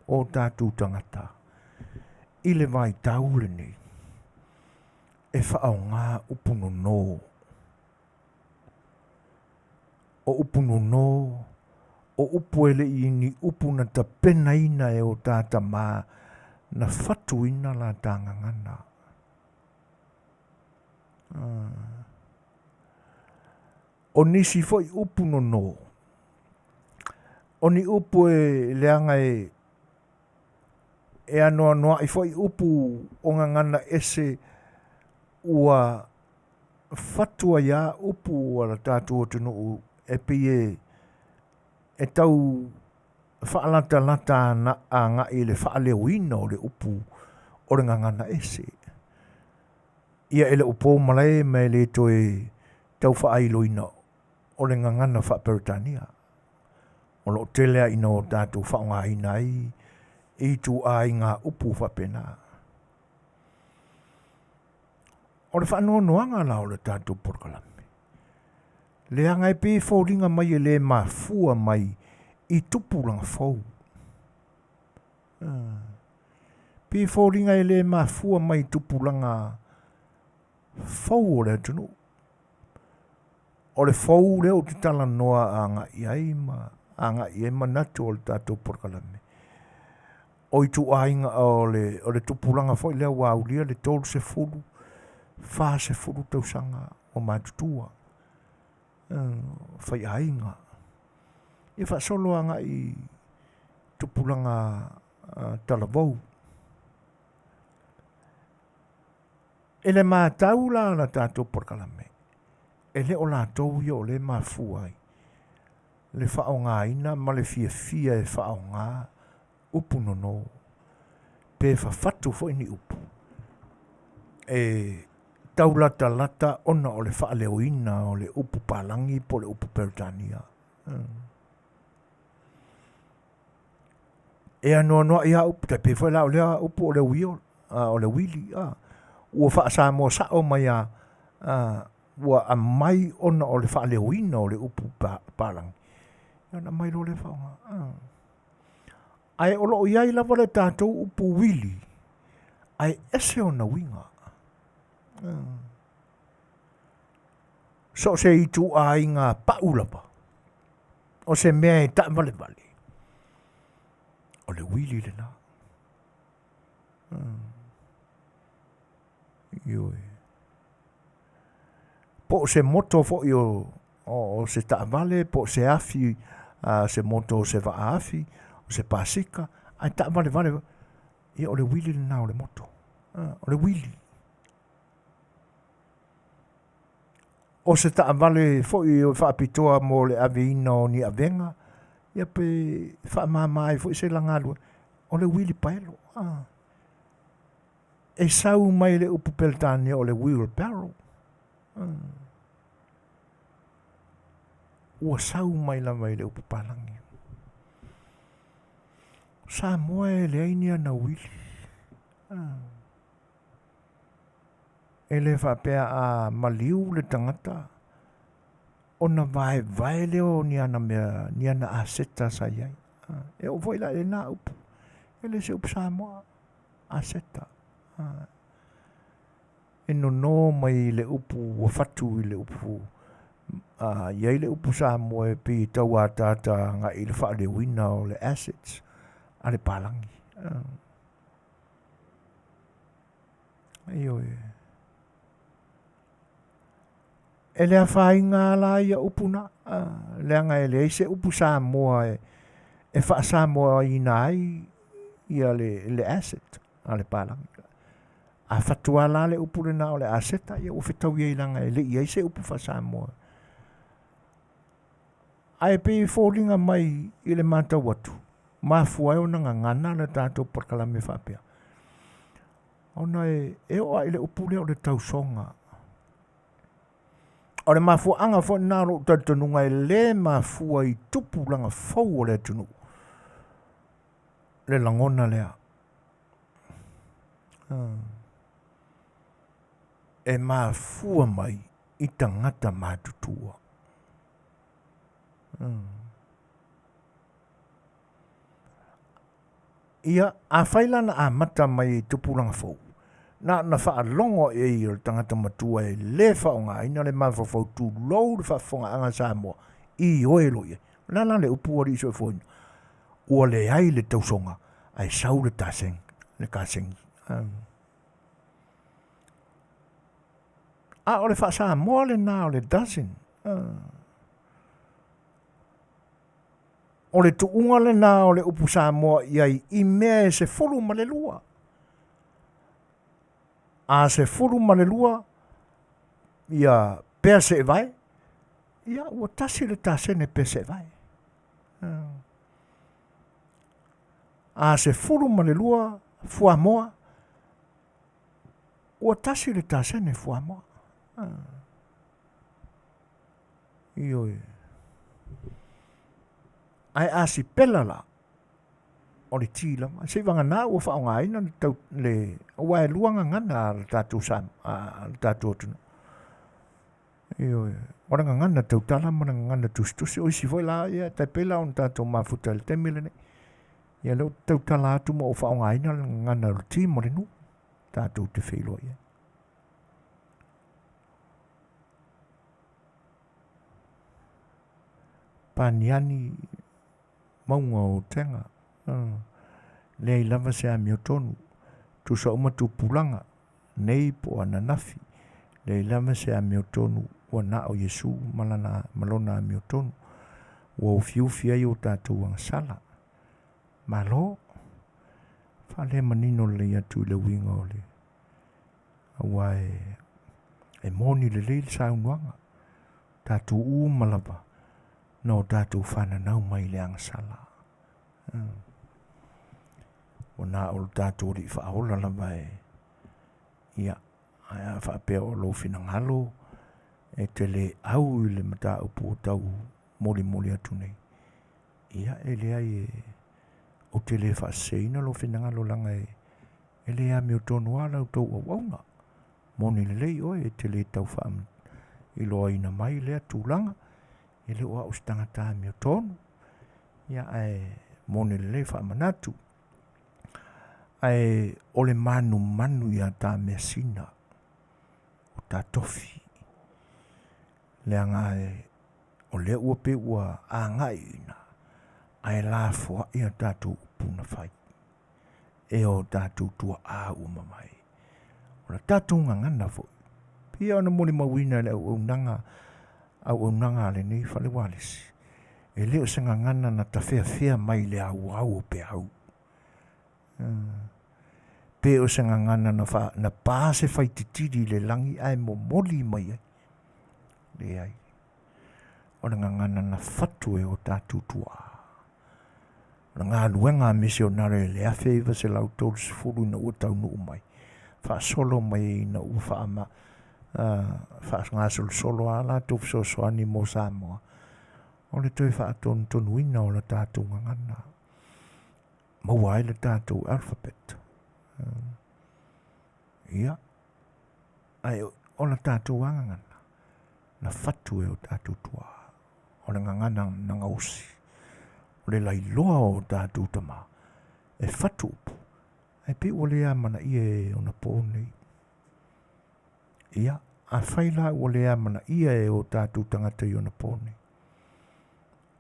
Speaker 1: o tātou tangata. I le vai taule nei. E whaao ngā upuno no. O upuno no. O upu ele i ni upuna ta pena ina e o tāta mā na whatu ina la tāngangana. O nisi foi upuno no. O ni upu e leanga e anoa i foi upu o ngangana ese ua whatua ia upu ala tātou tunu e pie e tau whaalata na a ngā i le whaalewina o le upu o le ngangana ese. Ia ele upo malai me le toe tau whaailoina o le ngangana whaaperitania. O lo telea ina o tātou whaongaina i tu ai ngā upu whapena. O le whaanoanoanga la o le tātou porkalame. Le anga e pe fōringa mai e le mafua mai i tupuranga fau. Pe fōringa e le mafua mai i tupuranga fau o le tunu. O le fau le o te tala noa anga i ai ma natu o le tātou porkalame. O i tu ainga o le tupuranga fau i lea waulia le tolu se furu. Wha se furu tausanga o mātutua. Whai ainga. E wha solo anga i tupuranga talavou. E le mātau la tātou porkalame. E le o lātou i o le mafuai. Le whaonga ina ma le fia e whaonga upu nono. Pe whawhatu fo ini upu. E taulata lata ona o le whaaleo o le upu palangi po le upu peritania. E anoa ia upu te pewhai la o lea upu o le wio, o le wili. Ua wha Samoa sao mai ua a mai ona o le whaaleo o le upu palangi. Ia mai lo le whaonga. Ai o lo iai lava le tātou upu wili. Ai ese ona winga. So se i tu a inga paulapa. O se mea e ta vale. O le wili le na. Ioi. Po se moto fo o se ta vale, po se afi, se moto se va afi, o se pasika, ai ta vale. Ia o le wili le na o le moto. O le wili. O se ta vale foi o whaapitoa mo le aveina o ni avenga. Ia pe whaamamai foi se langalua. O le wili paelo. E sau mai le upu peltani o le wheelbarrow. Ua sau mai la mai le upu palangi. Samoa e le aini ana wili. E le whapea a maliu le tangata. Ona vai leo ni ana aseta sa iai. E o voi la e na upu. E le se upu Samoa aseta. E no mai le upu wafatu i le upu. Iai le upu Samoa e pi tau a tata nga i le whaale wina o le assets. A le palangi. Ioi. E lea whainga la ia upuna. Leanga e lea se upu Samoa e wha Samoa i nai ia le asset. A le palangi. A whatua la le upu le na o le aseta ia uwhetau ia ilanga e le ia se upu wha Samoa. Ai pe fōringa mai i le mata watu. Mafuai o nga ngana le tātou porkalame whapea. Ona e oa i le upu leo le tausonga. O le mafuanga fo na ro tatununga e le mafua I tupu langa fau o le tunu. Le langona lea. E mafua mai I tangata matutua. Ia a failana a mata mai tupu langa fau. Na wha longo e I o tangata matua e le whaonga ina le mawhawhau tu lou le whafonga anga Samoa I oe loie. Nana le upu ori Soifua. Ua le ai le tausonga ai sau le taseng, le kasengi. O le wha Samoa le nā o le dasin. O le tuunga le nā o le upu Samoa iai I mea e se fulu ma le lua. A se fulu ma le lua, ia pea se vai, ia ua tasi le tasene pea se vai. A se fulu ma le lua, fua moa, ua tasi le tasene fua moa. Ioi. Ai a si pela la, o le tila, se vanga nā ua whaonga ina le wae luanga ngana le tātou sam, le tātou tunu. Ioi, ora ngana tau tala mana ngana tustusi, o isi foi la, ia, tai pela on tātou mafuta le temile ne. Ia leo tau tala atu mo o whaonga ina le ngana le ti mo le nu, tātou te whilo ia. Paniani maunga o tenga. Lei lava se a mio tonu. Tu sa uma tu pulanga. Nei po ananafi. Lei lava se a mio tonu. Ua na o Yesu malona a mio tonu. Ua o fiufi ai o tātou ang sala. Malo. Whale manino le atu le winga o le. Awa e moni le leil sa unuanga. Tātou u malava. No tātou whana nau mai le ang sala. O nā o tātou ri whaola lava e. Ia, aia whaapea o lo whinangalo. E tele au I le mata upu o tau moli atu nei. Ia, e le ai e. O tele whaaseina lo whinangalo langa e. E le a meo tonu ala o tau au auna. Moni le lei o e tele tau whaam. I loa ina mai le atu langa. E le oa ustangata meo tonu. Ia ai mone le fa manatu. Ai ole Manuia ta mesina. O ta tofi. Le anga o le ua pe ua angai ina. Ai la fo ia tatu puna fai. E o tatu tua a umamai. O la tatu ngangana fo. Pia ona moni mawina le au unanga le nei fale walisi. E leo se ngangana na ta fea mai le au pe au. Pe o se ngangana na pase fai titiri le langi ai mo moli mai ai. Le ai. O na ngangana na fatu e o tatu tua. O na ngā luenga misionare le Afiafi se lau tolu se furu na ua tau nuu mai. Fa solo mai na ua fa ama. Fa ngā solo ala tu Suasua ni mo Samoa. O le toi fa tonu ina o le tātou ngangana. Maua ai le tātou alphabet. Ia. Ai o le tātou ngangana. Na fatu e o tātou tua. O le ngangana na ngausi. O le lailoa o tātou tama. E fatu upu. Ai pe o le amana ia o na pōnei. Ia. A whaila o le amana ia e o tātou tangata I o na pōnei.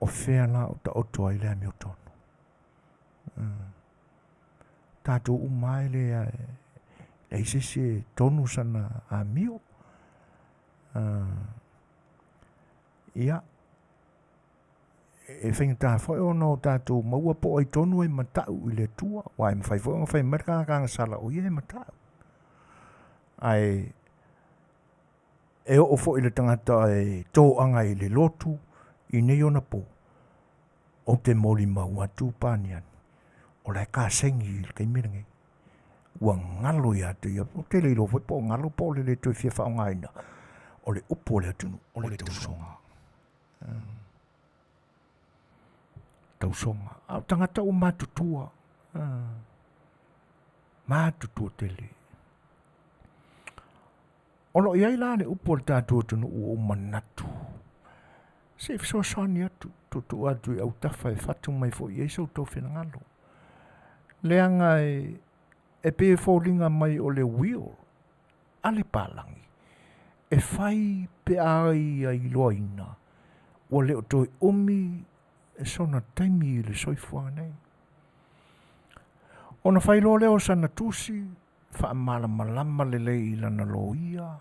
Speaker 1: O whea la o ta oto ai lea meo tonu. Tātou umai lea e sese tonu sana a mio. Ia. E whenga tā whai o no tātou maua po ai tonu e matau I le tua. Wai mwhai whai o whai marika kanga sala o ia e matau. Ai e o fo I le tangata e tō anga I le lotu I nei o na po. O te moli mau atu pānian. O lai kā sengi I kei mirangi. Ua ngalo I atu ia. O te leilo fo po ngalo po le tui fia whaonga ina. o le upo le atunu, o le tausonga. Tausonga. Au tangata o mātutua. Mātutua tele. Ono iai la le upo le tātua tunu o manatu. Se fisosani atu, tutu atu i au tafa e fatu mai fo i eisau tau whenangalo. Leanga e pe fōlinga mai o le wheel, ale pālangi. E whai pe ai ai loina, o le o toi umi e sona taimi i le Soifua nei. Ona whai lo leo sana tusi, wha malama le lei lana loia,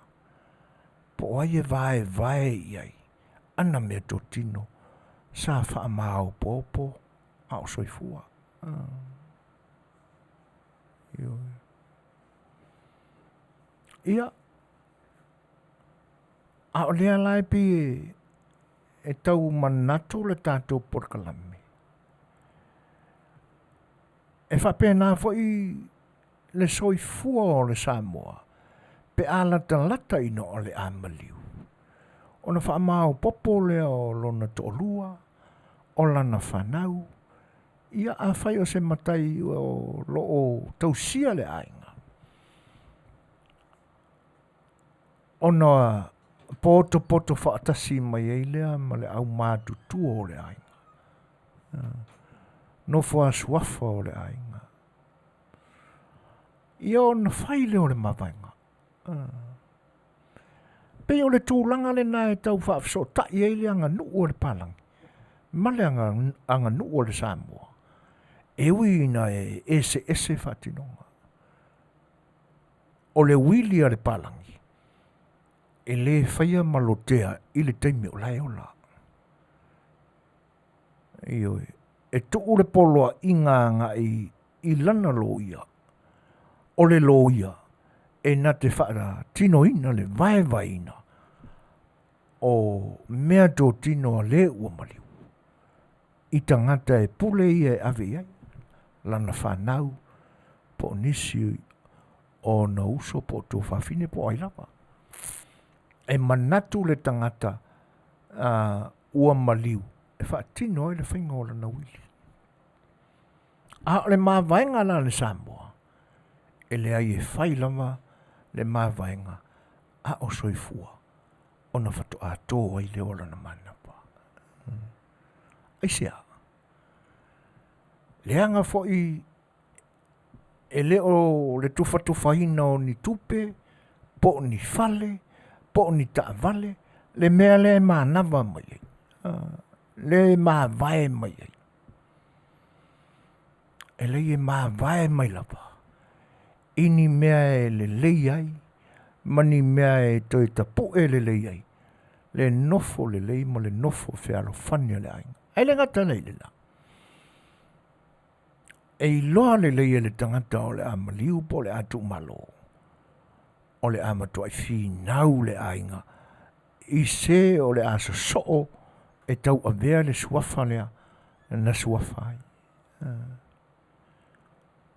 Speaker 1: po ai e vae iai, ana mea tō tino, sa wha mau popo, au Soifua. Ia, a o lea lai pi e tau manatu le tātou porkalami. E whapena fo i le Soifua o le Samoa, pe lata ino o le amaliu. Ona wha mau popo lea o lona tōlua, o lana whanau, ia a whai o se matai o loo tausia le ainga. Ona poto whaatasi mai eilea ma le au mātutua o le ainga. No Suasua o le ainga. Ia ona whai leo le mawainga. Pe o le tūlanga le nā e tau whaafso tai eilea anga nuu o le palangi. Male anga nuu o le Samoa. E wina e ese whatinonga. O le wili a le palangi. E le whaia malotea i le teime o lai o la. Ioi. E tuu le poloa inganga i lana loia. O le loia. E na te whaara tino ina le vaina. O mea tō tino a le ua maliu. I tangata e pule ia e ave iai. Lana whanau. Po nisi o na uso po tō whawhine po ailapa. E manatu le tangata ua maliu. E whaatino e le whaingola na wili. A le māwainga la le Samoa. E le ai e whailama le māwainga a o Soifua. Ona whatu a tō ai le ola na manapa. Aisea. Leanga fo i e le o le tufa hina o ni tupe, po ni fale, po ni taavale, le mea le mānawa mai. Le māwae mai. E le e māwae mai lapa. Ini mea e le lei ai, mani mea e toi tapu e le lei ai. Le nofo le lei ma le nofo whialo whania le ainga. E le ngata nei le la. E i loa le lei e le tangata o le amaliu po le atu malo. O le amatu ai whinau le ainga. I se o le aso soo e tau avea le suafa lea na suafa ai.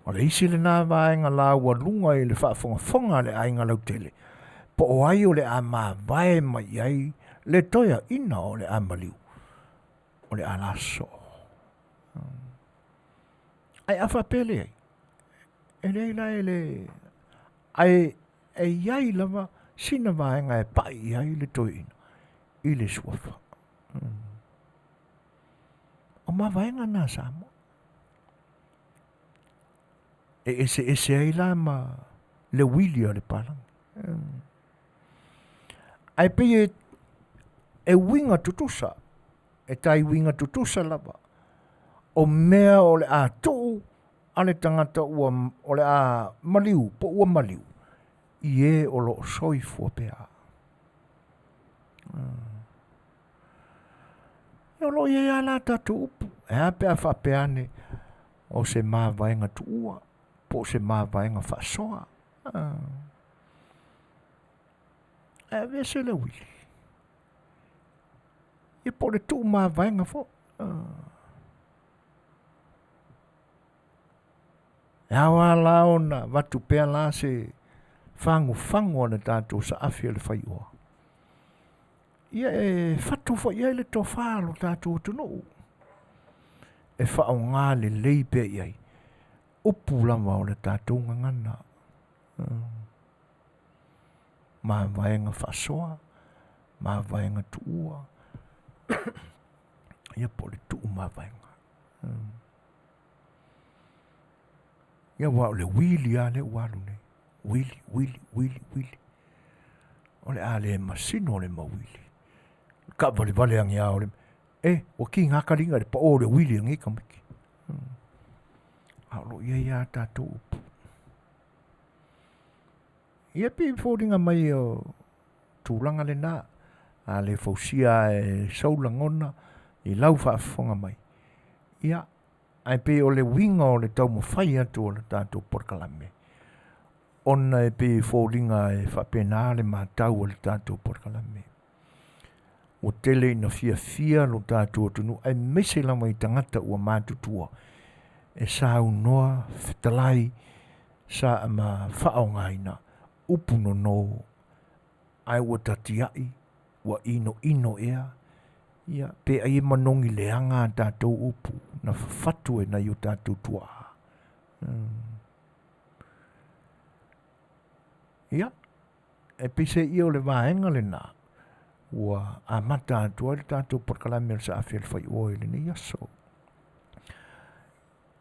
Speaker 1: O le isi le nā vaenga la ua lunga i le whaafonga le ainga lau tele. Po o ai o le a mā vae mai ai le toia ina o le amaliu. O le alaso. Ai awha pele ai. E le ila e le... Ai e iai lava sina vaenga e pai ai le toia ina. I le suafa. O mā vaenga nā Samoa. E ese ai la ma le wili o le palang. Ai pe e winga tutusa. E tai winga tutusa lava. O mea o le a tuu a le tangata ua o le a maliu, po ua maliu. I e o lo Soifua pea. E o lo i e ala tatu upu. E a pea whapeane o se mā vaenga tuua. Po se mā vaenga whaasoa. E vese le wili. E po le tuu mā vaenga fo. E awa lao na watu pea la se fangu ana tātou sa Afiafi le Fai'oa. ia e fatu fo ia le tofa lo tātou tunu. E whao ngā le leipe iai. Upu lama o le tātou ngangana. Mā vaenga whasoa, mā vaenga tuua. Ia po le tuu mā vaenga. Ia wao le wili a le walu ne. Wili. O le a le masino le mawili. Ka vale angi a o le. O ki ngā karinga le pa o le wili angi kamiki. Alo ia tātou upu. Ia pi fōringa mai o tūlanga le nā. A le fausia e saulangona i lau whaafonga mai. Ia, ai pe o le winga o le tau mawhai atu o le tātou porkalame. Ona e pe fōringa e whapena le mātau o le tātou porkalame. O tele ina fia lo tātou tunu ai mese lama i tangata ua mātutua. E sa unoa, Fetalai, sa ama whaongaina, upuno no, ai ua tatiai, ua ino ea, ia, pe ai manongi leanga tātou upu, na whawhatu e na i o tātou tua. Ia, e pise i o le vaenga le nā, ua amata atua le tātou porkalame sa A Le Fai'oa le ni aso.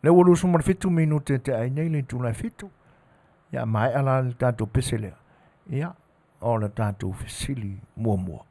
Speaker 1: Le walu sumar fitu minute te ai nei le tūnai fitu. Ia mai ala le tātou peselea. Ia, o le tātou fesili mua.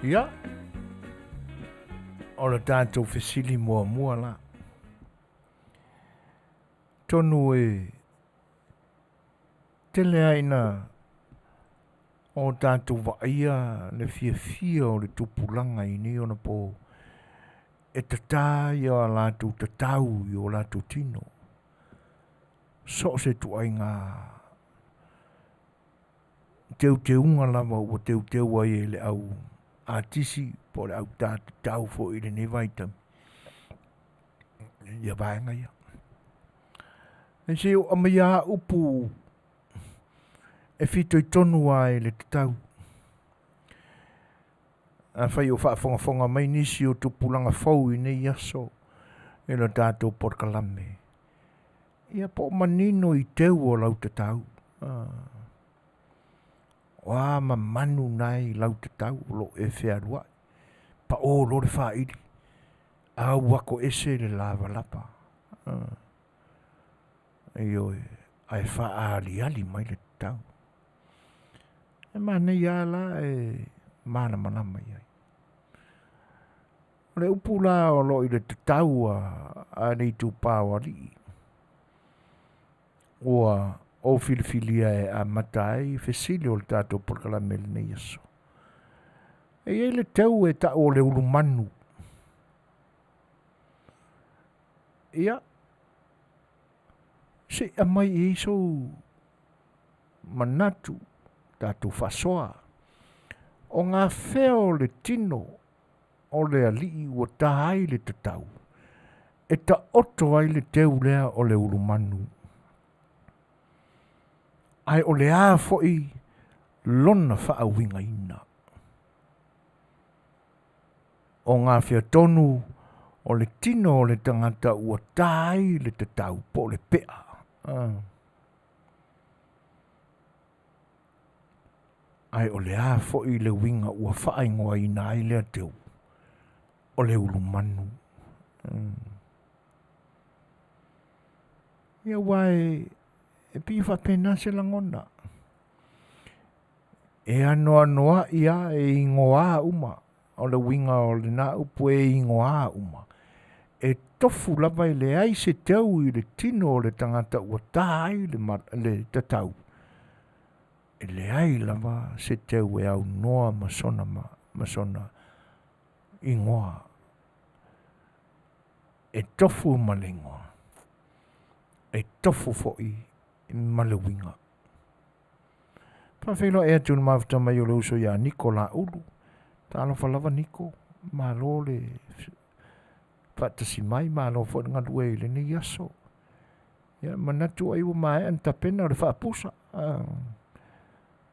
Speaker 1: Ia, o le tātou fesili mua la. Tonu tele aina o tātou waia le fia o le tupulanga ini ona po e tata ia o lātou tatau i o lātou tino. So se tu ai ngā teu unga lava o teu ai le au atisi po le au tātou fo i le nevaitam. Ia vaenga ia. E se o amaya upu e fito i tonu ai le tatau. A whai o whaafonga mai nisi o tupulanga fau i nei aso e lo tātou porkalame. Ia po manino i teu o lau tatau. Wā ma manu nai lau tatau lo e whea pa o lo le whaidi. Au wako ese le lava lapa. Ioi, ai whaali mai le tatau. E mana ia la e mana manama iai. Le upula o lo i le tatau a nei tu pāwari. Ua o filifilia e a matai fesili o le tātou porkalame le nei aso. E iei le tau e ta o le ulu manu. Ia, se amai e iso manatu tātou whasoa. O ngā wheo le tino o le alii ua tahai le tatau. E ta oto ai le teu lea o le ulu manu. Ai o le a foi lona whaawinga ina. O ngā whea tonu o le tino o le tangata ua tahai le tatau po le pea. Ai o le a foi le winga ua whaingoa ina ai lea teu. O le ulu manu. Ia wai e piwha pena se langona. E anoa ia e ingoa uma. O le winga o le na upu e ingoa uma. E tofu lava i le ai se tau i le tino o le tangata ua tahai le tatau. E le ai lava se tau e au noa masona ingoa. E tofu malingoa. E tofu foi malewinga. Pawhelo e atu na mawhita mai o le uso ia Niko la ulu. Ta alofa lava Niko. Malo le whatasi mai malo fo ngā due le ni yaso. Ia manatu ai wa mai anta pena o le whaapusa.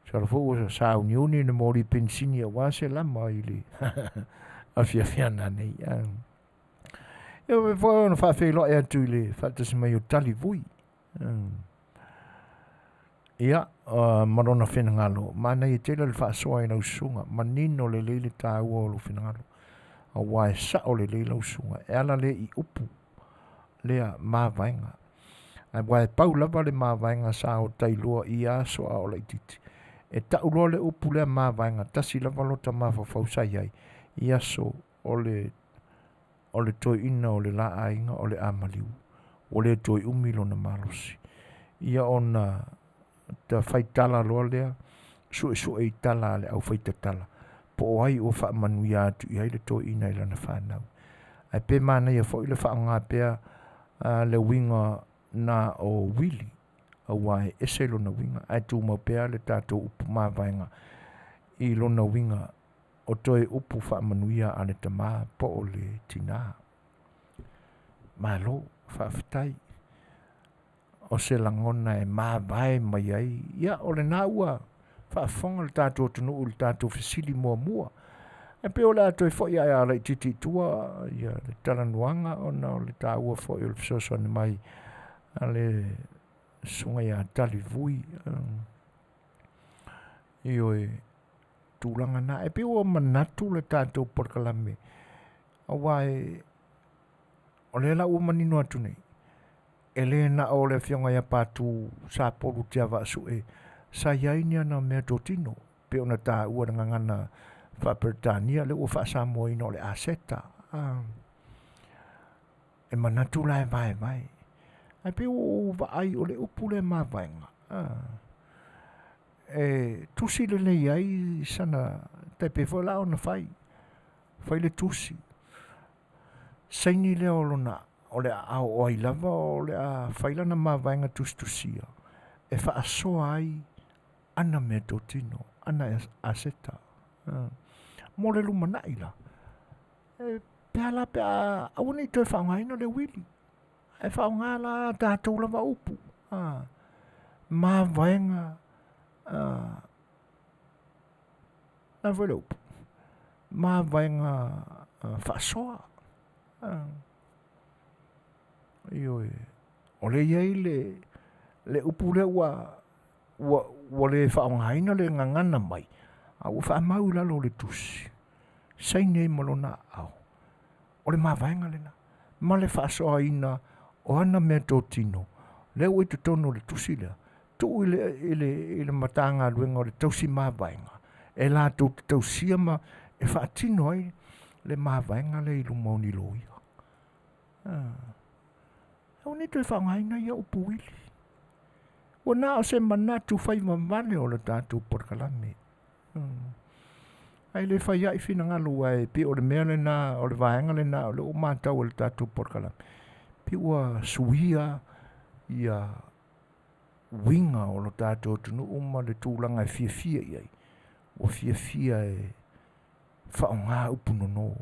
Speaker 1: Sa la fo sa unioni na mori pensini a wase lama i le Afiafi ana nei. Ia me fo na whawhelo e atu i le whatasi mai o tali vui. Ia, marona whenangalo. Mana i tele le whaasoa i nausunga. Manino le leile tā ua o lo whenangalo. A wae sa o le leile nausunga. E ala le i upu. Lea māwainga. A wae pau lava le māwainga sa o tailua i aso a o le ititi. E ta uloa le upu lea māwainga. Tasi lava lota mawhawhau sai ai. I aso o le toi ina o le laa inga o le amaliu. O le toi umilo na malosi. Ia ona ta faitala loa lea, sue i tala le au faitatala. Po ai o wha manuia atu i le to ina ila na whanau. Ai pe mana ia fo i le wha ngā pea le winga na o wili. A wai ese lo na winga. Ai tu mau pea le tato upu mawainga i lo na winga o toi upu wha manuia ale ta maa po o le tina. Malo, wha fitai. O se langona e vai mai ai. Ia, o le naua whaafonga le tātou tunu le tātou fesili mua. E pe o le ato e fwoi ai ala i titi tua, ia le talanuanga o na o le tāua fwoi o le fisoso ane mai a le sunga ia tali vui. Io e tūlanga na. E pe o manatu le tātou porkalame. A wai, o le la ua manino atu nei. E le na o le fionga ia pātu sa polu te awa su e sa iaini ana mea tō tino pe ona tā ua ngangana Whaperetania le ua whaasamoa ina o le aseta. E manatu lai mai. Ai pe o vaai o le upu le mawainga. E tusi le nei ai sana te pe whala o na whai. Whai le tusi. Saini le olona o le au o ai lava o le a whaila na mawainga tustusia. E whaasoa ai ana me totino, ana aseta. Mo le lumana ila. E pea la pea awana i toi whaungaina le wili. E whaunga la tātou lava upu. Mawainga na wale upu. Mawainga whaasoa. Ioi. O le iei le upu le ua le whaongaina le ngangana mai. A ua whaamau lalo le tusi. Sainei malona au. O le mawainga lena. Ma le whaasoa ina o ana mea tō tino. Le ua i te tono le tusi lea. Tu ile matanga luenga o le tausi mawainga. E la tō te tausia ma e whaatino ai le mawainga le ilu mauni loia. Au ni te whaongaina ia upu ili. Ua nā o se manatu whai mamane o le tātou porkalame. Ai le whai ai whina ngalu ai pi o le mea le nā, o le vaenga le nā, o le o mātau o le tātou porkalame. Pi ua suia ia winga o le tātou tunu uma le tūlanga e fia iai. Ua fia e whaonga upu nono.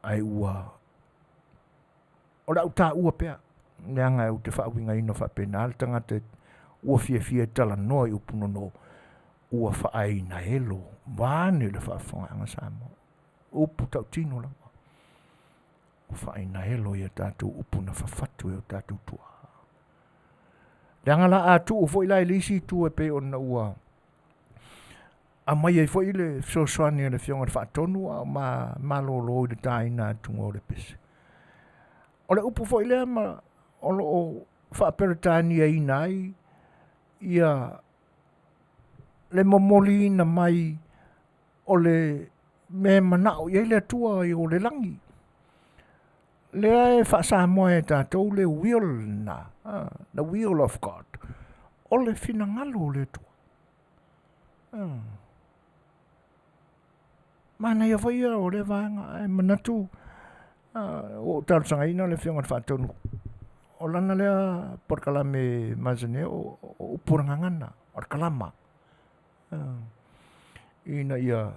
Speaker 1: Ai ua o la uta ua pea. Neanga e u te whaawinga ino whapena. Al tangata ua fia tala noa i upu nono. Ua whaaina elo. Vāne le whaafonganga Samoa. Upu tau tino lama. Ua whaaina elo i a tātou upu na whawhatu e o tātou tua. Leanga la atu u fo ila e lisi tu e pe o na ua. A mai e fo ile Suasua le fionga le whaatonu a ma lolo i le tāina tunga o le pese. O le upu fo ile ma o whaaperetani e inai ia le momoli na mai o le me manao i le atua i o le langi. Lea e whaasamoa e tātou le will na, the will of God. O le finangalo le atua. Mana ia whaia o le vanga e manatu o tārsanga ina le whionga whaatonu. O lana lea porkalame mazane o upurangangana, o kalama. Ina ia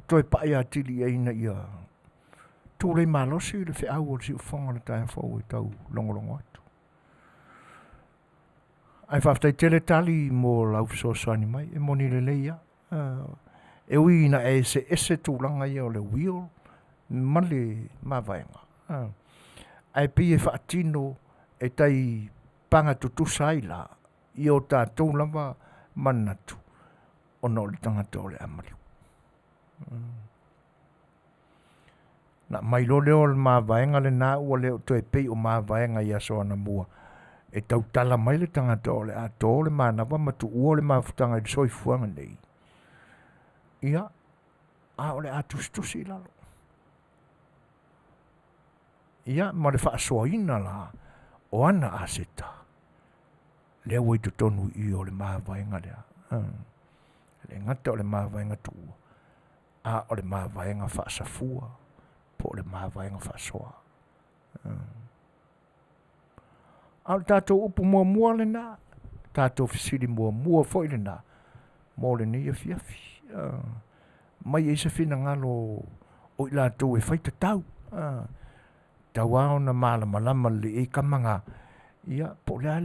Speaker 1: toi paia atili ina ia tūrei malosi le whiau o si ufonga le tae whau i tau longolongo atu. Ai whaftai Tele tali mo lau Suasua mai, e moni le leia. E ui ina e se tūlanga ia o le wheel, male mawaenga. Ai pi e whaatino e tai panga tutusa i la, i o tātou lama manatu, o no le tangata o le amariu. Na mai lo leo le mawaenga le nā ua leo to e pei o mawaenga i aso ana mua. E tau tala mai le tangata o le ato o le manawa matu ua le mawhutanga i Soifua nei. Ia, a o le atustusi lalo. Ia, ma le whaasoina la, o ana aseta. Lea wai tonu i o le mawaenga lea. Le ngata o le mawaenga tua. A o le mawaenga whaasafua. Po o le mawaenga whaasoa. A le tātou upu mua le nā. Tātou fisiri mua fo i le nā. Mō le nei Afiafi. Mai e se whina ngalo o i lātou e whaita tau. Tau ao na malama le e kamanga. Ia, po lea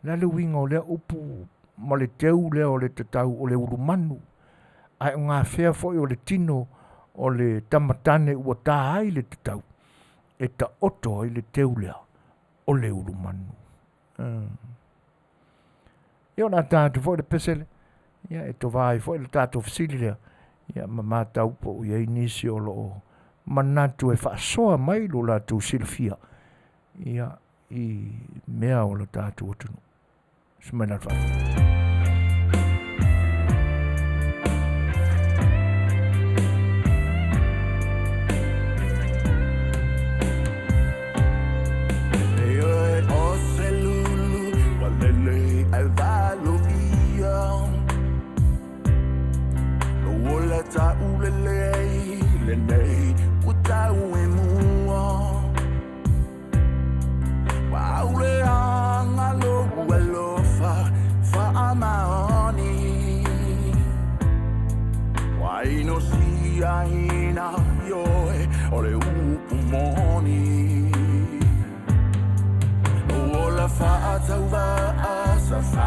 Speaker 1: le winga o lea upu ma le teu lea o le tatau o le urumanu. Ai o ngā whea fo i o le tino o le tamatane ua tā ai le tatau. E ta oto ai le teu lea o le urumanu. Ia o nā tātou fo i le pesele. Ia, e to vai fo i le tātou fisili lea. Ia, ma mātau po i ei nisi o lo manatu e whaasoa mai lo lātou silfia. Ia, i mea o le tātou atunu. Sumena whaasoa.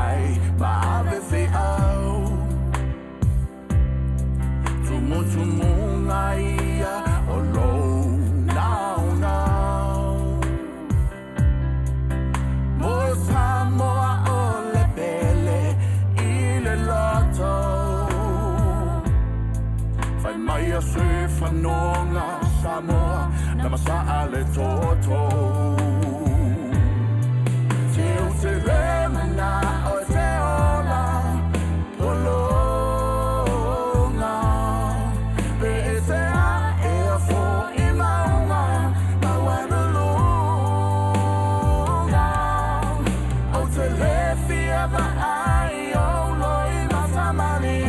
Speaker 7: ai ma'ave fe'au tumu ngaia o lou nau nau mo Samoa o le pele I le loto fai mai a se whanonga Samoa na masaa le toto te o te remana o te ola polonga pe e se a e a fo I maunga ma wana longa o te le fia ma ai o loi ma samani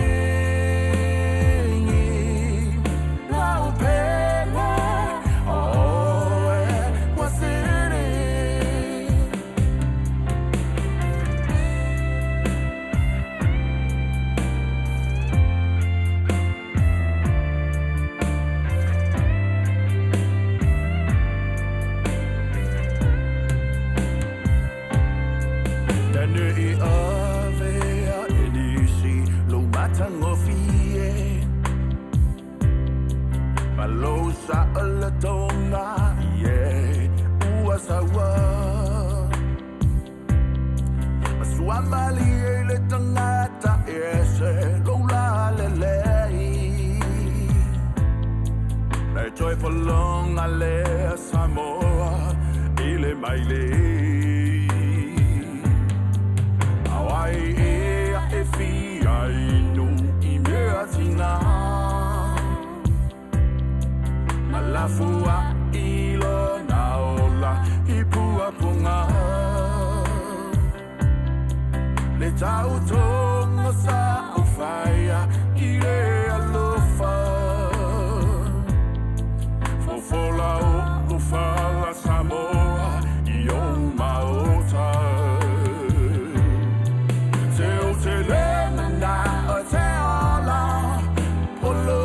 Speaker 7: Sa ala tonga uasawa Maswamali le tangata ese lola lele Le joyful long ale Samoa ile maile Awai e fi ai no imeatina Malafua ilo naola hipua punga Le tau tonga sa ufaya ile alofa Fofola o ufala Samoa Iyo maota Te o te lemana o te ola Polo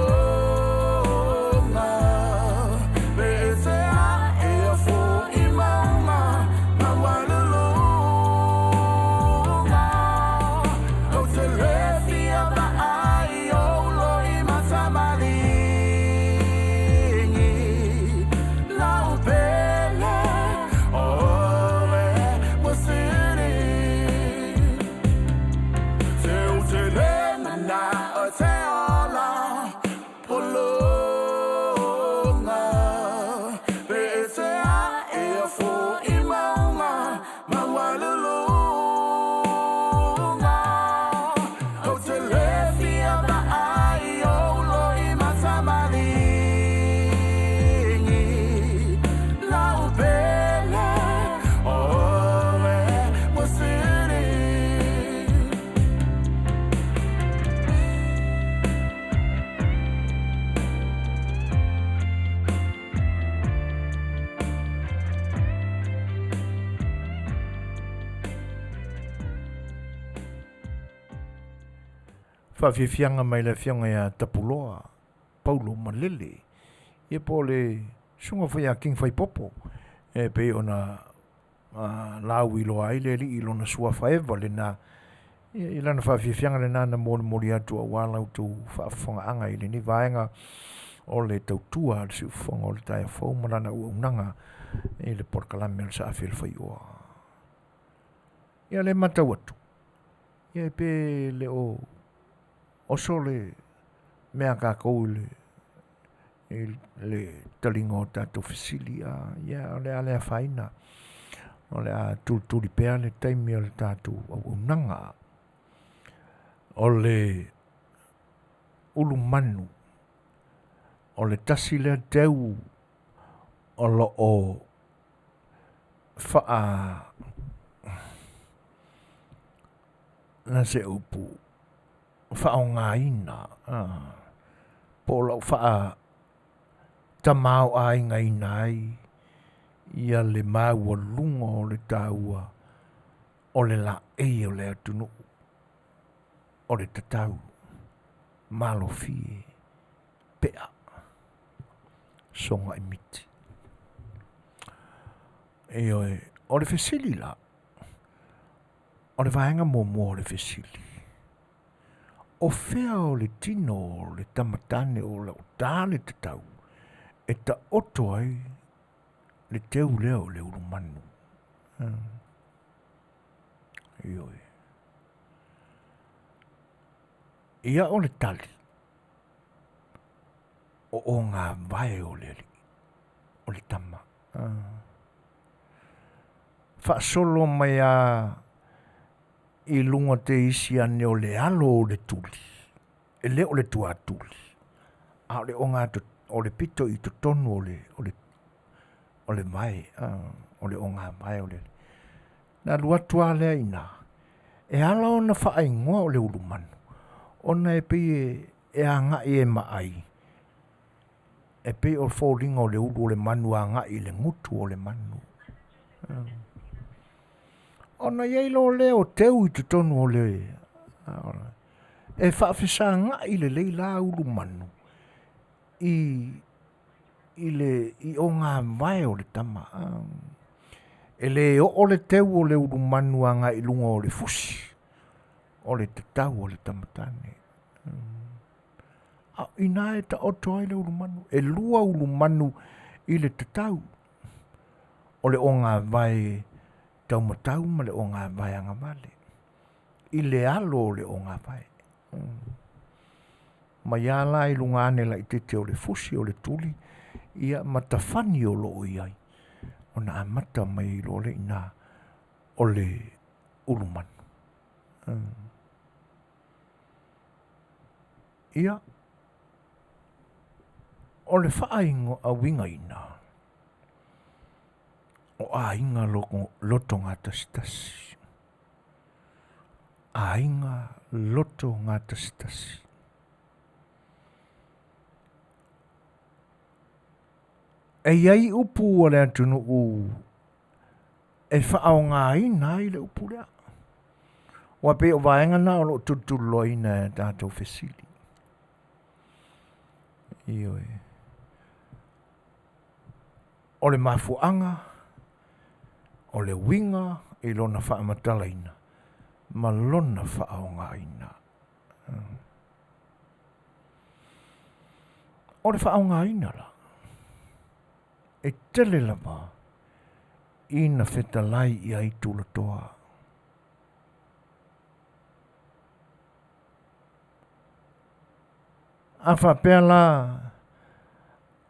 Speaker 1: Faafefiaga mai le fionga ia tapuloa Paulo Malele ia po le sunga fai a king fai popo e pe ona lau ilo ai le li ilo na sua faeva le na i lana faafefiaga le na moli atu a wala tu faafofoga'aga i le ni vaenga o le tautua le siufofoga o le taeafou ma lana uaunaga i le polokalame o le sa'afi A Le Fai'oa ia le matau atu ia pe le o so le mea kākou le talinga o tātou fesili ia o le alea whaina o le a tūturi pēa le taimi o le tātou au nanga o le ulu manu o le tasi lea teu o lo o wha na se upu whao ngā ina po lau wha tamau ai ngā ina ai ia le mau lunga o le tāua o le la e o le atunu o le tatau malo fie pea songa imiti e o le fesili la o le vaenga mo le fesili. O fea o le tino o le tamatane o le otale te tau. E ta oto ai le teu leo le urumanu. Ioi. Ia o le tali. O ngā vai o le tama. Whaasolo mai a I lunga te isi ane o le alo o le tuli. E le o le tua tuli. A o le onga o le pito I to tonu o le mai. O le onga mai o le. Na lua tua lea ina. E ala ona wha ingoa o le urumanu. Ona e pei e anga I e maai. E pei o fōringa o le uru o le manu anga I le ngutu o le manu. Ona iei lo leo teu I te tonu o le. E whaafisa nga I le leila uru manu. I o ngā vai o le tama. E le o le teu o le uru manu anga I lunga o le fusi. O le te tau o le tamatane. I nā e ta oto ai le uru manu. E lua uru manu I le te tau. O le o ngā vai tau matau ma le o ngā vai anga vale. I le alo o le o ngā vai. Ma ia la I lunga ane la I te o le fusi o le tuli. Ia matawhani o loo I ai. O na amata mai lo le ina o le urumanu. Ia. O le whaaingo a winga ina. O a inga loto ngā tasitasi. A inga loto ngā tasitasi. E iai upu o le atunu u. E whaao ngā ina I le upu lea. Wa pe o vaenga na o lo tutuloi ina tātou fesili. Ioi. O le mafuanga. O le winga I lona whaamatala ina. Ma lona whaonga ina. O le whaonga ina la. E tele lava. Ina fetalai I ai tūlatoa. A whapea la.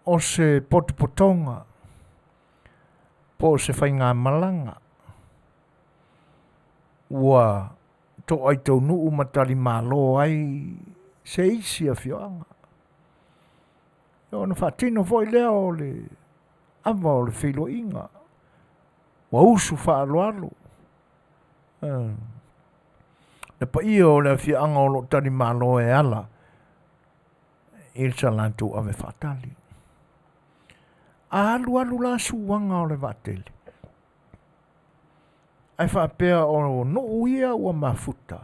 Speaker 1: O se potupotonga. Po se whai ngā malanga. Ua to ai tau nuu matari malo ai se isi a whioanga. Ona whaatino foi lea o le awa o le whilo inga. Wa usu whaaloalo. Le pa ia o le whioanga o lo tari malo e ala. Il sa lantu ave whaatali. Alu la suanga o le vatele. Ai whaapea o no uia ua mafuta.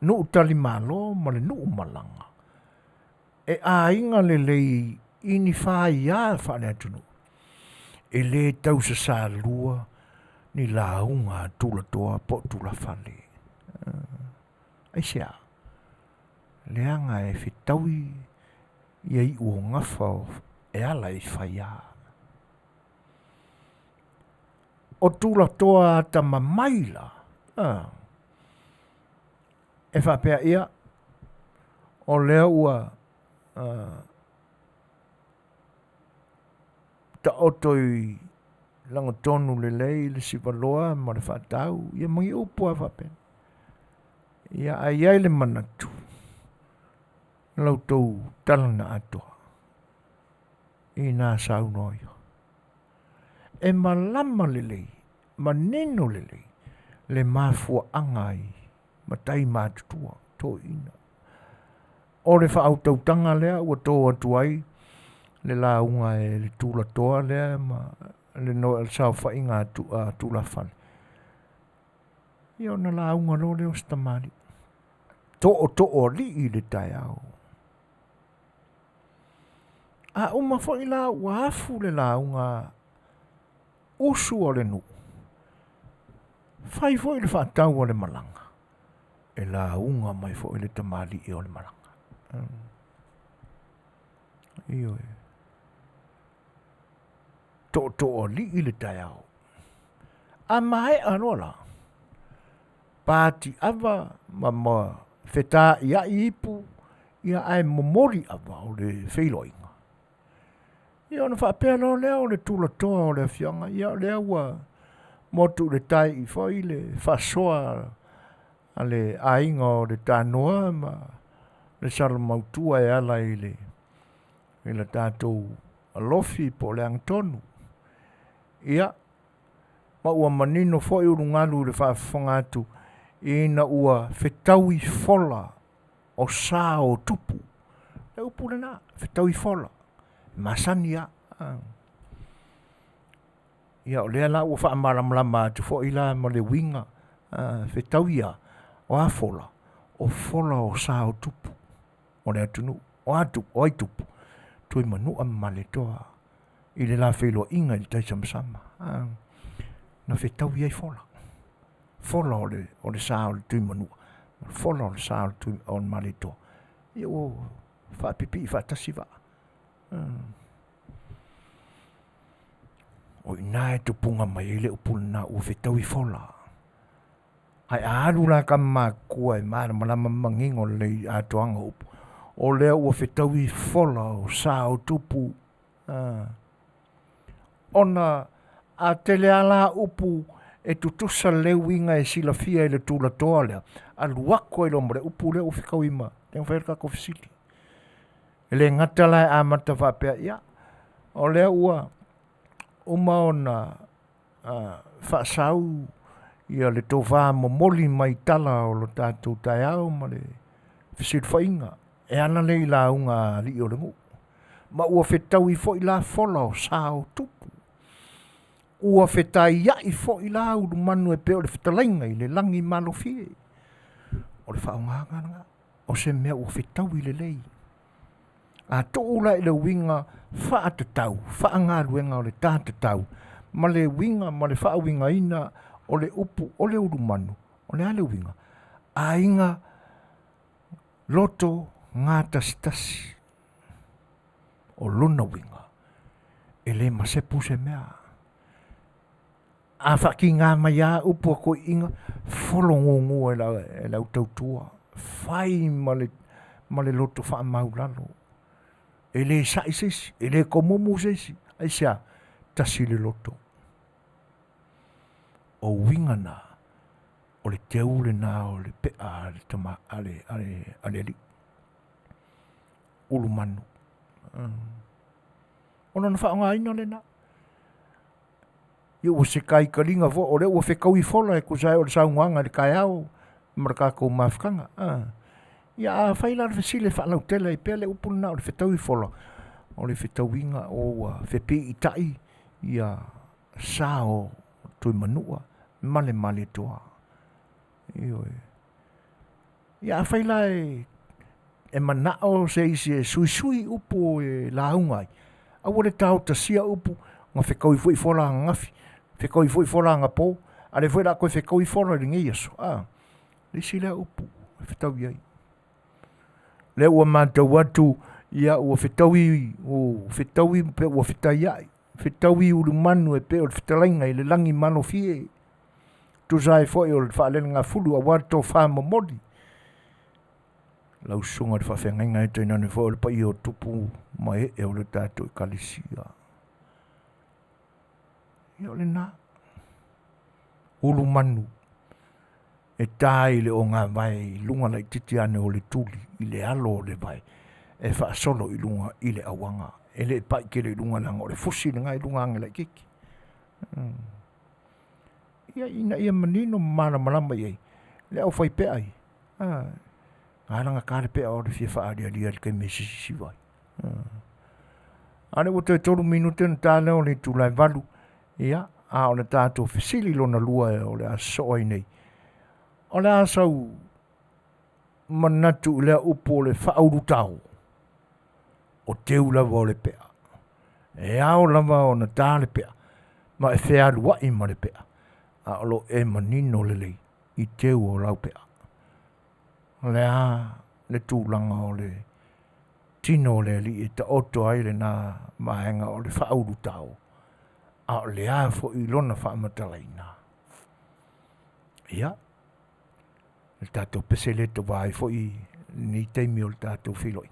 Speaker 1: No tali malo ma le no malanga. E a inga le lei ini whaia whane atunu. E le tau sa lua ni la unga tula toa po tula whale. Ai sea. Leanga e whitaui iei ua ngawha e ala I whaia. O tūla toa ta mamaila. E whapea ia. O lea ua ta otoi langa tonu le lei le sipaloa ma le whatau. Ia mangi upua whapea. Ia ai ai le manatu. Lau tau talana atoa. I nā saunoia. E malama lelei, maneno lelei, le mafua angai, matai mātutua, tō ina. O le whaautautanga lea, ua tō atu ai, le la unga e le tūla toa lea, ma le no el sao whainga tūla whane. Ia ona la unga lo leo stamari. Tō li I le tai au. A uma fo I la wafu le la unga usu o le nu. Fai fo i le whaatau o le malanga. E la unga mai fo i le tamali i o le malanga. Iyo e. To o li i le tai au. A mai anola. Pāti ava ma whetā ia i ipu ia ai momori ava o le whailoinga. Ia ona whaapea no lea o le tula toa o le Afianga. Ia lea ua motu le tai i whai le whasoa a le ainga o le tānoa ma le saramautua e ala i le tātou alofi po le angtonu. Ia, ma ua manino fo i urungalu le whaafonga atu ina ua whetaui fola o sā o tupu. Le upu le nā, whetaui fola. Masani ia. Ia o lea la ua whaamaramlama atu fo i la ma le winga whetaui ia o a fola. O fola o sā o tupu. O le atunu, o ai tupu. Tui manua male toa. I le la whailo inga i tai samsama. Na whetaui ai fola. Fola o le sā o le tui manua. Fola o le sā o le tui o le male toa. Ia o whaapipi i whaatasi wa. O ina e tupunga mai ele upuna u whetaui fola. Ai alu la ka makua e mara malama mangingo le atoanga upu. O lea ua whetaui fola o sā o tupu. Ona a tele ala upu e tutusa lewinga e silafia e le tula toa lea. A luako e lombre upu lea uwhikau ima. Tengo whaerka kofisiti. E le ngatala e amata whapea ia. O lea ua uma ona whaasau ia le tōwha momoli mai tala o lo tātou tai au ma le whisir whainga. E ana le i la unga li o le ngu. Ma ua whetau i fo i la fola o sā o tupu. Ua whetai ia i fo i la uru manu e peo le Fetalaiga i le langi malo fie. O le whaonganga nga. O se mea ua whetau i le lei. A to ula i le winga whaatatau. Whaanga ruenga o le tātatau. Ma le winga, ma le whaawinga ina o le upu, o le uru manu. O le ale winga. A inga loto ngā tasitasi o luna winga e le masepu se mea a whaki ngā mai a upu a koe inga wholongongu e lau tautua whai ma le loto wha maulalo e le sai sesi e le komomu sesi ai sea tasi le loto o winga na o le teule na o le pea le tama ale li ulu manu. Ona na whaonga ina le na. Ia ua se kai karinga fo, o le ua whekau i fola e kusai o le saunguanga le kai au, maraka kou mawhikanga. Ia a whaila le whesile whanau tele i pele upuna o le whetau i fola. O le whetau inga o whepe i tai, ia sa o tui manua, male toa. Ia a whaila e manao se isi e sui upu e laungai. A wale tau ta sia upu, ngā whekau i fui fola ngafi, whekau i fui fola ngapō, a le whera koe whekau i fola ringi aso. Le si lea upu, whetau iai. Le ua mātau atu, ia ua whetau i pe ua whetai ai. Whetau i uru manu e pe o le Fetalaiga i le langi mano fie. Tuzai foi o le whaalele ngā fulu a wato whāma modi. Lau sunga le whawhenga e taina ne foi o le pai o tupu mai e o le tātou i kalisia. Ia o le nā. Ulu manu. E tai le o ngā vai lunga lai titi ane o le tuli i le alo o le vai. E whaasolo i lunga i le awanga. E le pai ke le lunga langa o le fusi le ngai lunga ange lai kiki. Ia manino mana malama iei. Le au whai pea ai. Ngāranga kāre pea o le fia whaaria lia le kai mesisi vai. Ane o te toru minute na tāne o le tūlai valu. Ia, o le tātou whisili lona lua e o le asoa nei. O le asau manatu lea upo o le whauru tau. O teu lava o le pea. E ao lava o na tāle pea. Ma e whea lua i ma le pea. a lo e manino lele I teu o lau pea. Lea le tūlanga o le tino le li e ta oto ai le nā mahenga o le whauru tau. A o lea fo I lona whaamatalaina. Ia. Le tātou pesele to vai fo I ni teimi o le tātou whiloi.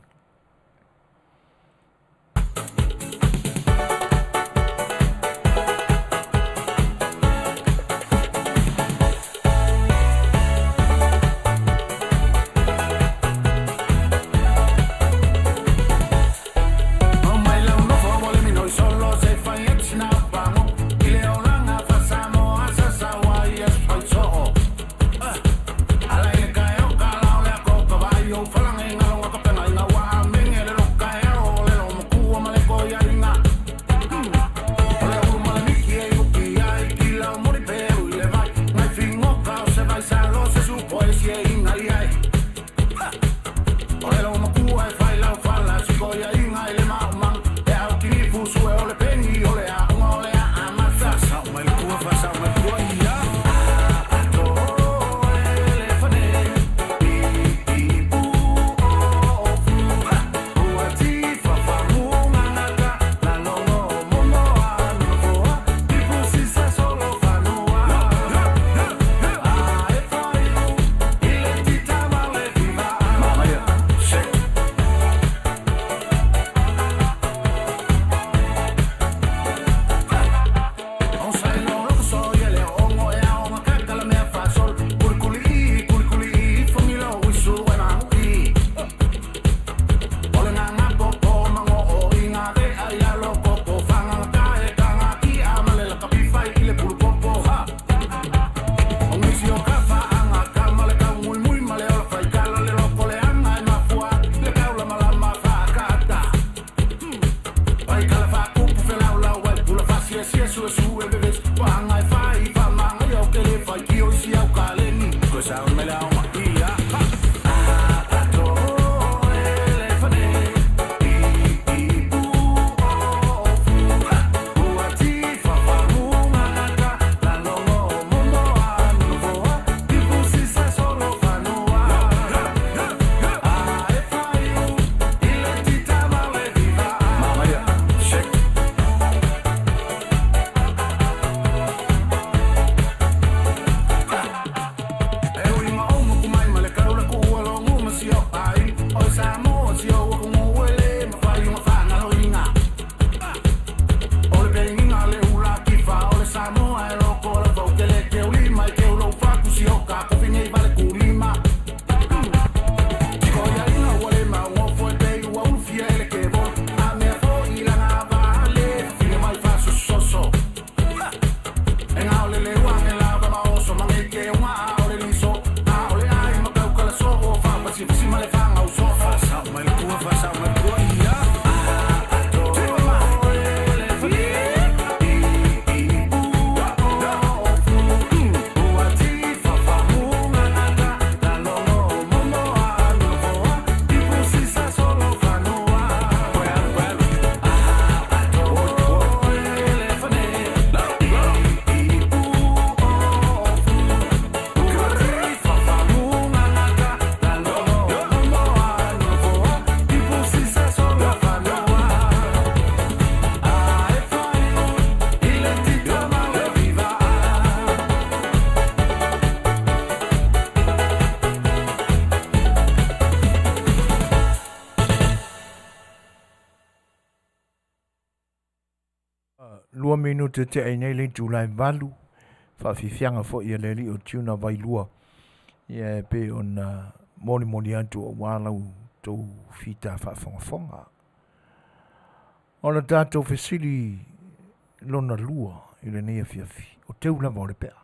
Speaker 1: Lua minute te ai nei le Julai valu. Whawhiwhianga fo ia le li o tiuna vai lua. Ia pe on moni atu o walau tau whita whaafongafonga. Ona tātou whesili lona lua i le nei Afiafi. O teu lava o le pea.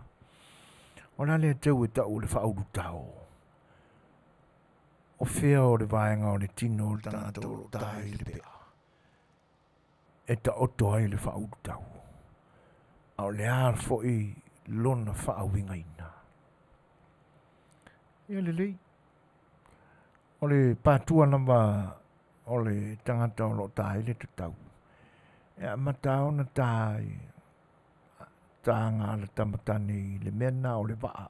Speaker 1: Ona le teu e tau le whauru tau. O whea o le vaenga o le tino o le tātou tai le pea. E ta oto ai le whauru tau. Au le ar fo i lona whaawinga ina. Ia le lei. O le pātua namba o le tangata o lo tai le tau. E a matao na tai tanga le tamatani le mena o le vaa.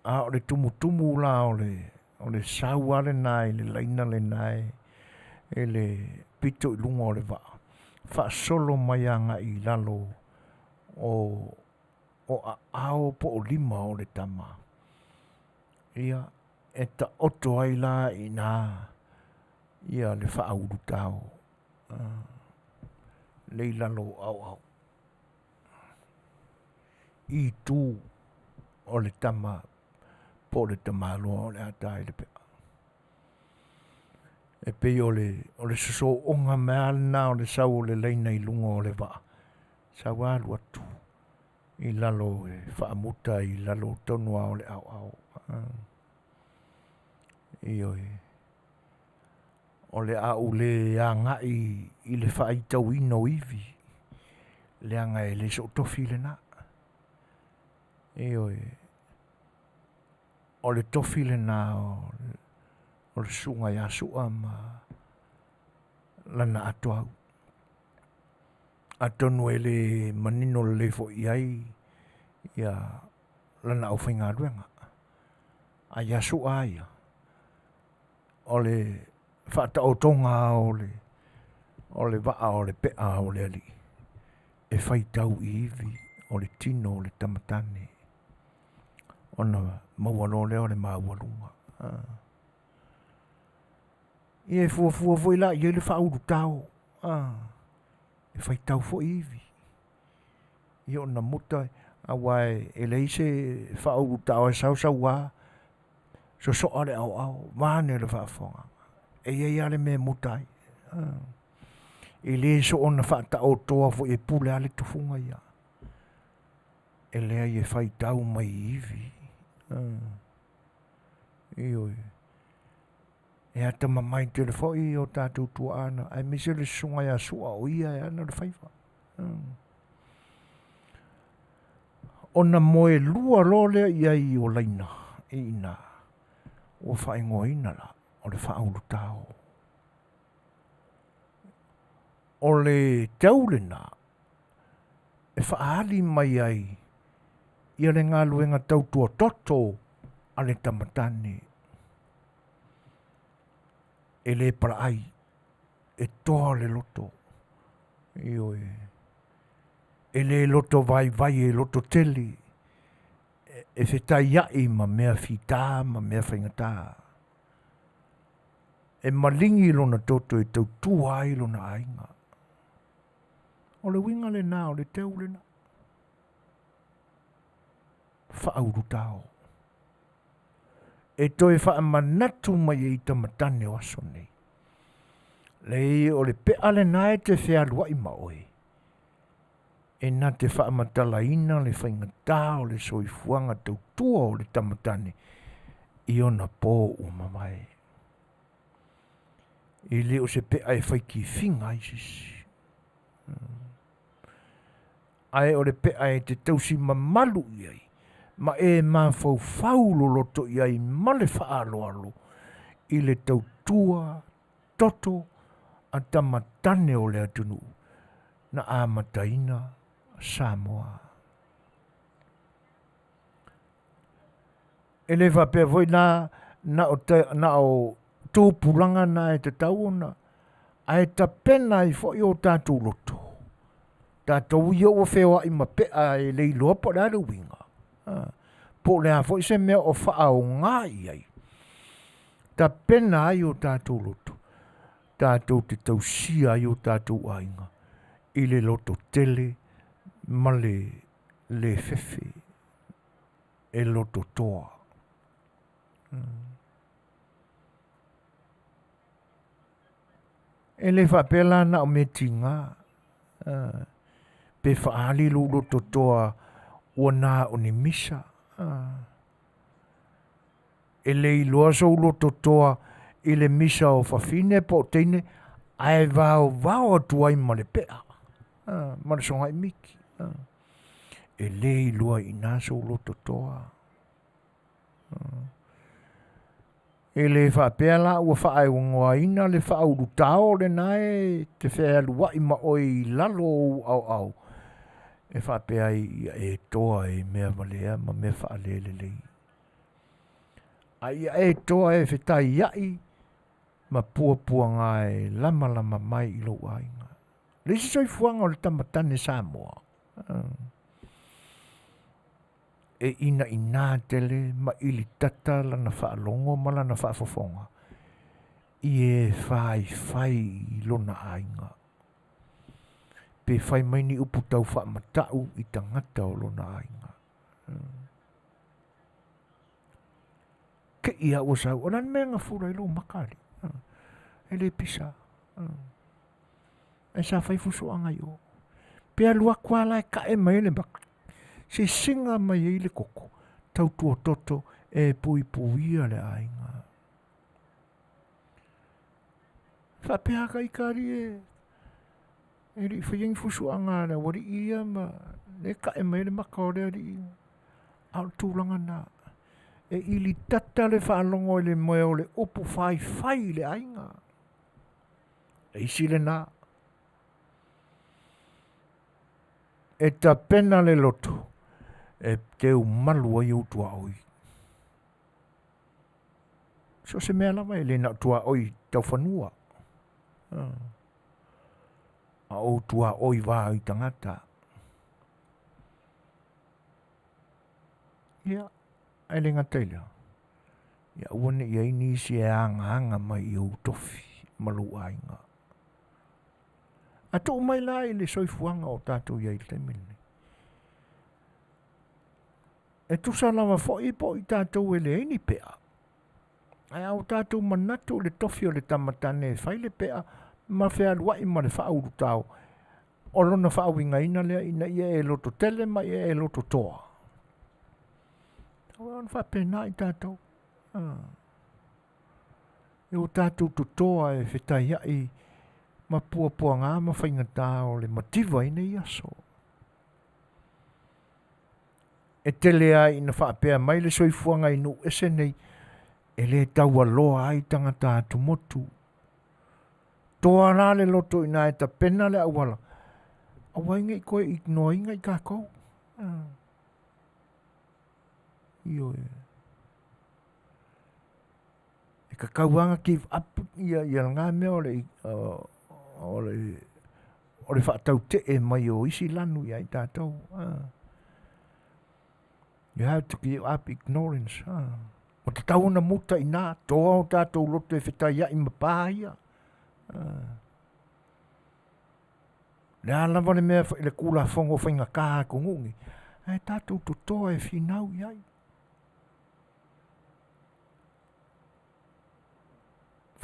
Speaker 1: A o le tumu la o le saua le nai, le laina le nai, e le pito I lunga o le vaa. Fa solo mai anga I lalo o a ao po o lima o le tama. Ia, e ta oto ai la I nā, ia le wha auru tau. Le lalo au. I tū o le tama, po le tamaloa o le atai le pea. E pei o le soso onga mea na o le sau o le leina I lunga o le vaa. Sau alu atu. I lalo e whaamuta I lalo tonua o le au. O le au le angai I le whaitau ino iwi. Le angai le so tofi le na. O le tofi le na o le sunga ya sua ma lana atu au. Atonu e le manino le fo iai ia lana au whainga ruenga. A ya sua ia. O le whata o tonga o le waa o le pea o le ali. E whaitau iwi o le tino o le tamatane. Ona maualo leo le maualunga. E fuafua foi la I le whauru tau. E whaitau fo iwi. I ona muta awai e leise whauru tau e sau wā. So ale au. Vāne le whaafonga. E ale me mutai. E le so ona whata o toa fo e pule ale tufunga ia. E lea I e whaitau mai iwi. E ata mamai te le foi o tātou tua ana. Ai mise le sunga ia sua o ia e ana le whaifa. Ona moe lua lole ia I o laina. E ina. O whaingoa ina la. O le whaulu tau. O le taulena. E whaali mai ai. Ia le ngā luenga tautua toto a le tamatane. E le para ai. E toa le loto. E le loto vai e loto tele. E Fetalaiga ma mea fita ma mea whaingata. E malingi lona toto e tautua ai lona ainga. O le winga le nā, o le teu le nā. Whauru tau. E toi whaamanatu mai e tamatane o aso nei. Lei o le pea le nā e te whea ma oe. E nā te whaamatalaina le whaingatā o le soifuanga tautua o le tamatane. I ona pō o mamai. I leo se pea e whaiki whinga I sisi. Ai o le pea e te tausi mamalu iai. Ma e ma fau lo loto iai ma le whaaloalo. I le tautua toto a tamatane o le atunu. Na amataina Samoa. E le whapea voi na o tūpuranga na e te tauona. A e ta pena I fo I o tātou loto. Tātou I o whewa I ma pea e lei loa po rāra winga. Po le a fo I se mea o wha o ngā iai. Ta pena ai o tātou loto. Tātou te tausia I o tātou ainga. I le loto tele. Ma le fefe e loto toa. E le whapela na o me tinga. Pe whaali lo loto toa ua nā o ni misa. E le iloa so loto toa I le misa o whawhine po teine ai vau atuai ma le pea. Ma le songa I miki. E le iloa I nā so loto toa. E le whapea la ua whaai ungoa ina le whauru tau le nae te whea luai ma oi lalo au. e whapea e toa e mea valea ma mea whaalele lei. Ai e toa e whetai iai ma pua ngā e lama mai i lo ainga. Lesi soifuanga o le tamatane Samoa. E ina Tele ma ili tata lana whaalongo ma lana whaafofonga. I e whai lona ainga. Pe whai mai ni upu tau whaamatau i tangata o lona ainga. Ke ia o sau, o nan mea ngā fura i lo makari. E le pisa. E sa whai fusoanga i o. Pea lua kuala e ka e mai le baka. Se singa mai e le koko. Tau tua toto e puia le ainga. Whapea ka i kari e. E ri whaiang fusoanga le wari ia ma. Le ka e mai le maka o le ri. Al tūlanga nā. E ili tata le whaalongo le moe o le opu whai le ainga. E isi le nā. E ta pena le loto. E teu malua i utua oi. So se mea lava e le na tua oi tau whanua. A o tua oi wā i tangata. Ia, ai le ngataila. Ia uane ia ini si e anga mai i au tofi malu ainga. A tō mai la i le soifuanga o tātou ia i te mene. E tusa lava fo i po i tātou e le eini pea. Ai au tātou manatu le tofi o le tamatane e whai le pea ma whea luai ma le whauru tau. O lona whauinga ina lea ina ia e loto tele ma ia e loto toa. Tau an whapena i tātou. E o tātou to toa e whetai ai ma pua ngā ma whainga tāo le mativa ina i aso. E tele ai ina whapea mai le soifuanga inu ese nei e le tau aloa ai tangata atu motu. Toa nā le loto ina e ta pena le awala. Awainga i koe ignoinga i kākou. Io e. E kakauanga give up ia ngā mea o le whaatau te e mai o isi lanu ia i tātou. You have to give up ignorance. O te tauna muta i nā, toa o tātou loto e whetai ia i mapāia. Le alawa le mea le kula whongo whainga kaha kongungi. E tātou to toa e whinau iai.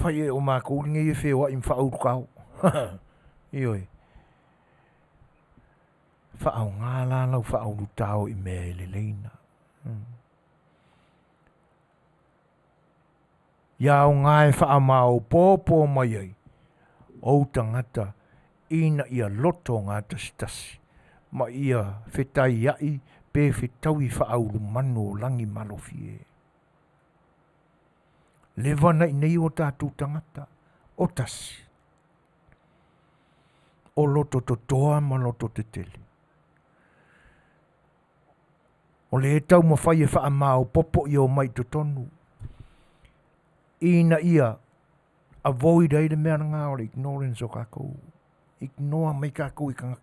Speaker 1: Whai e o mā kūringa i whewa i mwhauru kau. Ioi. Whaau ngā lālau whauru tau i mea e le leina. Ia o ngā e whaamau pōpō mai ai. O tangata ina ia loto ngā tasitasi. Ma ia whetai iai pē whetaui whauru manu o langi malofie. Lewana i nei o tātou tangata. O tasi. O loto to toa ma loto te tele. O le tau ma whai e whaamau popo i o mai to tonu. Ina ia avoid ai le mea ngā o le ignorance o kākou. Ignore mai kākou i kanga.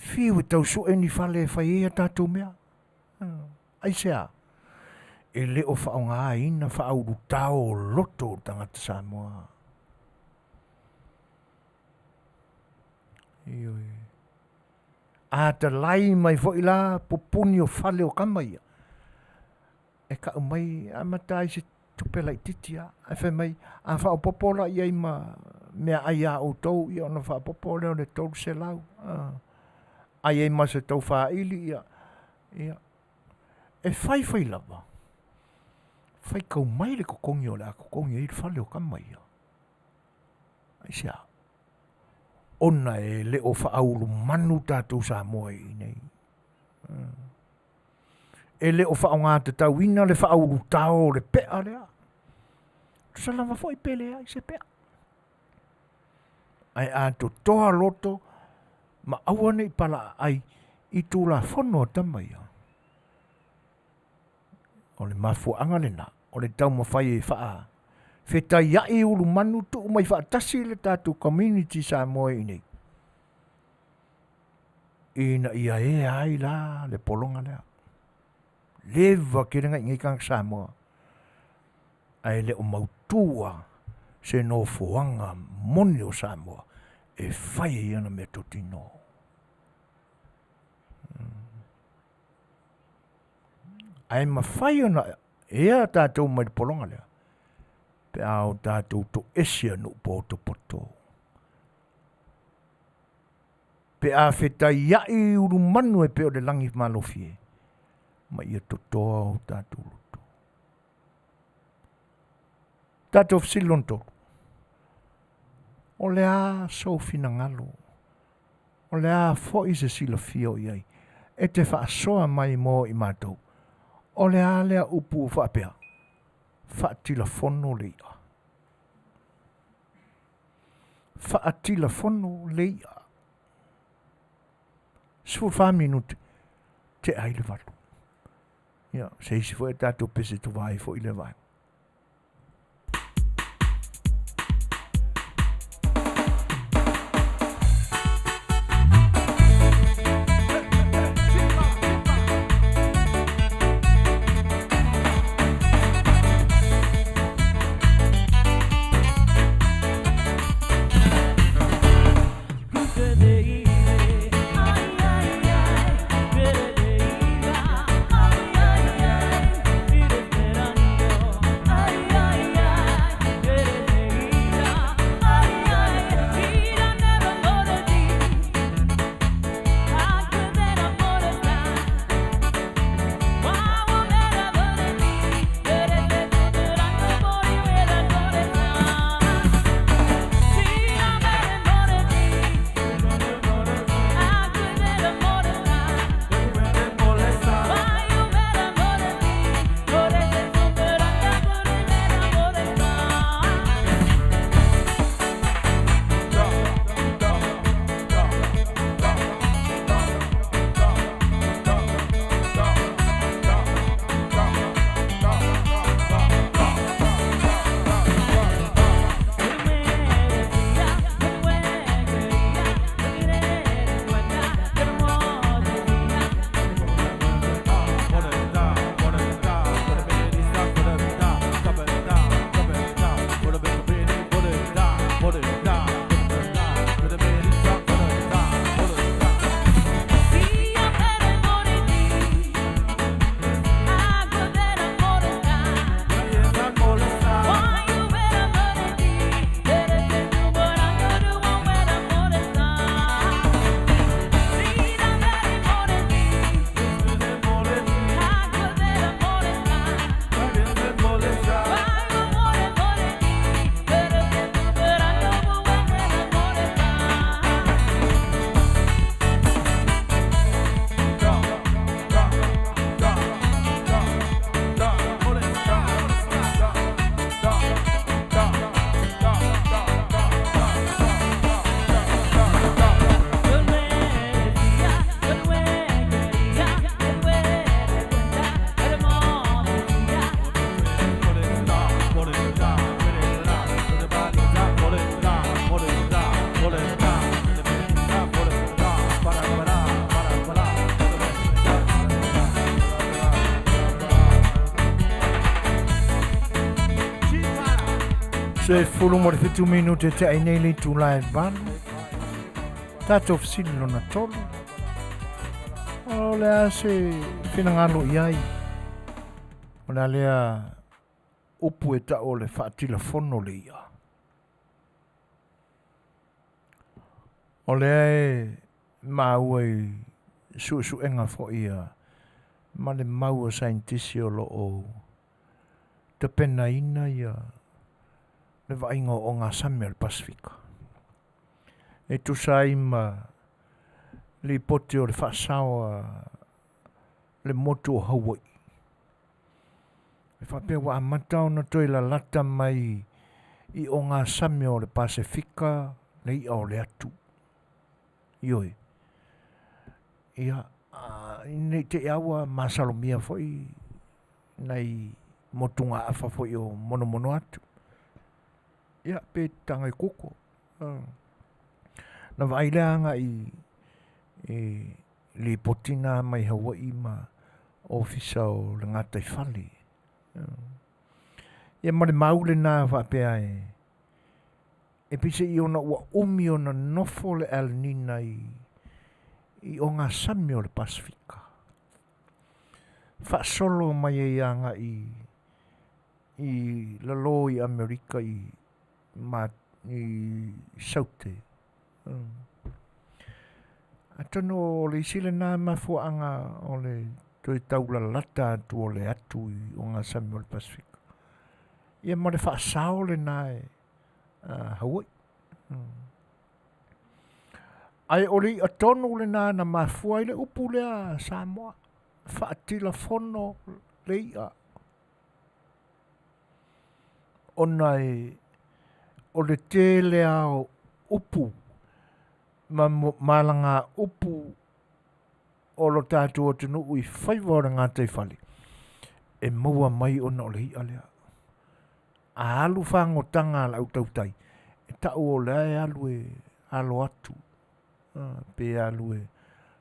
Speaker 1: Whiu e tau so e ni whale e whai ea tātou mea. Ai sea. E le o whao ngā ina whauru tau loto tangata Samoa. Ioi. A ta lai mai fo ila popuni o whale o kamaia. E ka umai amatai se tupela i titia. E whai mai a whao popola i ai ma mea ai a o tau i ona whao popola o le tau se lau. Ai ai ma se tau wha ili ia. E whai lava. Whai kau mai le kokongi o le a kokongi i whale o kamaia. Ai sea. Ona e le o whauru manu tātou Samoa i nei. E le o whao ngā te tau ina le whauru tau le pea lea. Tusa lama fo i pele ai se pea. Ai a to toa loto ma awane i pala ai I tūla whono tamai. O le mafuanga le na. O le tau mawhai e whaa. Fetalaiga ulu manu tu mai whaatasi le tātou community Samoa i nei. Ina ia e ai la le polonga lea. Lewa kirenga ngai kang Samoa. Ai le o mautua se no fuanga moni o Samoa. E whai e ana me totino. Ai ma whai ana ea tātou mai polonga lea. Pe au tātou to esia no poto poto. Pe a Fetalaiga uru manu e pe o le langi malofie. Ma ia totoa o tātou luto. Tātou fsilonto. O le a sofina ngalo. O le a fo i se sila fio iai. E te whaasoa mai mo i mātou. O le a lea upu whaapea. Whaatila fono leia. Whaatila fono leia. Sfur minute te aile watu. Ja, se isi fo e tātou pese tu vai fo i le vai. Se fulu mo le 2 minute te ai nei le tu live ban. Tato fsili lona tolu. O le a se fina ngalo iai. O le a lea upu e ta o le whaatila fono le ia. O le e maua i su enga fo ia. Ma le maua saintisi o lo o. Te pena ina ia. Le vainga o ngā sami al Pasifika. E tu saima li poti o le whaasawa le motu o Hawaii. E whapea wa amatau na toi la lata mai i o ngā sami o le Pasifika le i o le atu. Ioi. Ia Nei te awa masalomia foi nei motunga afa foi o mono atu. Ia pe tanga i koko. Na vaileanga i li potina mai Hawaii ma ofisa o le ngata i fali. Ia mare maule na whapea e pise i ona ua umi ona nofo le El Nina i o ngā sami o le Pasifika. Whaasolo mai e ianga i lalo i Amerika i saute. Atono o le isile nā mafuanga o le toi taula lata atu o le atu i o ngā sami o le Pasifika. Ia ma le whaasao le nā Hawaii. Ai o le atono le nā na mafua i le upu lea Samoa. Whaatila fono le ia. Ona o le tele ao upu. Malanga upu o lo tātua tunu ui whaiwara ngā teifali. E maua mai ona o le ia lea. A alu whangotanga la utautai. E tau o lea e alu e alo atu. Pe alu e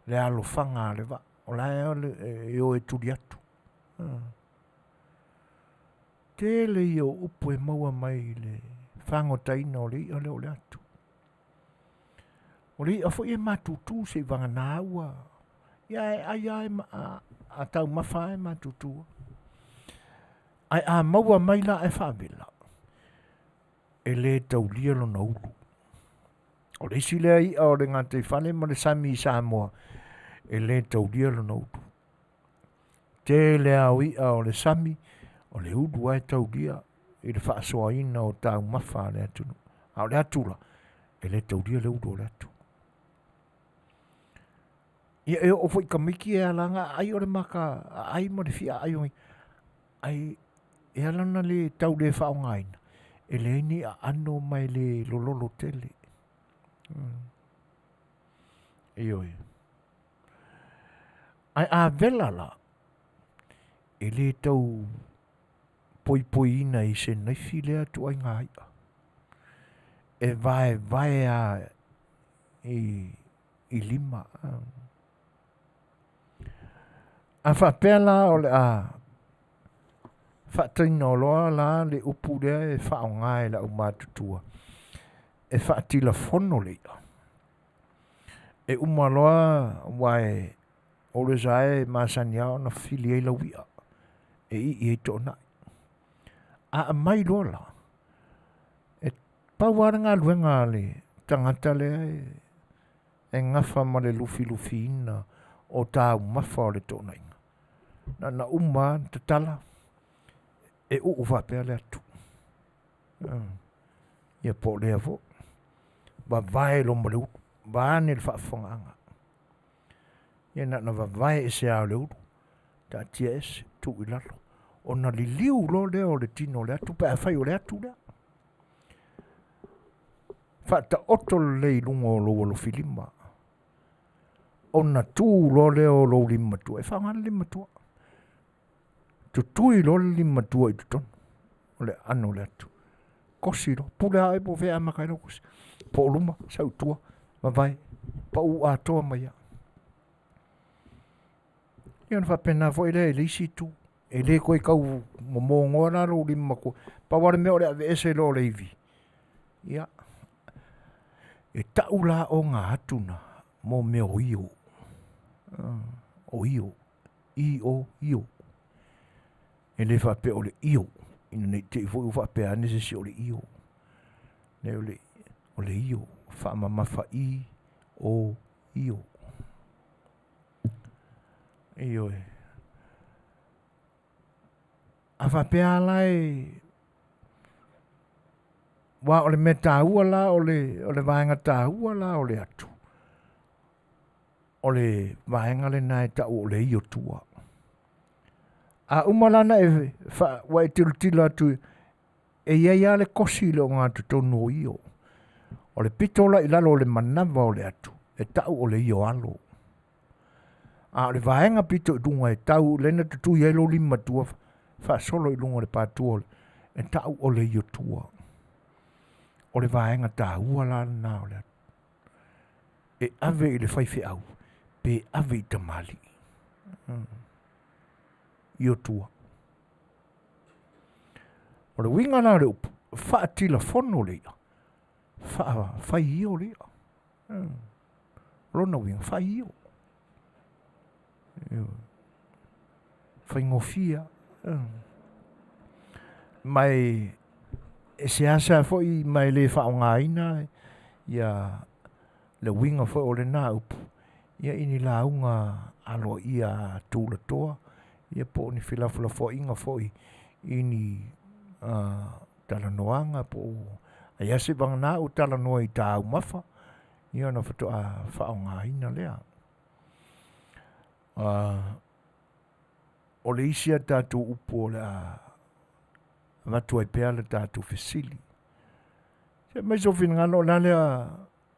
Speaker 1: le alo whanga le wa. O lea e o e turi atu. Tele i o upu e maua mai le whangotaina o le ia le o le atu. O le ia fo e matutu se vanga nāua. Ia e ai a tau mawha e matutu. Ai a maua mai la e whaabela. E le tau lia lo na ulu. O le isi lea ia o le ngā te whane ma le sami i Samoa. E le tau lia lo na ulu. Te lea o ia o le sami. O le ulu ai tau lia. E le whaasoa ina o tau mawha le atunu. A o le atula. E le tau lia le ulu o le atu. Ia e o fo i ka miki e alanga. Ai o le maka. Ai mo le fia ai oi. Ai e alana le tau le whaongaina. E le ni a ano mai le lololo tele. E oi. Ai a vela la. E le tau poi ina i se naifi lea tu ai ngai. E vai a i lima. A whapela o le a whaataina o loa la le upu lea e whaongai la umatutua. E whaatila fono lea. E umaloa wae o le zae masani ao na fili e lawia. E i e tōna. A mai lola. E pauaranga luenga le tangata lea e ngafa ma le lufi ina o tāu mafa o le tōna inga. Na uma tatala. E uwa pēr le atu. Ia po lea fo. Wa vai lo mo le utu. Vāne le whaafonganga. Ia na vai e se ao le utu. Ta tia ese tu i lalo. O na li liu lo lea o le tino le atu. Pea whai o le atu lea. Whaata oto le lungo o lo filima. O na tū lo lea o lo lima tua. E whaangana lima tua. Tu tui lo lima tua i tutonu. O le ano le atu. Kosi lo. Pula ai po vea makai lo kosi. Po luma. Sau tua. Ma vai. Pa u atoa mai a. Ian whapena fo ele le isi tu. E le koe kau mo ngora lo lima ko. Pa wale mea o le ave ese lo le iwi. Ia. E taula o ngā atuna. Mo mea o io. O io. Io. E le whape o le io. Ina nei te fo u whape ane se si o le io. Ne o le io. Whaamamafa o io. Io e. A whape alai. Wa o le me tāua la o le vaenga tāua la o le atu. O le vaenga le nai ta o le io tua. A umalana e wa e tilutila atu e ia le kosi le o ngā tutonu o io. O le pitola i lalo o le manava o le atu. E tau o le io alo. A le vaenga pito I dunga e tau lena tutu i elo lima tua fa solo I lunga le patua e tau o le io tua. O le vaenga ta ua la na o le e ave I le faife au pe ave I tamali. Io tua. O le winga na le upu fa atila fono le ia. Fa io le ia. Rona winga fa io. Fa ingofia. Mai e se asa foi mai le whaongaina ia le winga foi o le nā upu. Ia ini la unga alo ia tūla toa. Ia po ni filafula foi inga foi ini talanoanga po ia se bang nā u talanoa I tā umafa. Ia na whatoa whaongaina lea. O le isia tātou upo o le matua I pēa le tātou fesili. Se mai so whina ngano nā lea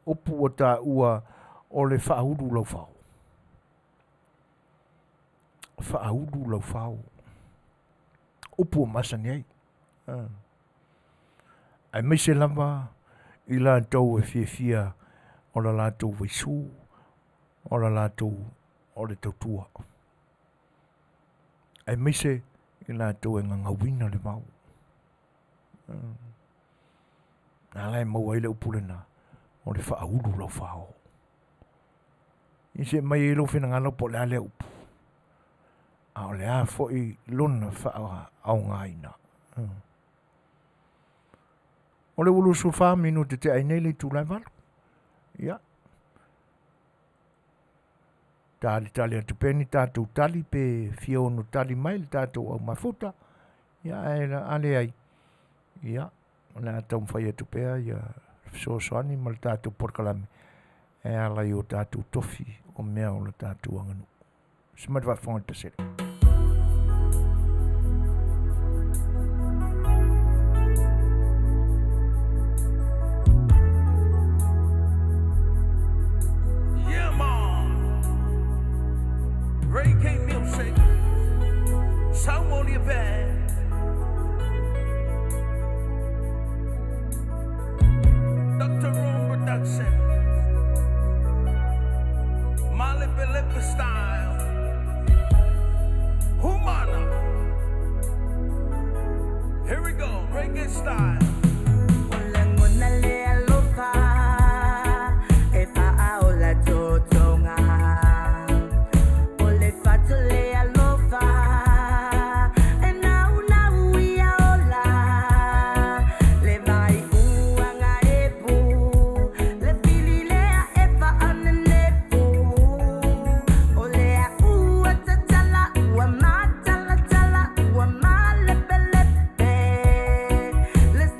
Speaker 1: upo o tā ua o le whaahuru lau whao. Whaahuru lau whao. Upo o masani ai. Ai mai se lama I la tau e fia o la lātou waisu, o la lātou o le tautua. Ai mai se I la tau e ngawina le mau. Nā lai mau ai le upulena o le whaahuru lau whao. I se mai e lo whina ngano po le ale upu. A o le a foi lona wha au ngaina. O le ulu sufa minu te ainei le tūlai walu. Ia. Tali atu peni tātou tali pe fionu tali mai le tātou au mafuta. Ia ale ai. Ia. Nā tau mwhai atu pēa ia soani ma le tātou porkalami. E ala I o tātou tofi o mea o le tātou anganu. Simat wa whangai pasere.
Speaker 7: Reggae music, Samoa band. Dr. Room Production, Malibu style, Humana. Here we go, reggae style.
Speaker 8: Let's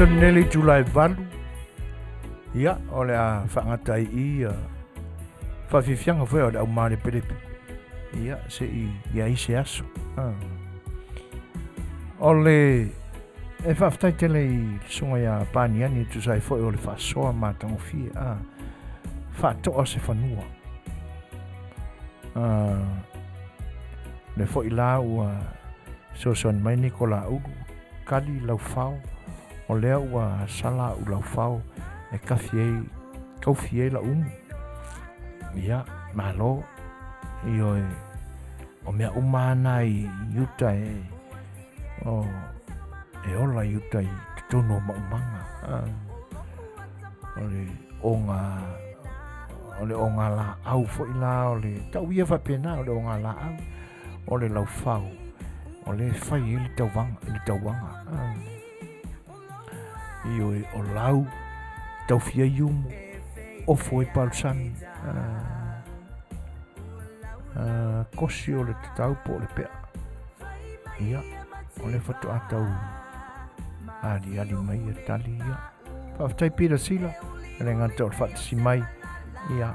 Speaker 1: Neli Julai Valu. Ia, o le a whangatai I whawhiwhianga whai o le au maare perepe. Ia, se ia I se aso. O le e whaftai tele I sunga ia pāniani tu sai whai o le whasoa mātango fia. Whatoa se whanua. Le whai la ua soson mai Nikola Uru. Kali lau whao. O lea ua sala u lau whao. E kaufiei la umu. Ia, malo. Io o mea umana I yuta e ola yuta I tutono maumanga. O le onga la au fo ila o le tau ia whapena o le onga la au. O le lau whao. O le whai ili tauwanga. Io o lau tau fia iumu o foi palusani. Kosi o le tatau po le pea. Ia, o le whatu atau ali mai e tali ia. Whaftai pira sila, e ngata o le whatasi mai. Ia,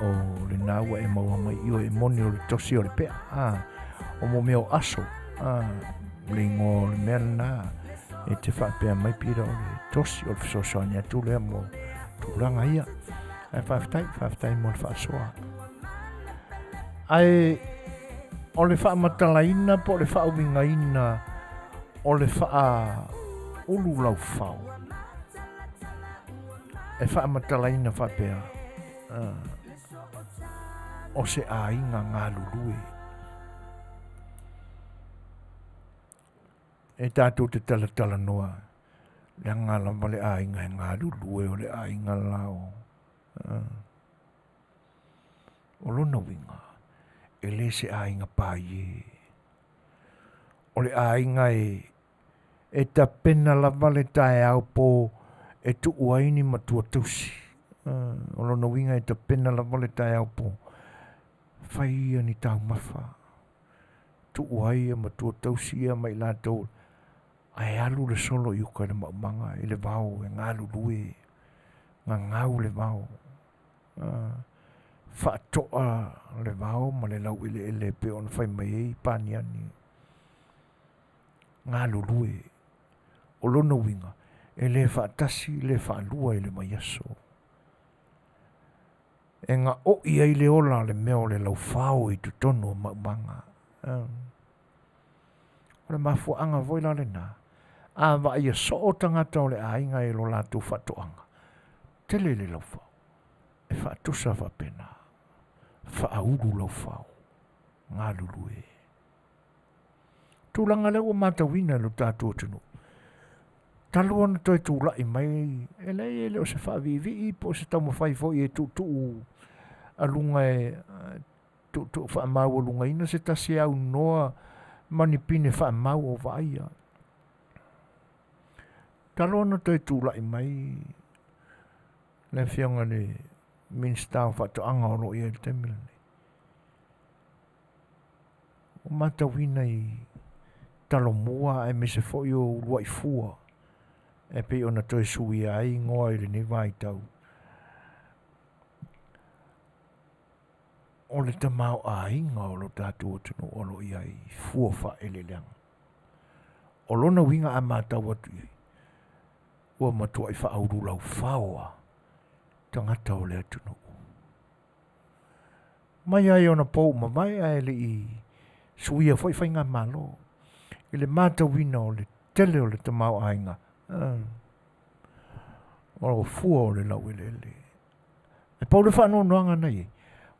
Speaker 1: o le naua e maua mai io e moni o le tosi o le pea. O mo meo aso, le ingo le merna, e te whapea mai pira o le tosi o le fisosoania tūlea mo tūranga ia. E whaftai mo le whaasoa. Ai o le whaamatalaina po le whaaumingaina o le wha ulu lau whao. E whaamatalaina whapea o se ainga ngā lulue. E tātou te tala noa le ngā le ainga e ngā lulue o le ainga lao. O lona winga. E le se ainga pāie. O le ainga e ta pena lava le tae au po e tu uaini matua tausi. O lona winga e ta pena lava le tae au po whaia ni tau mawha. Tu uaia matua tausi ia mai la tau. Ai alu le solo i uka le maumanga i le vau e ngā lulue. Ngā ngau le vau. Whaatoa le vau ma le lau ile ele pe on whai mai ei pāniani. Ngā lulue. O lona winga. E le whaatasi le whaalua i le mai aso. E ngā oi ai le ola le meo le lau whao i tutono maumanga. O le mafuanga voila le nā. A wa ia so o tangata o le ainga e lo lātou whatoanga. Tele le lau whao. E whaatusa whapena. Whaauru lau whao. Ngā lulue. Tūlanga leo mātawina lo tātou tunu. Talo ana toi tūlai mai. E leo se whaavivi po se tau mawhai fo i e tū alunga e tū whaamau alunga ina se tasi au noa manipine whaamau o vaia. Talo ana toi tūlai mai. Le whionga le minstau whatoanga o roi e te milani. O matawina I talo mua e me se fo I o ruai fua. E pe ona toi sui ai ngoa I le ni vai tau. O le tamau a inga o lo tātou tunu o lo I ai fua wha ele leang. O lona winga a mātau atu I. Ua matua I wha auru lau whaoa. Tangata o le atunu. Mai ai ona pou ma mai ai le I suia foi ngā malo. I le mātawina o le tele o le tamau ainga. O fua o le lau ele. E pau le whanau noanga nei.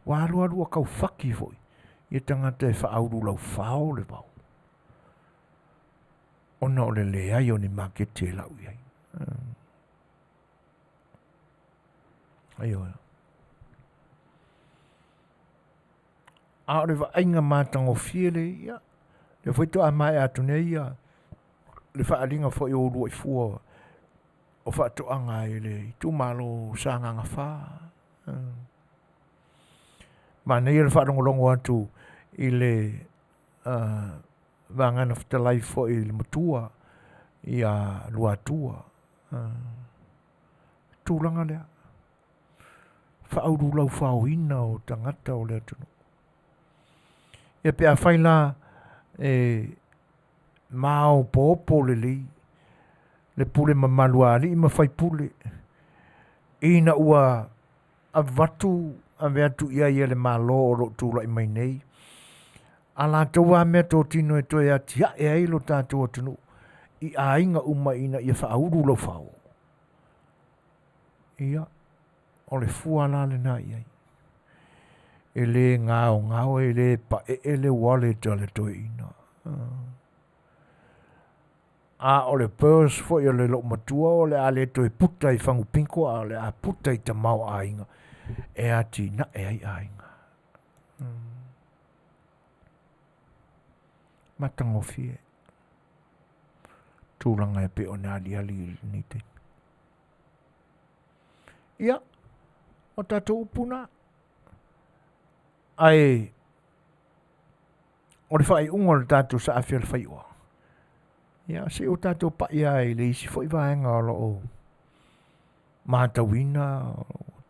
Speaker 1: Wa alu a kau whaki foi. I tangata e whaauru lau whao le vau. Ona o le ai o ni makete lau iai. Aio. A o le ainga mātango fiele ia. Le foi to a mai atu nei ia. Le whaalinga foi o ruai fua. O whaatoanga I le tu malo sanganga wha. Ma nei le whaarongolongo atu I le vangana Fetalaiga foi I le matua I a luatua. Tūlanga lea. Whauru lau whauina o tangata o lea tunu. Ia pe a whaila mao pōpō le lei. Le pule mamalua ali ma whai pule. Ina ua a watu a mea tu ia le malo o ro tūla i mai nei. A la taua mea tō tino e toi a tia e ailo tātua tunu. I a inga uma ina ia whauru lau whau. Ia, o le fua la le nā iai. E le ngāo e le pa e le wale tale toi ina. A o le pers fo i le lo matua o le a le toi puta i whangu pinko a le a puta i tamau a inga. E ati na e ai a inga. Matango fie. Tūranga e pe o nā li ni te. Ia, o tātou upuna. Ai, o le whai unga le tātou sa A Le Fai'oa. Ia, se o tātou pa ia e le isi fwoi vaenga o lo o mātawina,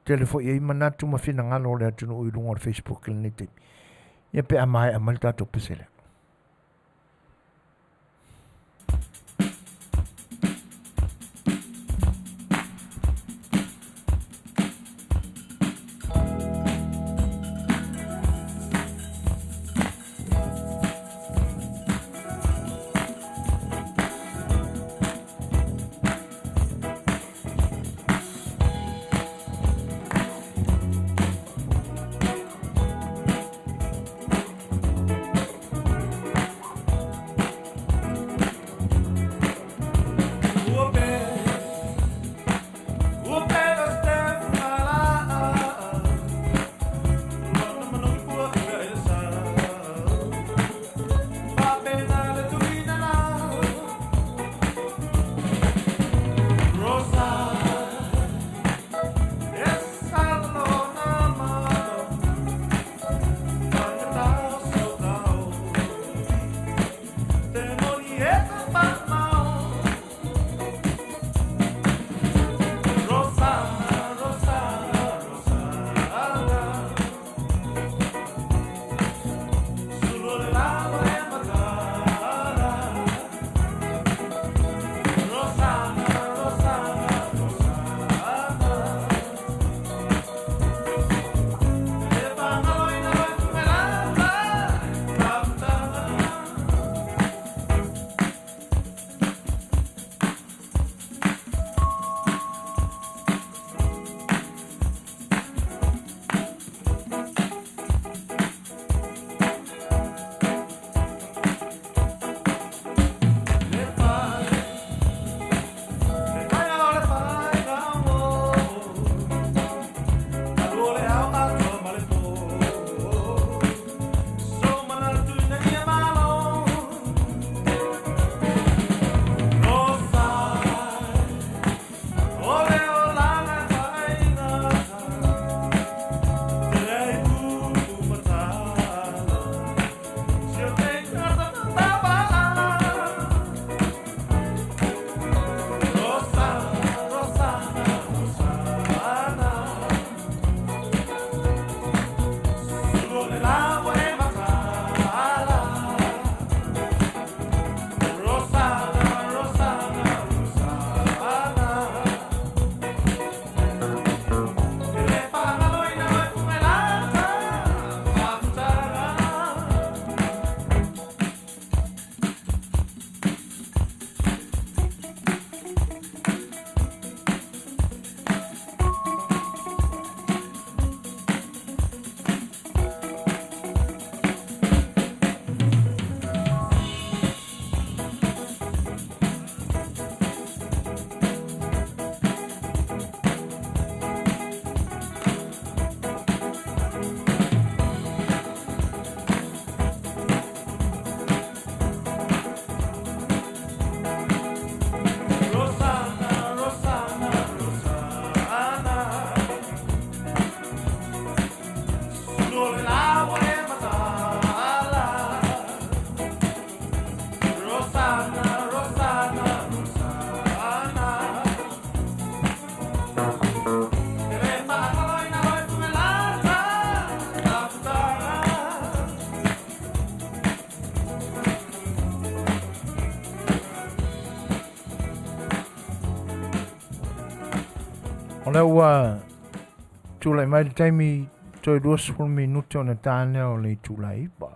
Speaker 1: tele fwoi e manatu ma whina ngalo le atunu ui runga o Facebook le te. Ia pe a mai a mali tātou pesele. le ua tūlai mai le taimi toi 2 minuto na tāne o le tūlai pa.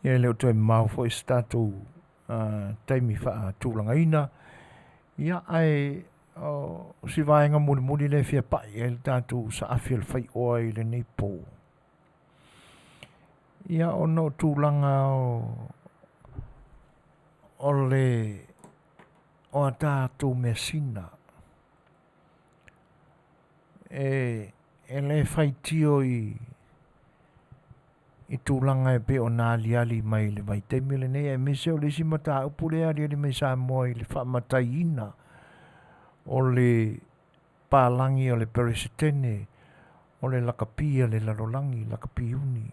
Speaker 1: Ia leo toi mau fo i statou taimi wha tūlangaina. Ia ai si vaenga muri le fia pai e le tātou sa Afi A Le Fai'oa i le nei pō. Ia ono tūlanga o le o a tātou mea sina. E le whaitio i tūlanga e pe o nā liali mai le vai teimi le nei e mese o le si mata upule a le mai Samoa i le whaamatai ina o le pālangi o le peresetene o le lakapia le larolangi lakapi uni.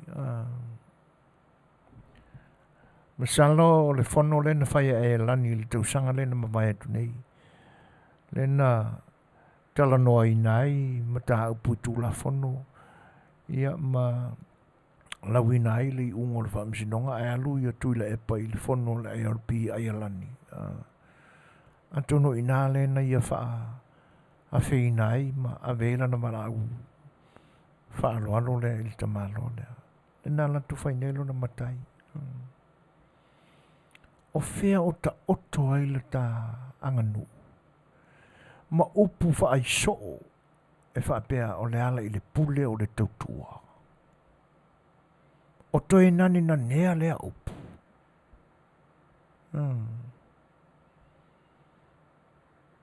Speaker 1: Masalo o le fono le na whaia e lani le tausanga le na mawai atu nei. Le na tala noa i nai mata upu tūla fono ia ma lawi nai le ungo le whaamsinonga e alu ia tuila e pa i le fono le ARP ai alani. Antono i nā le na ia a whei nai ma a vela na marau wha alo le il tamalo le. Le nā lantu whainelo na matai. O whea o ta oto ai le ta anganu. Ma upu wha ai soo e wha pea o le ala i le pule o le tautua. O toi nani na nea lea upu.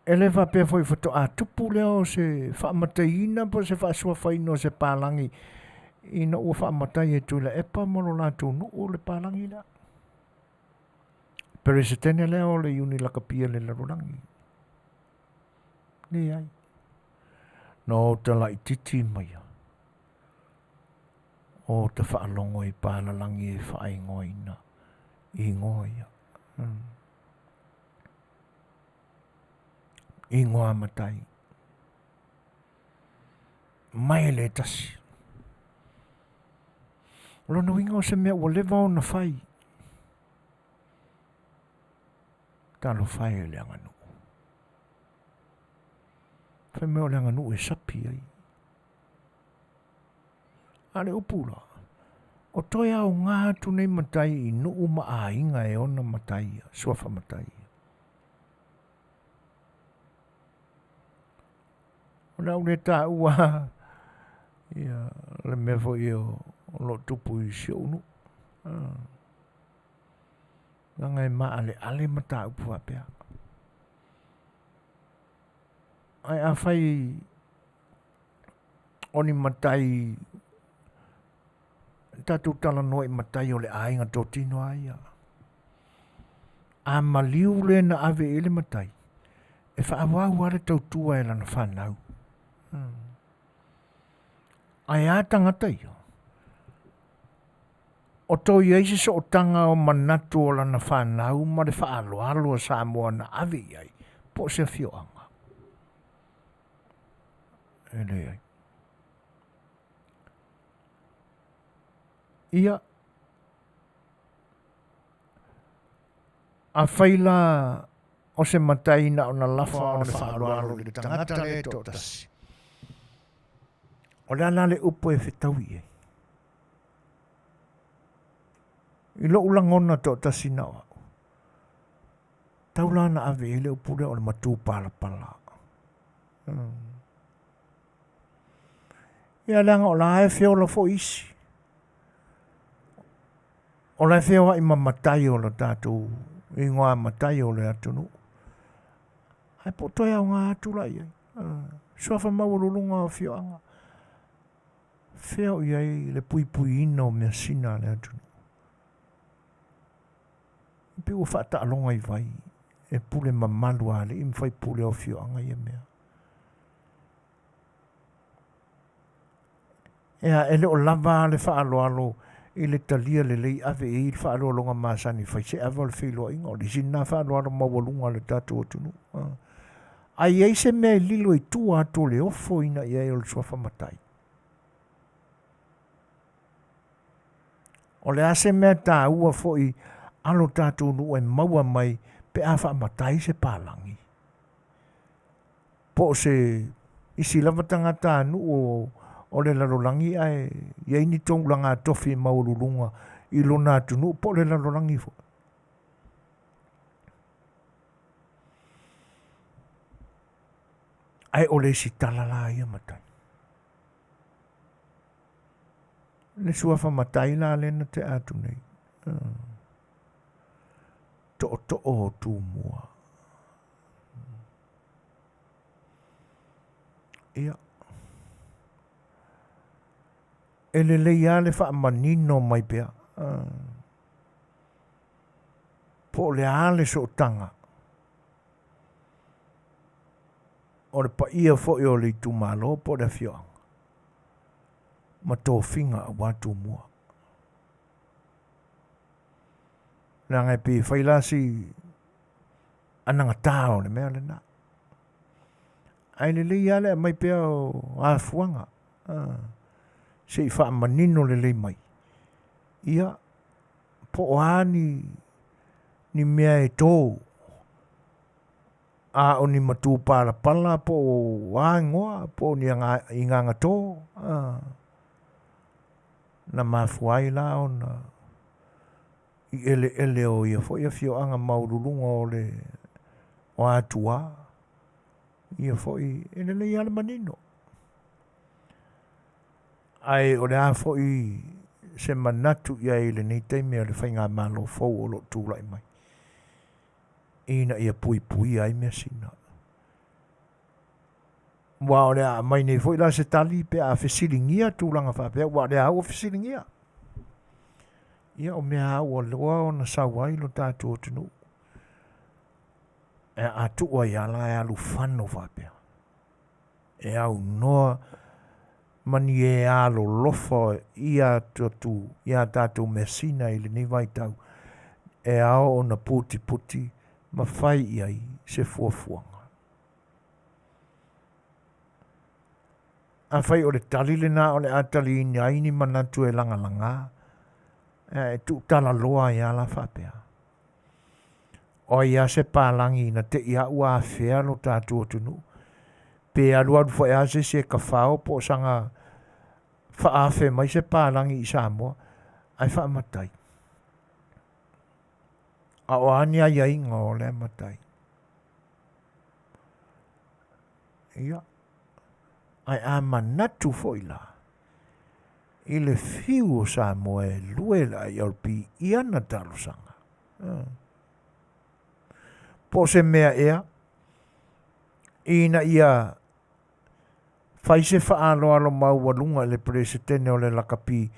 Speaker 1: E le wha pea fwoi whato a tupu leo se wha mataina po se wha sua whaino se pālangi. Ina ua wha matai e tui le epa molo la tūnu o le pālangi la. Pero se tene leo le uni lakapia le larolangi. Ni ai. No te lai titi mai. O te whaalongo i pālalangi e whaingoina. I ngoia. I ngoa matai. Mai le tasi. Lona winga o se mea ua lewa o na whai. Talo whai e le anganu. Whai mea o le anganu e sapi ai. Ale upula. O toi au ngā tu nei matai i nuu ma a inga e ona matai. Suafa matai. O nau le tā ua. Ia le mefo i o lo tupu i si unu. Nanga e maa ale mata upu apea. Ai a whai oni matai tatu tala noi matai o le ainga tōtino aia. A maliu le na ave ele matai. E whaawau are tautua e lana whanau. Ai a tangata ia. O tau iaisi so o tanga o manatu o lana whanau ma le whaaloalo a Samoa na ave iai. Po se fioanga. Ele ai. Ia. A whaila o se mataina o na lafa o le whaaloalo le tangata le tōtasi. O le ana le upo e whetau iai. I lo ulangona tōtasi na o. Taula na ave ele upule o le matu pala pala. Ia langa o la e feo la fo isi. O la e feo i mamatai o la tātou. I ngoa matai o le atunu. Ai po toi au ngā atula iai. Suafa maurulunga o fio anga. Feo iai le pui ina o mea sina le atunu. Pe ua whata alonga i vai. E pule mamalu ale. I mwhai pule o fio anga i mea. Ea ele o lava le whaaloalo. I le talia le lei ave e il whaaloalonga maasani. Whai se ava le whiloa inga. O li sina whaaloalo mawalunga le tātou atunu. Ai ei se mea lilo i tua ato le ofo ina i ai o le suafa matai. O le ase mea tā ua fo i alo tātou nu e maua mai pe a wha matai se pālangi. Po se isi lava tangata anu o le lalolangi ai ia ini tongulanga tofi maululunga i lona tunu po le lalolangi fo. Ai o le si talala ia matai. Le suafa matai la lena te atu nei. To o tu mua. Ia. Ele le ia le wha manino mai pia. Po le ale so tanga. O le pa ia fo i o le tu malo po le fio. Ma tō finga a watu mua. Nā ngai pi whailasi ananga tāo le mea le nā. Ai le le ia le mai pia o afuanga. Se i wha manino le mai. Ia po o ani ni mea e tō. A o ni matu pala pala po o ngoa po ni inganga tō. Na mafuai la o na i ele o ia fo ia fio anga maurulunga o le o atua. Ia fo i ele le ia le manino. Ai o le a fo i se manatu ia i le nei teime o le whainga malo fau o lo tūlai mai. Ina ia pui ai mea sina. Wa o le a mai nei fo i la se tali pe a fesilingia tūlanga whapea. Wa le a o fesilingia. Ia o mea au o loa o na sawai lo tātu o tunu. E a tua i ala e alu whano whapea. E au noa mani e alo lofa ia tatu, ia tātu mesina ili ni vai tau. E ao o na puti ma whai iai se fuafuanga. A whai o le tali le nā o le atali ini aini manatu e langa. E tu tala loa i ala whapea. O ia se pālangi na te ia ua whea lo tātu o tunu. Pe alu whai ase se ka whao po sanga whaafe mai se pālangi i Samoa. Ai wha matai. A o ania iai ngā o le matai. Ia. Ai a manatu foila. I le fiu o Samoa e lue la i alpi i ana talo sanga. Po se mea ea. Ina ia faise whaalo alo maualunga le presidente o le lakapi.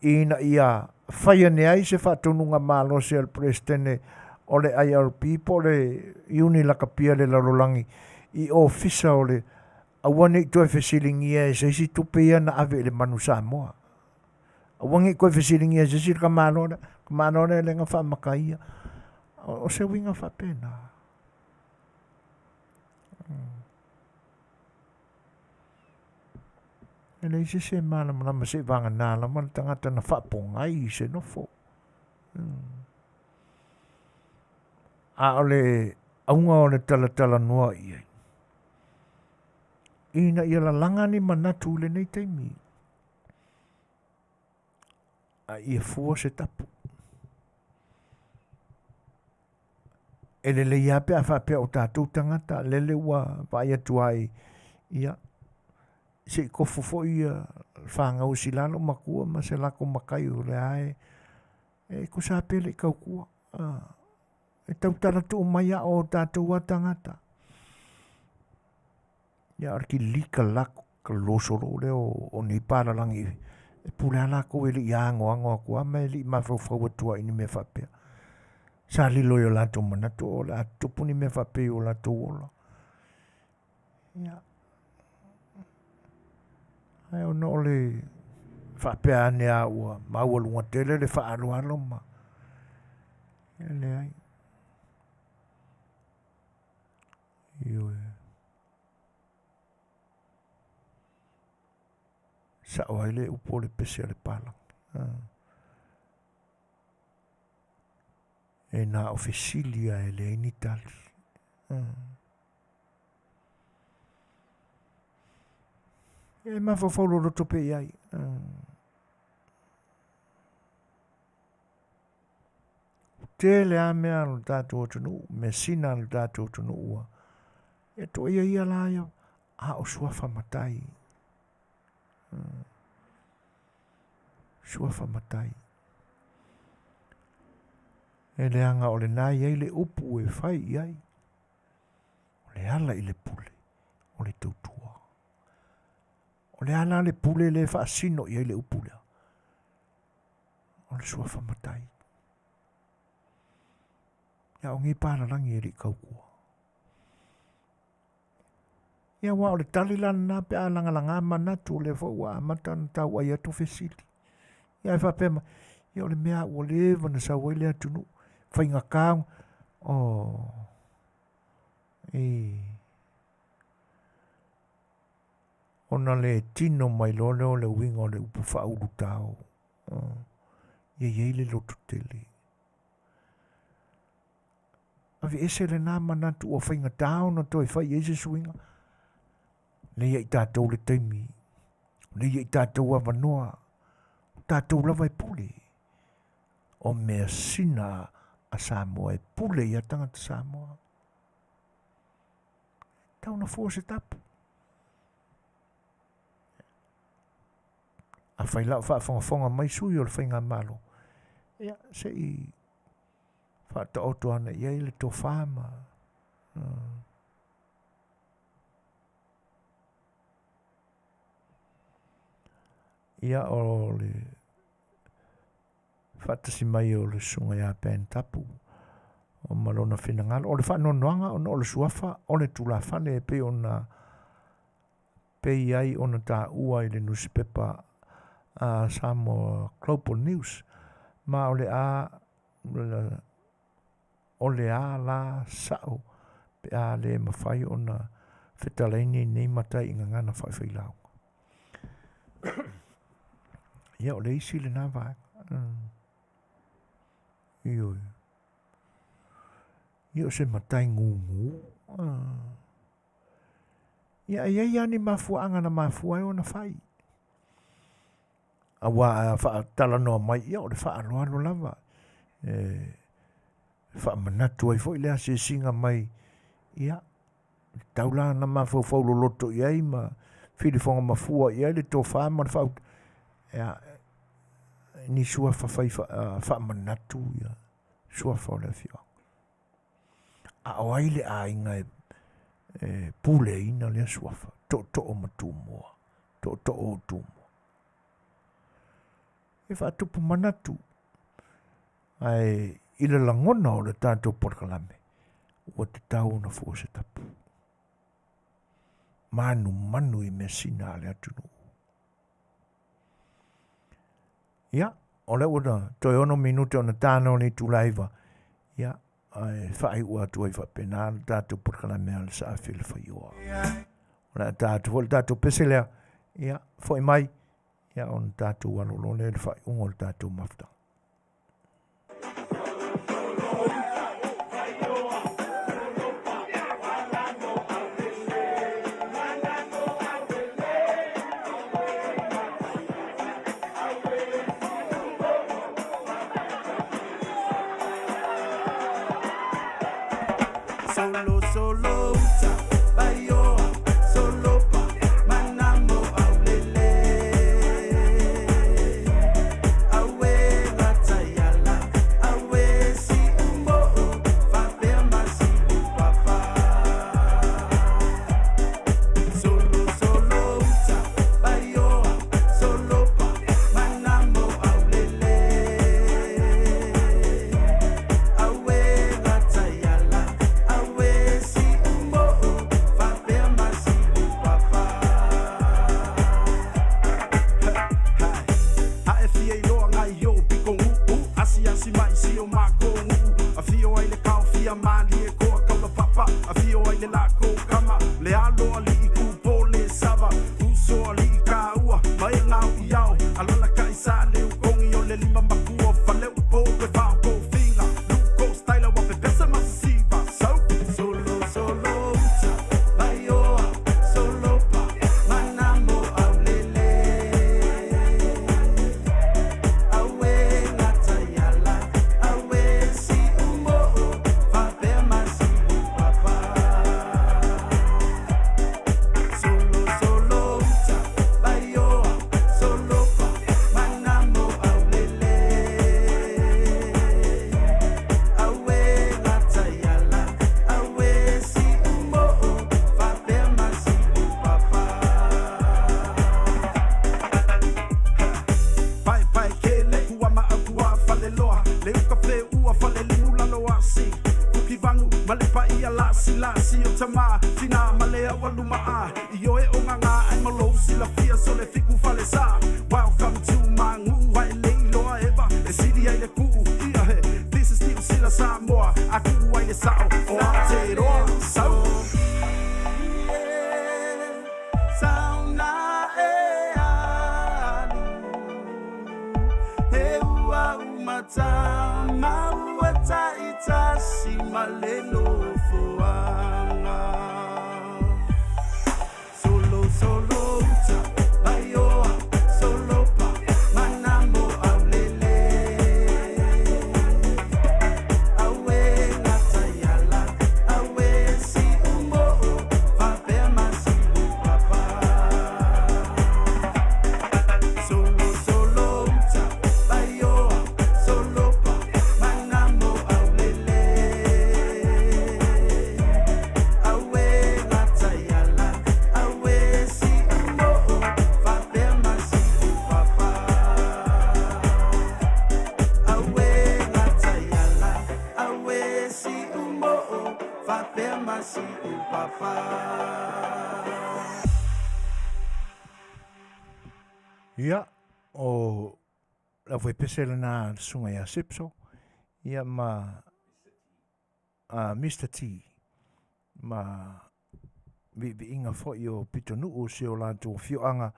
Speaker 1: Ina ia whaiane ai se whatonunga malo se al presidente o le IRP po le iuni lakapia le lalolangi i ofisa o le awane i toi fesilingi e se isi tupe ia na ave le manu Samoa. Awangi koe fesilingi e se isi ka malo le lenga whamakaia. O se winga whapena. E le isi se malama se vanga nala man tangata na whapongai se no fo. A ole aunga o le tala noa iai. Ina ia la langa ni manatu le nei teimi. A ia fua se tapu. E le ia pe a whapea o tātou tangata lele ua vai atuai ia. Se ko fofo ia whanga o silano makua ma se lako makai o le ae. E ko sa pele kau kua. E tau tala tu mai a o tātou a tangata. Ia arki lika lako ka losoro le o ni paralangi. E pule alako e li iango ango akua me li mawhau atua ini me whapea. Sa lilo yo lato manatu o la tupuni me whapea o lato ola. Ia. Ai o no le whapea ane a ua maualunga tele le whaalualo ma. Ia le ai. Io sa o ai le upo le pese le pala. E na officilia e le in Italia. E mafofolo roto pe iai. Tele a mea lo tātou tunu, me sina lo tātou tunu ua. E to ia la ia, a o suafa matai. Suafa matai. E le anga o le nai ei le upu e fai iai. O le ala i le pule, o le tautua. O le ala le pule le fa sino iai le upu lea. O le suafa matai. Ia o ngi pārarangi e ri kaukua. Ia wa o le talilan na pe a langa manatu o le fa'ua amata na tau ai atu fesili. Ia e whapema, ia o le mea o le ewa na sa waile atunu, whainga kāung, ona le tino mai lole o le winga o le upu whauru tau. Ia le loto tele. Avi ese le nā manatu o whainga tau na toi whai ese suinga. Le ia i tātou le taimi. Le ia i tātou a wanoa. Tātou lava e pule. O mea sina a Samoa e pule i a tangata Samoa. Tau na fua se tapu. A whailau whaafonga mai sui o le whainga malo. Ia, se i whaata oto ana ia i le tō whāma. Ia o le whaatasi mai o le sunga ia pēn tapu. O malona whinangalo. O le whaanonoanga o le suafa. O le tula whane e pe o na pe iai o na tā ua i le newspaper Samoa Global News. Ma o le la sao pe a le mawhai o na Fetalaiga nei matai inga ngana whaiwhailau. Ia o le isi le nā vāka. Ia o se matai ngungu. Ia ni mafuanga na mafua e o na whai. Awa wha noa mai ia o le wha aloalo lava. Wha manatu ai fo i lea se singa mai. Ia. Taula na mafau loto iai ma whirifonga mafua iai le tō whāma le whau. Ia. Ni sua wha manatu ia. Sua wha le fio. A o aile a inga pule ina lea sua wha. To o matumoa. To o tumoa. E whaatupu manatu. Ai ila langona o le tātou porkalame. Ua te tau na fua se tapu. Manu i me sina ale atunu. Ia, o le ua toi ono minute o na tāna o ni tūlaiva. Ia, ai whai ua tuai whapena le tātou porkalame ale sa A Le Fai'oa. O le tātou peselea. Ia, foi mai. Ia on tātou alolole le whai ungo le tātou mafta.
Speaker 7: Solo, Fai'oa, solo pa, manamo aulele. Awe ratayala, awe si umbo, fapema si upapa. Solo, Fai'oa, solo pa, manamo aulele. Awe ratayala, awe si umbo. si maleno foanga. Solo solo uta baioa solo pa manambo aulele. Awe natayala awe si umo vapema si papa. Solo solo uta baioa solo pa manambo aulele. Awe natayala awe si umo vapema si papa. Awe natayala awe si umo vapema si papa.
Speaker 1: Ia, o la foi pesele na sunga ia sipso. Ia ma Mr. T. Ma vi inga fo o pitonu o se o lanto fioanga.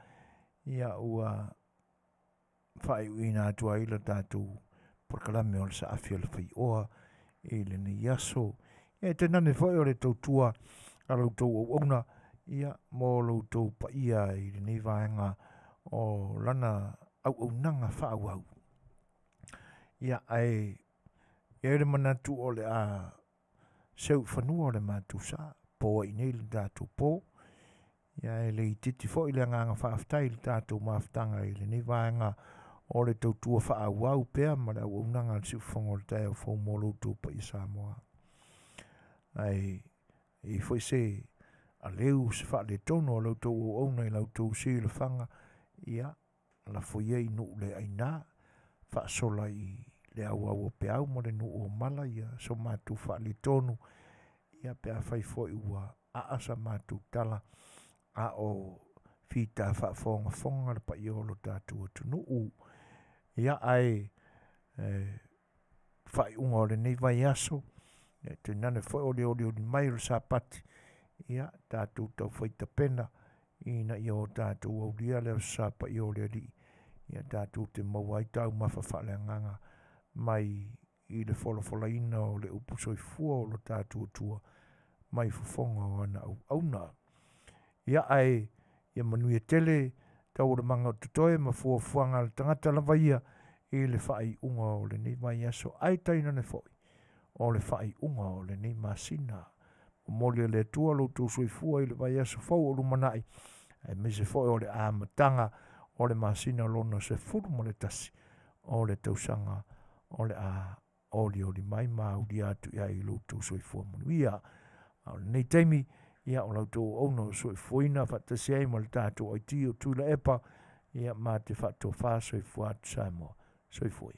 Speaker 1: Ia ua fai uina tua ila tatu por kalame o sa A Le Fai'oa e le ni yaso. E tenane fo o le tautua a loutou o ona. Ia mo loutou pa ia i le ni vaenga o lana au nanga whaau. Ia e le manatu o le a seu whanua o le matu sa, po i nei le tātou po. Ia e le i titi fo i le nganga whaaftai le tātou maaftanga i le ni vaenga o le tautua whaau pea ma le au nanga le siu whango le tai o whau molo tō pa i Samoa. Ai i fo i se a leu se wha le tono o lautou o auna i lautou se le whanga. Ia, la foia i nu le aina, wha sola i le au pe au mo le nu o mala ia, so matu wha le tonu, ia pe a whai fo i ua a asa matu tala, a o whita wha fonga le pa i olo tātua tunu u. Ia ai, whai unga o le nei vai aso, te nane fo o le mai o le sapati, ia, tātua tau whaita pena, ina i o tātou au lia leo sapa i o le li. Ia tātou te mawai tau mawhawhale nganga mai i le wholofola ina o le upu Soifua o lo tātou tua mai Fofonga o ana au auna. Ia ai, ia Manuia Tele, tau le manga o tutoe ma fuafuanga le tangata la vaia i le whai unga o le nei mai aso ai taina ne foi. O le whai unga o le nei masina. Mole le tua lo tu Soifua i le vai aso fau o lumanai. E me se foi o le amatanga o le masina lona se furu mo le tasi. O le tausanga o le a oli o li mai ma o li atu ia i lo tu Soifua Manuia. Nei teimi ia o lauto ono Soifuina fatasi ai mo le tatu o i tio tu la epa ia ma te fatu fa Soifua atu Samoa. Soifua.